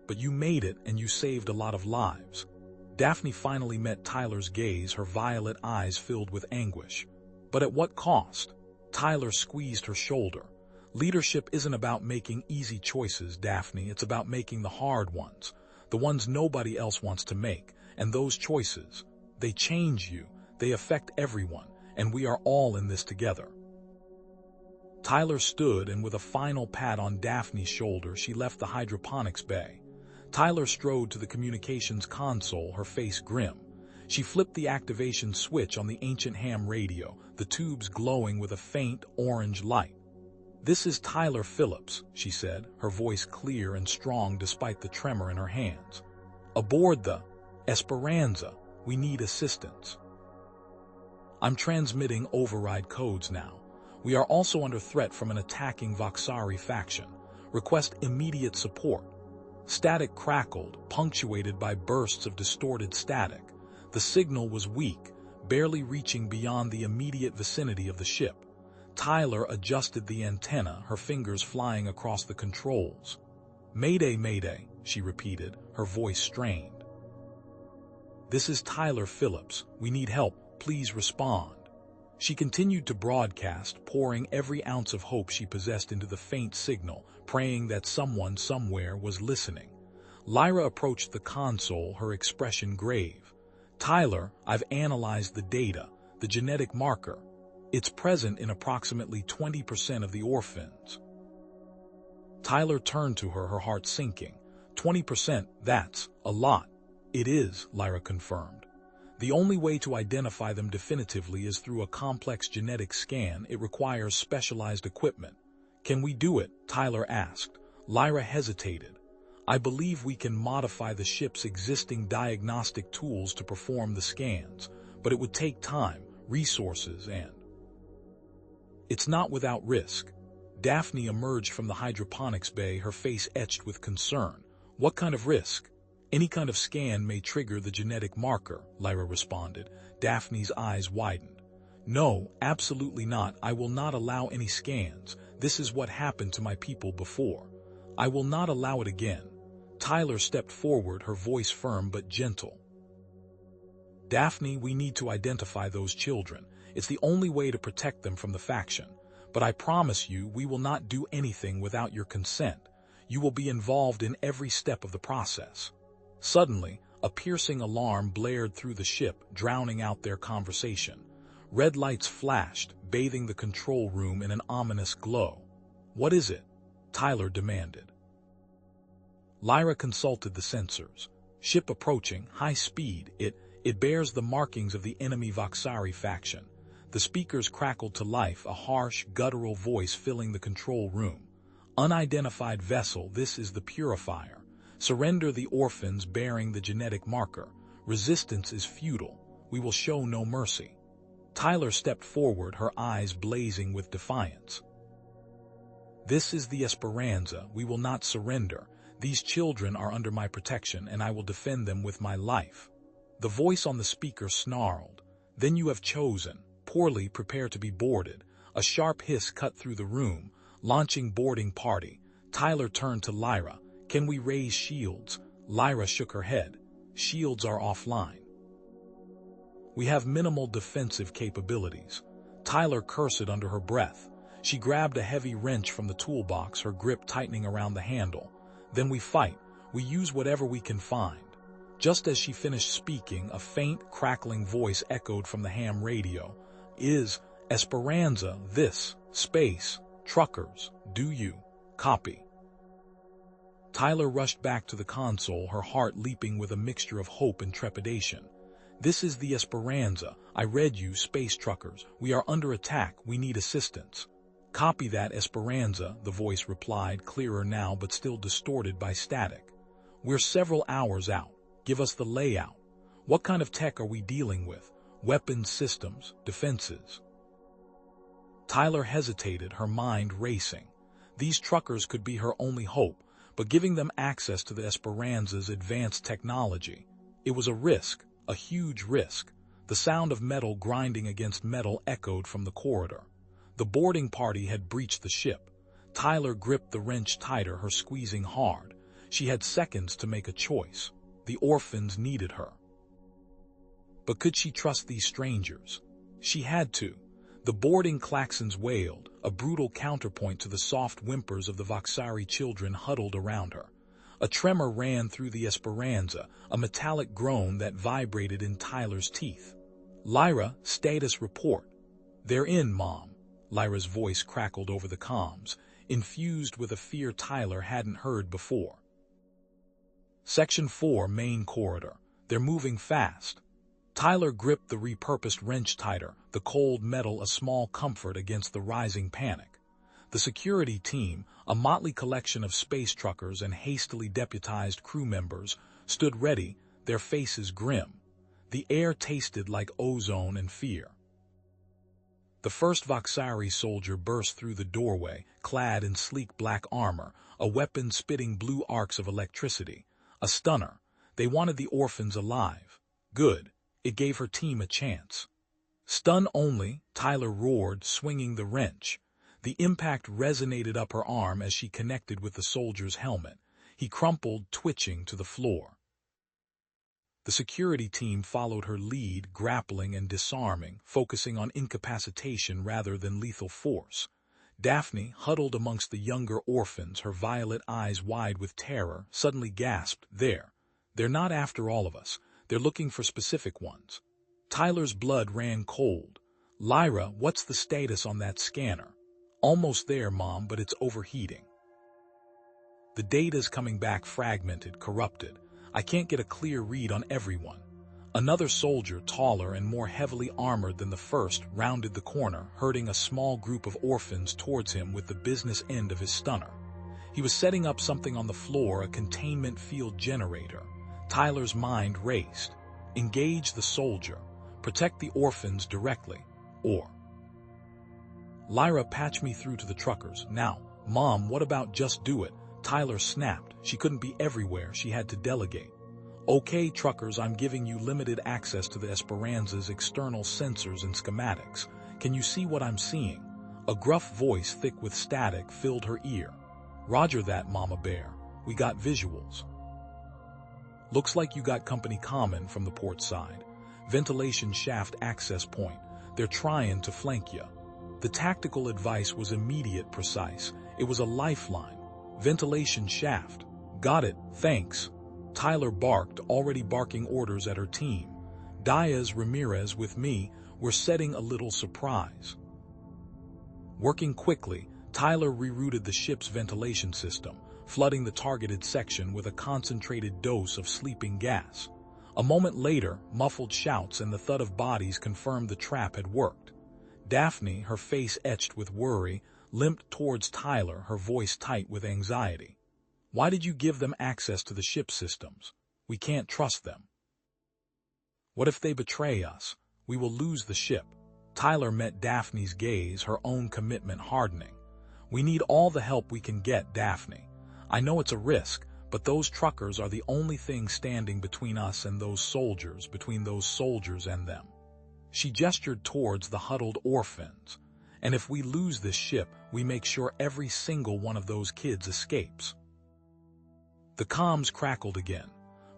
But you made it, and you saved a lot of lives." Daphne finally met Tyler's gaze, her violet eyes filled with anguish. "But at what cost?" Tyler squeezed her shoulder. "Leadership isn't about making easy choices, Daphne. It's about making the hard ones, the ones nobody else wants to make. And those choices, they change you, they affect everyone, and we are all in this together." Tyler stood, and with a final pat on Daphne's shoulder, she left the hydroponics bay. Tyler strode to the communications console, her face grim. She flipped the activation switch on the ancient ham radio, the tubes glowing with a faint orange light. "This is Tyler Phillips," she said, her voice clear and strong despite the tremor in her hands. "Aboard the Esperanza, we need assistance. I'm transmitting override codes now. We are also under threat from an attacking Voxari faction. Request immediate support." Static crackled, punctuated by bursts of distorted static. The signal was weak, barely reaching beyond the immediate vicinity of the ship. Tyler adjusted the antenna, her fingers flying across the controls. "Mayday, mayday," she repeated, her voice strained. "This is Tyler Phillips. We need help. Please respond." She continued to broadcast, pouring every ounce of hope she possessed into the faint signal, praying that someone somewhere was listening. Lyra approached the console, her expression grave. "Tyler, I've analyzed the data, the genetic marker. It's present in approximately 20% of the orphans." Tyler turned to her, her heart sinking. 20%, that's a lot. It is, Lyra confirmed. The only way to identify them definitively is through a complex genetic scan. It requires specialized equipment. Can we do it? Tyler asked. Lyra hesitated. I believe we can modify the ship's existing diagnostic tools to perform the scans, but it would take time, resources, and... It's not without risk. Daphne emerged from the hydroponics bay, her face etched with concern. What kind of risk? Any kind of scan may trigger the genetic marker, Lyra responded. Daphne's eyes widened. No, absolutely not. I will not allow any scans. This is what happened to my people before. I will not allow it again. Tyler stepped forward, her voice firm but gentle. Daphne, we need to identify those children. It's the only way to protect them from the faction. But I promise you, we will not do anything without your consent. You will be involved in every step of the process. Suddenly, a piercing alarm blared through the ship, drowning out their conversation. Red lights flashed, bathing the control room in an ominous glow. What is it? Tyler demanded. Lyra consulted the sensors. Ship approaching, high speed. It bears the markings of the enemy Voxari faction. The speakers crackled to life, a harsh, guttural voice filling the control room. Unidentified vessel, this is the Purifier. Surrender the Orphans bearing the genetic marker. Resistance is futile. We will show no mercy. Tyler stepped forward, her eyes blazing with defiance. This is the Esperanza. We will not surrender. These children are under my protection, and I will defend them with my life. The voice on the speaker snarled. Then you have chosen. Poorly, prepare to be boarded. A sharp hiss cut through the room, launching boarding party. Tyler turned to Lyra. Can we raise shields? Lyra shook her head. Shields are offline. We have minimal defensive capabilities. Tyler cursed under her breath. She grabbed a heavy wrench from the toolbox, her grip tightening around the handle. Then we fight. We use whatever we can find. Just as she finished speaking, a faint, crackling voice echoed from the ham radio. Is Esperanza this? Space. Truckers. Do you copy? Tyler rushed back to the console, her heart leaping with a mixture of hope and trepidation. This is the Esperanza. I read you, space truckers. We are under attack. We need assistance. Copy that, Esperanza, the voice replied, clearer now but still distorted by static. We're several hours out. Give us the layout. What kind of tech are we dealing with? Weapons systems, defenses. Tyler hesitated, her mind racing. These truckers could be her only hope, but giving them access to the Esperanza's advanced technology, it was a risk, a huge risk. The sound of metal grinding against metal echoed from the corridor. The boarding party had breached the ship. Tyler gripped the wrench tighter, her squeezing hard. She had seconds to make a choice. The Orphans needed her. But could she trust these strangers? She had to. The boarding klaxons wailed, a brutal counterpoint to the soft whimpers of the Voxari children huddled around her. A tremor ran through the Esperanza, a metallic groan that vibrated in Tyler's teeth. Lyra, status report. They're in, Mom. Lyra's voice crackled over the comms, infused with a fear Tyler hadn't heard before. Section 4, main corridor. They're moving fast. Tyler gripped the repurposed wrench tighter, the cold metal a small comfort against the rising panic. The security team, a motley collection of space truckers and hastily deputized crew members, stood ready, their faces grim. The air tasted like ozone and fear. The first Voxari soldier burst through the doorway, clad in sleek black armor, a weapon spitting blue arcs of electricity. A stunner. They wanted the Orphans alive. Good. It gave her team a chance. Stun only, Tyler roared, swinging the wrench. The impact resonated up her arm as she connected with the soldier's helmet. He crumpled, twitching, to the floor. The security team followed her lead, grappling and disarming, focusing on incapacitation rather than lethal force. Daphne, huddled amongst the younger Orphans, her violet eyes wide with terror, suddenly gasped, They're not after all of us. They're looking for specific ones. Tyler's blood ran cold. Lyra, what's the status on that scanner? Almost there, Mom, but it's overheating. The data's coming back fragmented, corrupted. I can't get a clear read on everyone. Another soldier, taller and more heavily armored than the first, rounded the corner, herding a small group of orphans towards him with the business end of his stunner. He was setting up something on the floor, a containment field generator. Tyler's mind raced. Engage the soldier. Protect the orphans directly. Or... Lyra, patch me through to the truckers. Now, Mom, what about just do it? Tyler snapped. She couldn't be everywhere. She had to delegate. Okay, truckers, I'm giving you limited access to the Esperanza's external sensors and schematics. Can you see what I'm seeing? A gruff voice, thick with static, filled her ear. Roger that, Mama Bear. We got visuals. Looks like you got company common from the port side. Ventilation shaft access point. They're trying to flank you. The tactical advice was immediate, precise. It was a lifeline. Ventilation shaft. Got it, thanks. Tyler barked, already barking orders at her team. Diaz, Ramirez with me, were setting a little surprise. Working quickly, Tyler rerouted the ship's ventilation system, flooding the targeted section with a concentrated dose of sleeping gas. A moment later, muffled shouts and the thud of bodies confirmed the trap had worked. Daphne, her face etched with worry, limped towards Tyler, her voice tight with anxiety. Why did you give them access to the ship systems? We can't trust them. What if they betray us? We will lose the ship. Tyler met Daphne's gaze, her own commitment hardening. We need all the help we can get, Daphne. I know it's a risk, but those truckers are the only thing standing between us and those soldiers, between those soldiers and them. She gestured towards the huddled orphans. And if we lose this ship, we make sure every single one of those kids escapes. The comms crackled again.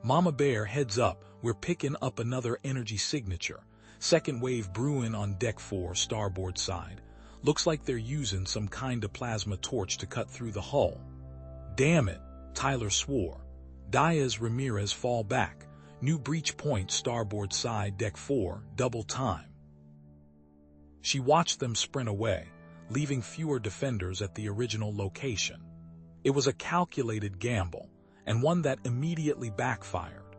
Mama Bear, heads up, we're picking up another energy signature. Second wave brewing on deck 4, starboard side. Looks like they're using some kind of plasma torch to cut through the hull. Damn it, Tyler swore. Diaz, Ramirez, fall back. New breach point, starboard side, deck 4, double time. She watched them sprint away, leaving fewer defenders at the original location. It was a calculated gamble, and one that immediately backfired.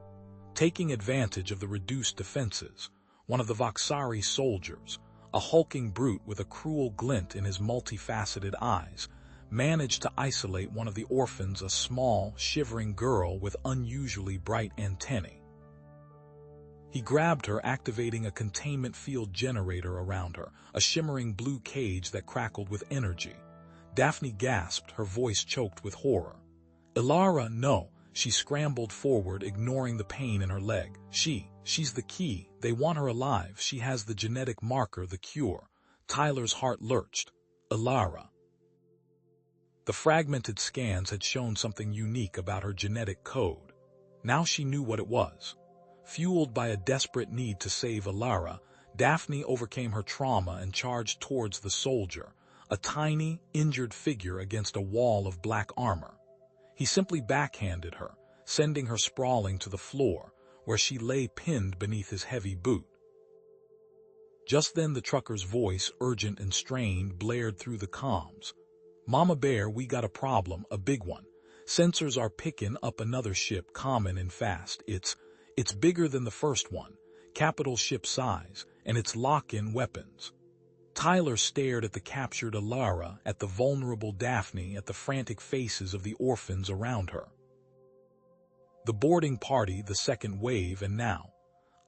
Taking advantage of the reduced defenses, one of the Voxari soldiers, a hulking brute with a cruel glint in his multifaceted eyes, managed to isolate one of the orphans, a small, shivering girl with unusually bright antennae. He grabbed her, activating a containment field generator around her, a shimmering blue cage that crackled with energy. Daphne gasped, her voice choked with horror. Ilara, no. She scrambled forward, ignoring the pain in her leg. She's the key. They want her alive. She has the genetic marker, the cure. Tyler's heart lurched. Ilara. The fragmented scans had shown something unique about her genetic code. Now she knew what it was. Fueled by a desperate need to save Ilara, Daphne overcame her trauma and charged towards the soldier, a tiny, injured figure against a wall of black armor. He simply backhanded her, sending her sprawling to the floor, where she lay pinned beneath his heavy boot. Just then the trucker's voice, urgent and strained, blared through the comms. Mama Bear, we got a problem, a big one. Sensors are picking up another ship, common and fast. It's bigger than the first one, capital ship size, and it's lock-in weapons. Tyler stared at the captured Ilara, at the vulnerable Daphne, at the frantic faces of the orphans around her. The boarding party, the second wave, and now,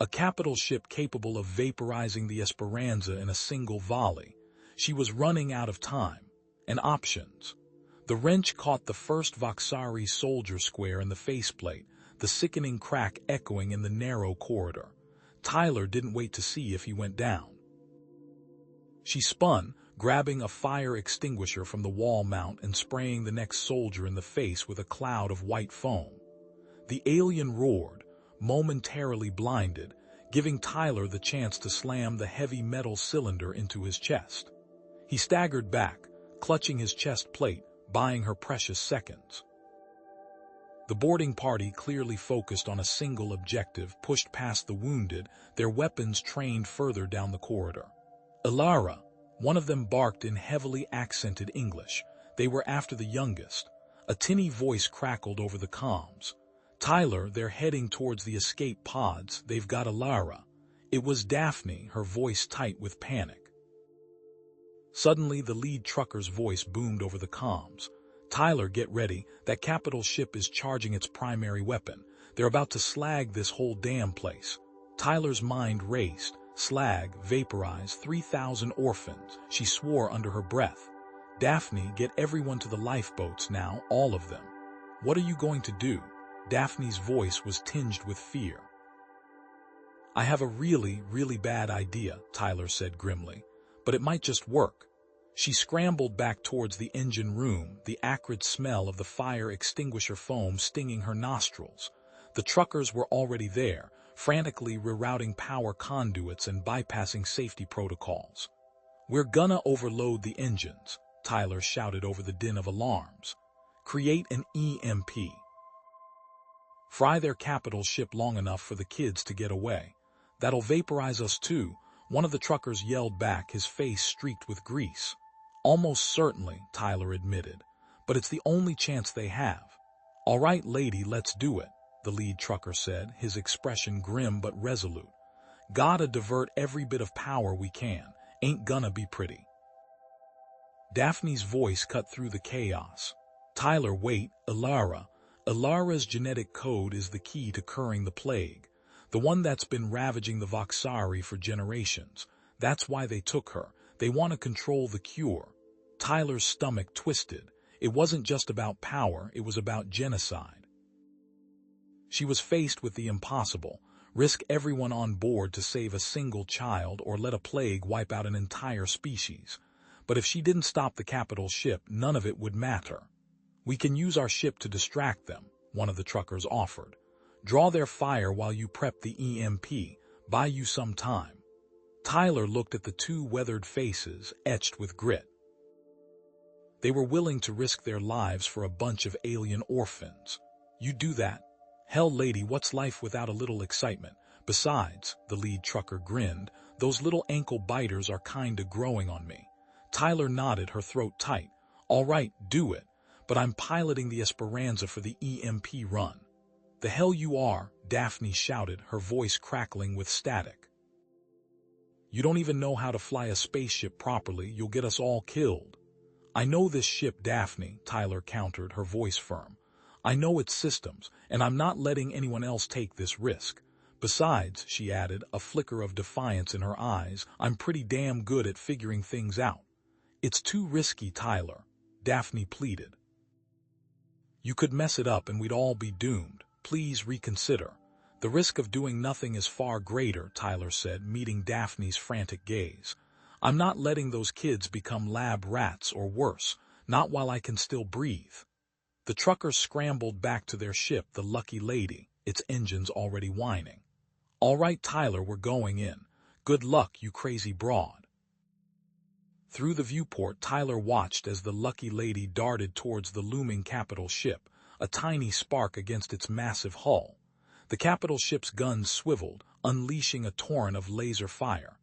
a capital ship capable of vaporizing the Esperanza in a single volley. She was running out of time, and options. The wrench caught the first Voxari soldier square in the faceplate, the sickening crack echoing in the narrow corridor. Tyler didn't wait to see if he went down. She spun, grabbing a fire extinguisher from the wall mount and spraying the next soldier in the face with a cloud of white foam. The alien roared, momentarily blinded, giving Tyler the chance to slam the heavy metal cylinder into his chest. He staggered back, clutching his chest plate, buying her precious seconds. The boarding party, clearly focused on a single objective, pushed past the wounded, their weapons trained further down the corridor. Ilara, one of them barked in heavily accented English. They were after the youngest, A tinny voice crackled over the comms. "Tyler, they're heading towards the escape pods. They've got Alara." It was Daphne, her voice tight with panic. Suddenly, the lead trucker's voice boomed over the comms. "Tyler, get ready. That capital ship is charging its primary weapon. They're about to slag this whole damn place." Tyler's mind raced. "Slag, vaporize, 3,000 orphans," she swore under her breath. "Daphne, get everyone to the lifeboats now, all of them." "What are you going to do?" Daphne's voice was tinged with fear. "I have a really, really bad idea," Tyler said grimly. "But it might just work." She scrambled back towards the engine room, the acrid smell of the fire extinguisher foam stinging her nostrils. The truckers were already there, frantically rerouting power conduits and bypassing safety protocols. "We're gonna overload the engines," Tyler shouted over the din of alarms. "Create an EMP. Fry their capital ship long enough for the kids to get away. That'll vaporize us too," one of the truckers yelled back, his face streaked with grease. "Almost certainly," Tyler admitted, "but it's the only chance they have." "All right, lady, let's do it," the lead trucker said, his expression grim but resolute. "Gotta divert every bit of power we can. Ain't gonna be pretty." Daphne's voice cut through the chaos. "Tyler, wait, Alara. Alara's genetic code is the key to curing the plague. The one that's been ravaging the Voxari for generations. That's why they took her. They want to control the cure." Tyler's stomach twisted. It wasn't just about power, it was about genocide. She was faced with the impossible: risk everyone on board to save a single child or let a plague wipe out an entire species. But if she didn't stop the capital ship, none of it would matter. "We can use our ship to distract them," one of the truckers offered. "Draw their fire while you prep the EMP. Buy you some time." Tyler looked at the two weathered faces, etched with grit. They were willing to risk their lives for a bunch of alien orphans. "You do that? Hell, lady, what's life without a little excitement? Besides," the lead trucker grinned, "those little ankle biters are kinda growing on me." Tyler nodded, her throat tight. "All right, do it. But I'm piloting the Esperanza for the EMP run." "The hell you are," Daphne shouted, her voice crackling with static. "You don't even know how to fly a spaceship properly. You'll get us all killed." "I know this ship, Daphne," Tyler countered, her voice firm. "I know its systems, and I'm not letting anyone else take this risk. Besides," she added, a flicker of defiance in her eyes, "I'm pretty damn good at figuring things out." "It's too risky, Tyler," Daphne pleaded. "You could mess it up and we'd all be doomed. Please reconsider." "The risk of doing nothing is far greater," Tyler said, meeting Daphne's frantic gaze. "I'm not letting those kids become lab rats or worse, not while I can still breathe." The truckers scrambled back to their ship, the Lucky Lady, its engines already whining. "All right, Tyler, we're going in. Good luck, you crazy broad." Through the viewport, Tyler watched as the Lucky Lady darted towards the looming capital ship, a tiny spark against its massive hull. The capital ship's guns swiveled, unleashing a torrent of laser fire.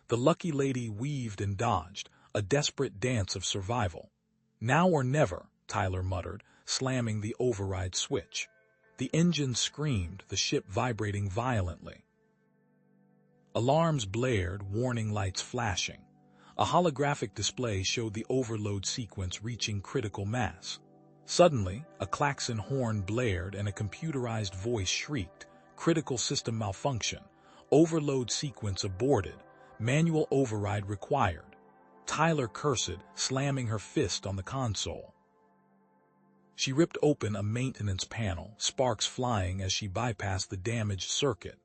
The Lucky Lady weaved and dodged, a desperate dance of survival. "Now or never," Tyler muttered, slamming the override switch. The engine screamed, the ship vibrating violently. Alarms blared, warning lights flashing. A holographic display showed the overload sequence reaching critical mass. Suddenly, a klaxon horn blared and a computerized voice shrieked, "Critical system malfunction. Overload sequence aborted. Manual override required." Tyler cursed, slamming her fist on the console. She ripped open a maintenance panel, sparks flying as she bypassed the damaged circuit.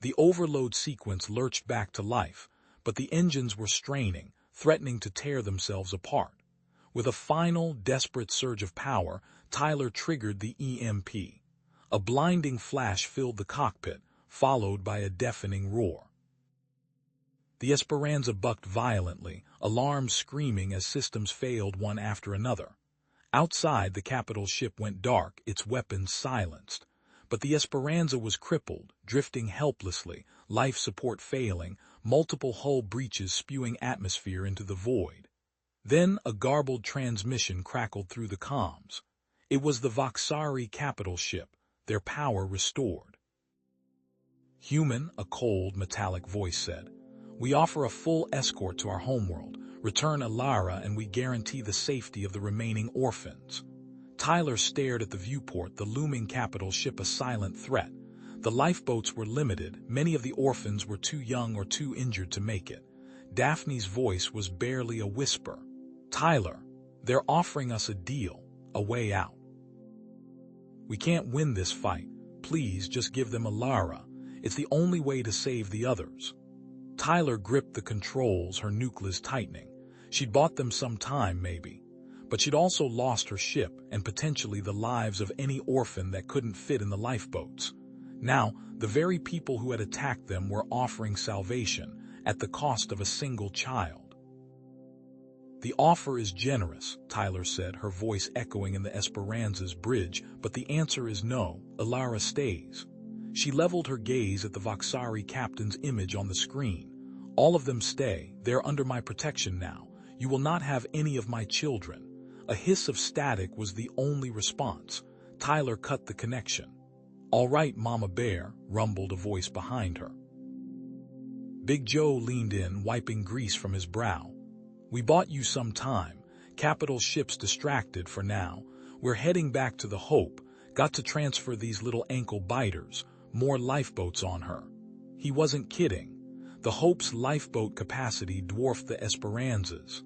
The overload sequence lurched back to life, but the engines were straining, threatening to tear themselves apart. With a final, desperate surge of power, Tyler triggered the EMP. A blinding flash filled the cockpit, followed by a deafening roar. The Esperanza bucked violently, alarms screaming as systems failed one after another. Outside, the capital ship went dark, its weapons silenced. But the Esperanza was crippled, drifting helplessly, life support failing, multiple hull breaches spewing atmosphere into the void. Then a garbled transmission crackled through the comms. It was the Voxari capital ship, their power restored. "Human," a cold, metallic voice said. "We offer a full escort to our homeworld. Return Alara and we guarantee the safety of the remaining orphans." Tyler stared at the viewport, the looming capital ship a silent threat. The lifeboats were limited, many of the orphans were too young or too injured to make it. Daphne's voice was barely a whisper. "Tyler, they're offering us a deal, a way out. We can't win this fight. Please just give them Alara. It's the only way to save the others." Tyler gripped the controls, her nucleus tightening. She'd bought them some time, maybe. But she'd also lost her ship and potentially the lives of any orphan that couldn't fit in the lifeboats. Now, the very people who had attacked them were offering salvation at the cost of a single child. "The offer is generous," Tyler said, her voice echoing in the Esperanza's bridge, "but the answer is no. Alara stays." She leveled her gaze at the Voxari captain's image on the screen. "All of them stay. They're under my protection now. You will not have any of my children." A hiss of static was the only response. Tyler cut the connection. "All right, Mama Bear," rumbled a voice behind her. Big Joe leaned in, wiping grease from his brow. "We bought you some time. Capital ship's distracted for now. We're heading back to the Hope. Got to transfer these little ankle biters. More lifeboats on her." He wasn't kidding. The Hope's lifeboat capacity dwarfed the Esperanza's.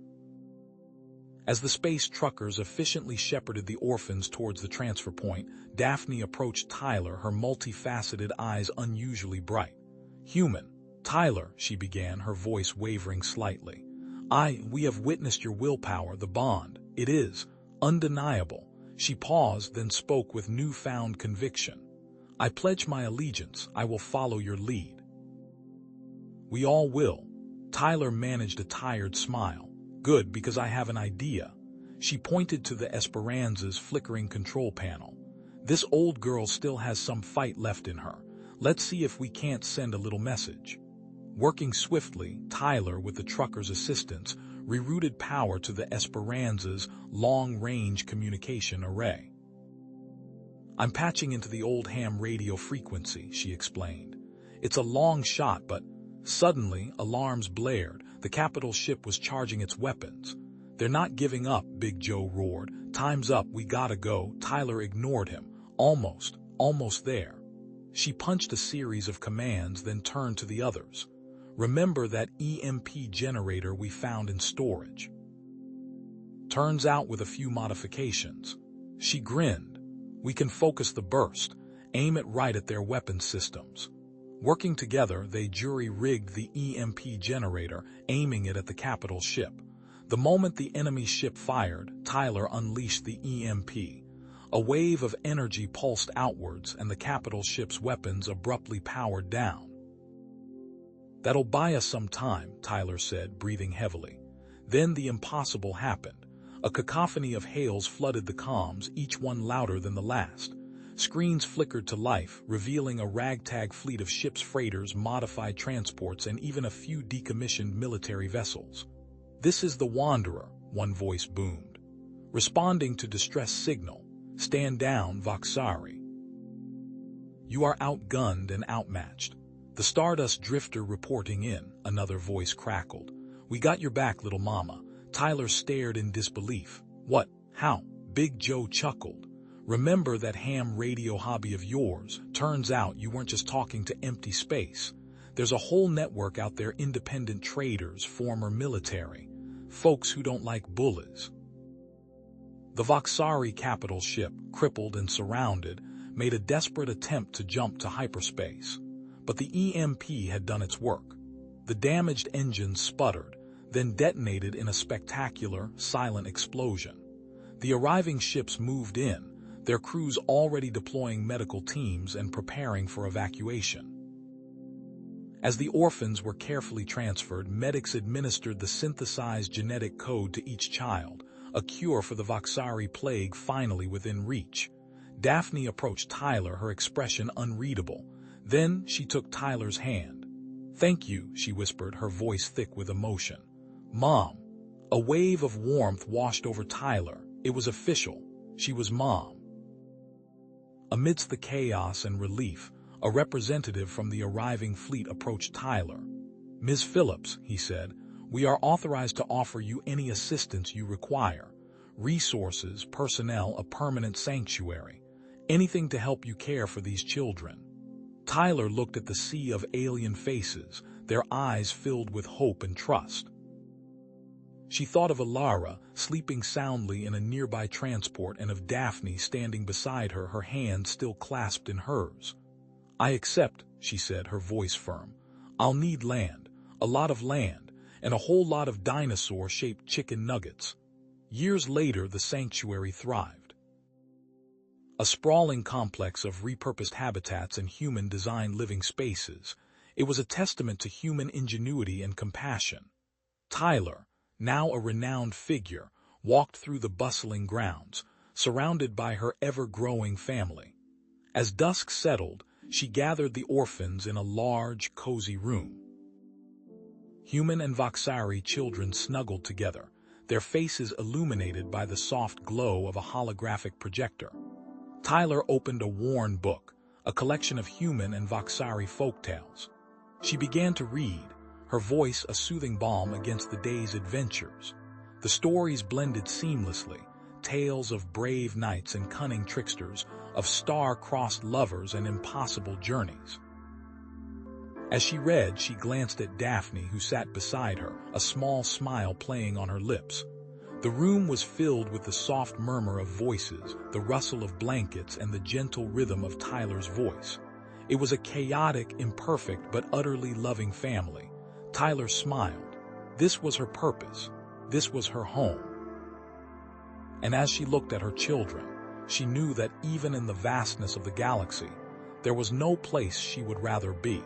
As the space truckers efficiently shepherded the orphans towards the transfer point, Daphne approached Tyler, her multifaceted eyes unusually bright. "Human. Tyler," she began, her voice wavering slightly. We have witnessed your willpower, the bond. It is undeniable." She paused, then spoke with newfound conviction. "I pledge my allegiance. I will follow your lead." "We all will." Tyler managed a tired smile. "Good, because I have an idea." She pointed to the Esperanza's flickering control panel. "This old girl still has some fight left in her. Let's see if we can't send a little message." Working swiftly, Tyler, with the trucker's assistance, rerouted power to the Esperanza's long-range communication array. "I'm patching into the old ham radio frequency," she explained. "It's a long shot, but..." Suddenly, alarms blared. The capital ship was charging its weapons. "They're not giving up," Big Joe roared. "Time's up, we gotta go." Tyler ignored him. Almost there." She punched a series of commands, then turned to the others. "Remember that EMP generator we found in storage? Turns out with a few modifications." She grinned. "We can focus the burst, aim it right at their weapon systems." Working together, they jury-rigged the EMP generator, aiming it at the capital ship. The moment the enemy ship fired, Tyler unleashed the EMP. A wave of energy pulsed outwards, and the capital ship's weapons abruptly powered down. "That'll buy us some time," Tyler said, breathing heavily. Then the impossible happened. A cacophony of hails flooded the comms, each one louder than the last. Screens flickered to life, revealing a ragtag fleet of ships, freighters, modified transports, and even a few decommissioned military vessels. "This is the Wanderer," one voice boomed. "Responding to distress signal. Stand down, Voxari. You are outgunned and outmatched." "The Stardust Drifter reporting in," another voice crackled. "We got your back, little mama." Tyler stared in disbelief. "What? How?" Big Joe chuckled. "Remember that ham radio hobby of yours? Turns out you weren't just talking to empty space. There's a whole network out there, independent traders, former military, folks who don't like bullies." The Voxari capital ship, crippled and surrounded, made a desperate attempt to jump to hyperspace. But the EMP had done its work. The damaged engines sputtered, then detonated in a spectacular, silent explosion. The arriving ships moved in, their crews already deploying medical teams and preparing for evacuation. As the orphans were carefully transferred, medics administered the synthesized genetic code to each child, a cure for the Voxari plague finally within reach. Daphne approached Tyler, her expression unreadable. Then she took Tyler's hand. "Thank you," she whispered, her voice thick with emotion. "Mom." A wave of warmth washed over Tyler. It was official. She was Mom. Amidst the chaos and relief, a representative from the arriving fleet approached Tyler. "Ms. Phillips," he said, "we are authorized to offer you any assistance you require. Resources, personnel, a permanent sanctuary. Anything to help you care for these children." Tyler looked at the sea of alien faces, their eyes filled with hope and trust. She thought of Alara, sleeping soundly in a nearby transport, and of Daphne standing beside her, her hand still clasped in hers. "I accept," she said, her voice firm. "I'll need land, a lot of land, and a whole lot of dinosaur-shaped chicken nuggets." Years later, the sanctuary thrived. A sprawling complex of repurposed habitats and human-designed living spaces, it was a testament to human ingenuity and compassion. Tyler, now a renowned figure, walked through the bustling grounds, surrounded by her ever-growing family. As dusk settled, she gathered the orphans in a large, cozy room. Human and Voxari children snuggled together, their faces illuminated by the soft glow of a holographic projector. Tyler opened a worn book, a collection of human and Voxari folktales. She began to read, her voice a soothing balm against the day's adventures. The stories blended seamlessly, tales of brave knights and cunning tricksters, of star-crossed lovers and impossible journeys. As she read, she glanced at Daphne, who sat beside her, a small smile playing on her lips. The room was filled with the soft murmur of voices, the rustle of blankets, and the gentle rhythm of Tyler's voice. It was a chaotic, imperfect, but utterly loving family. Tyler smiled. This was her purpose. This was her home. And as she looked at her children, she knew that even in the vastness of the galaxy, there was no place she would rather be.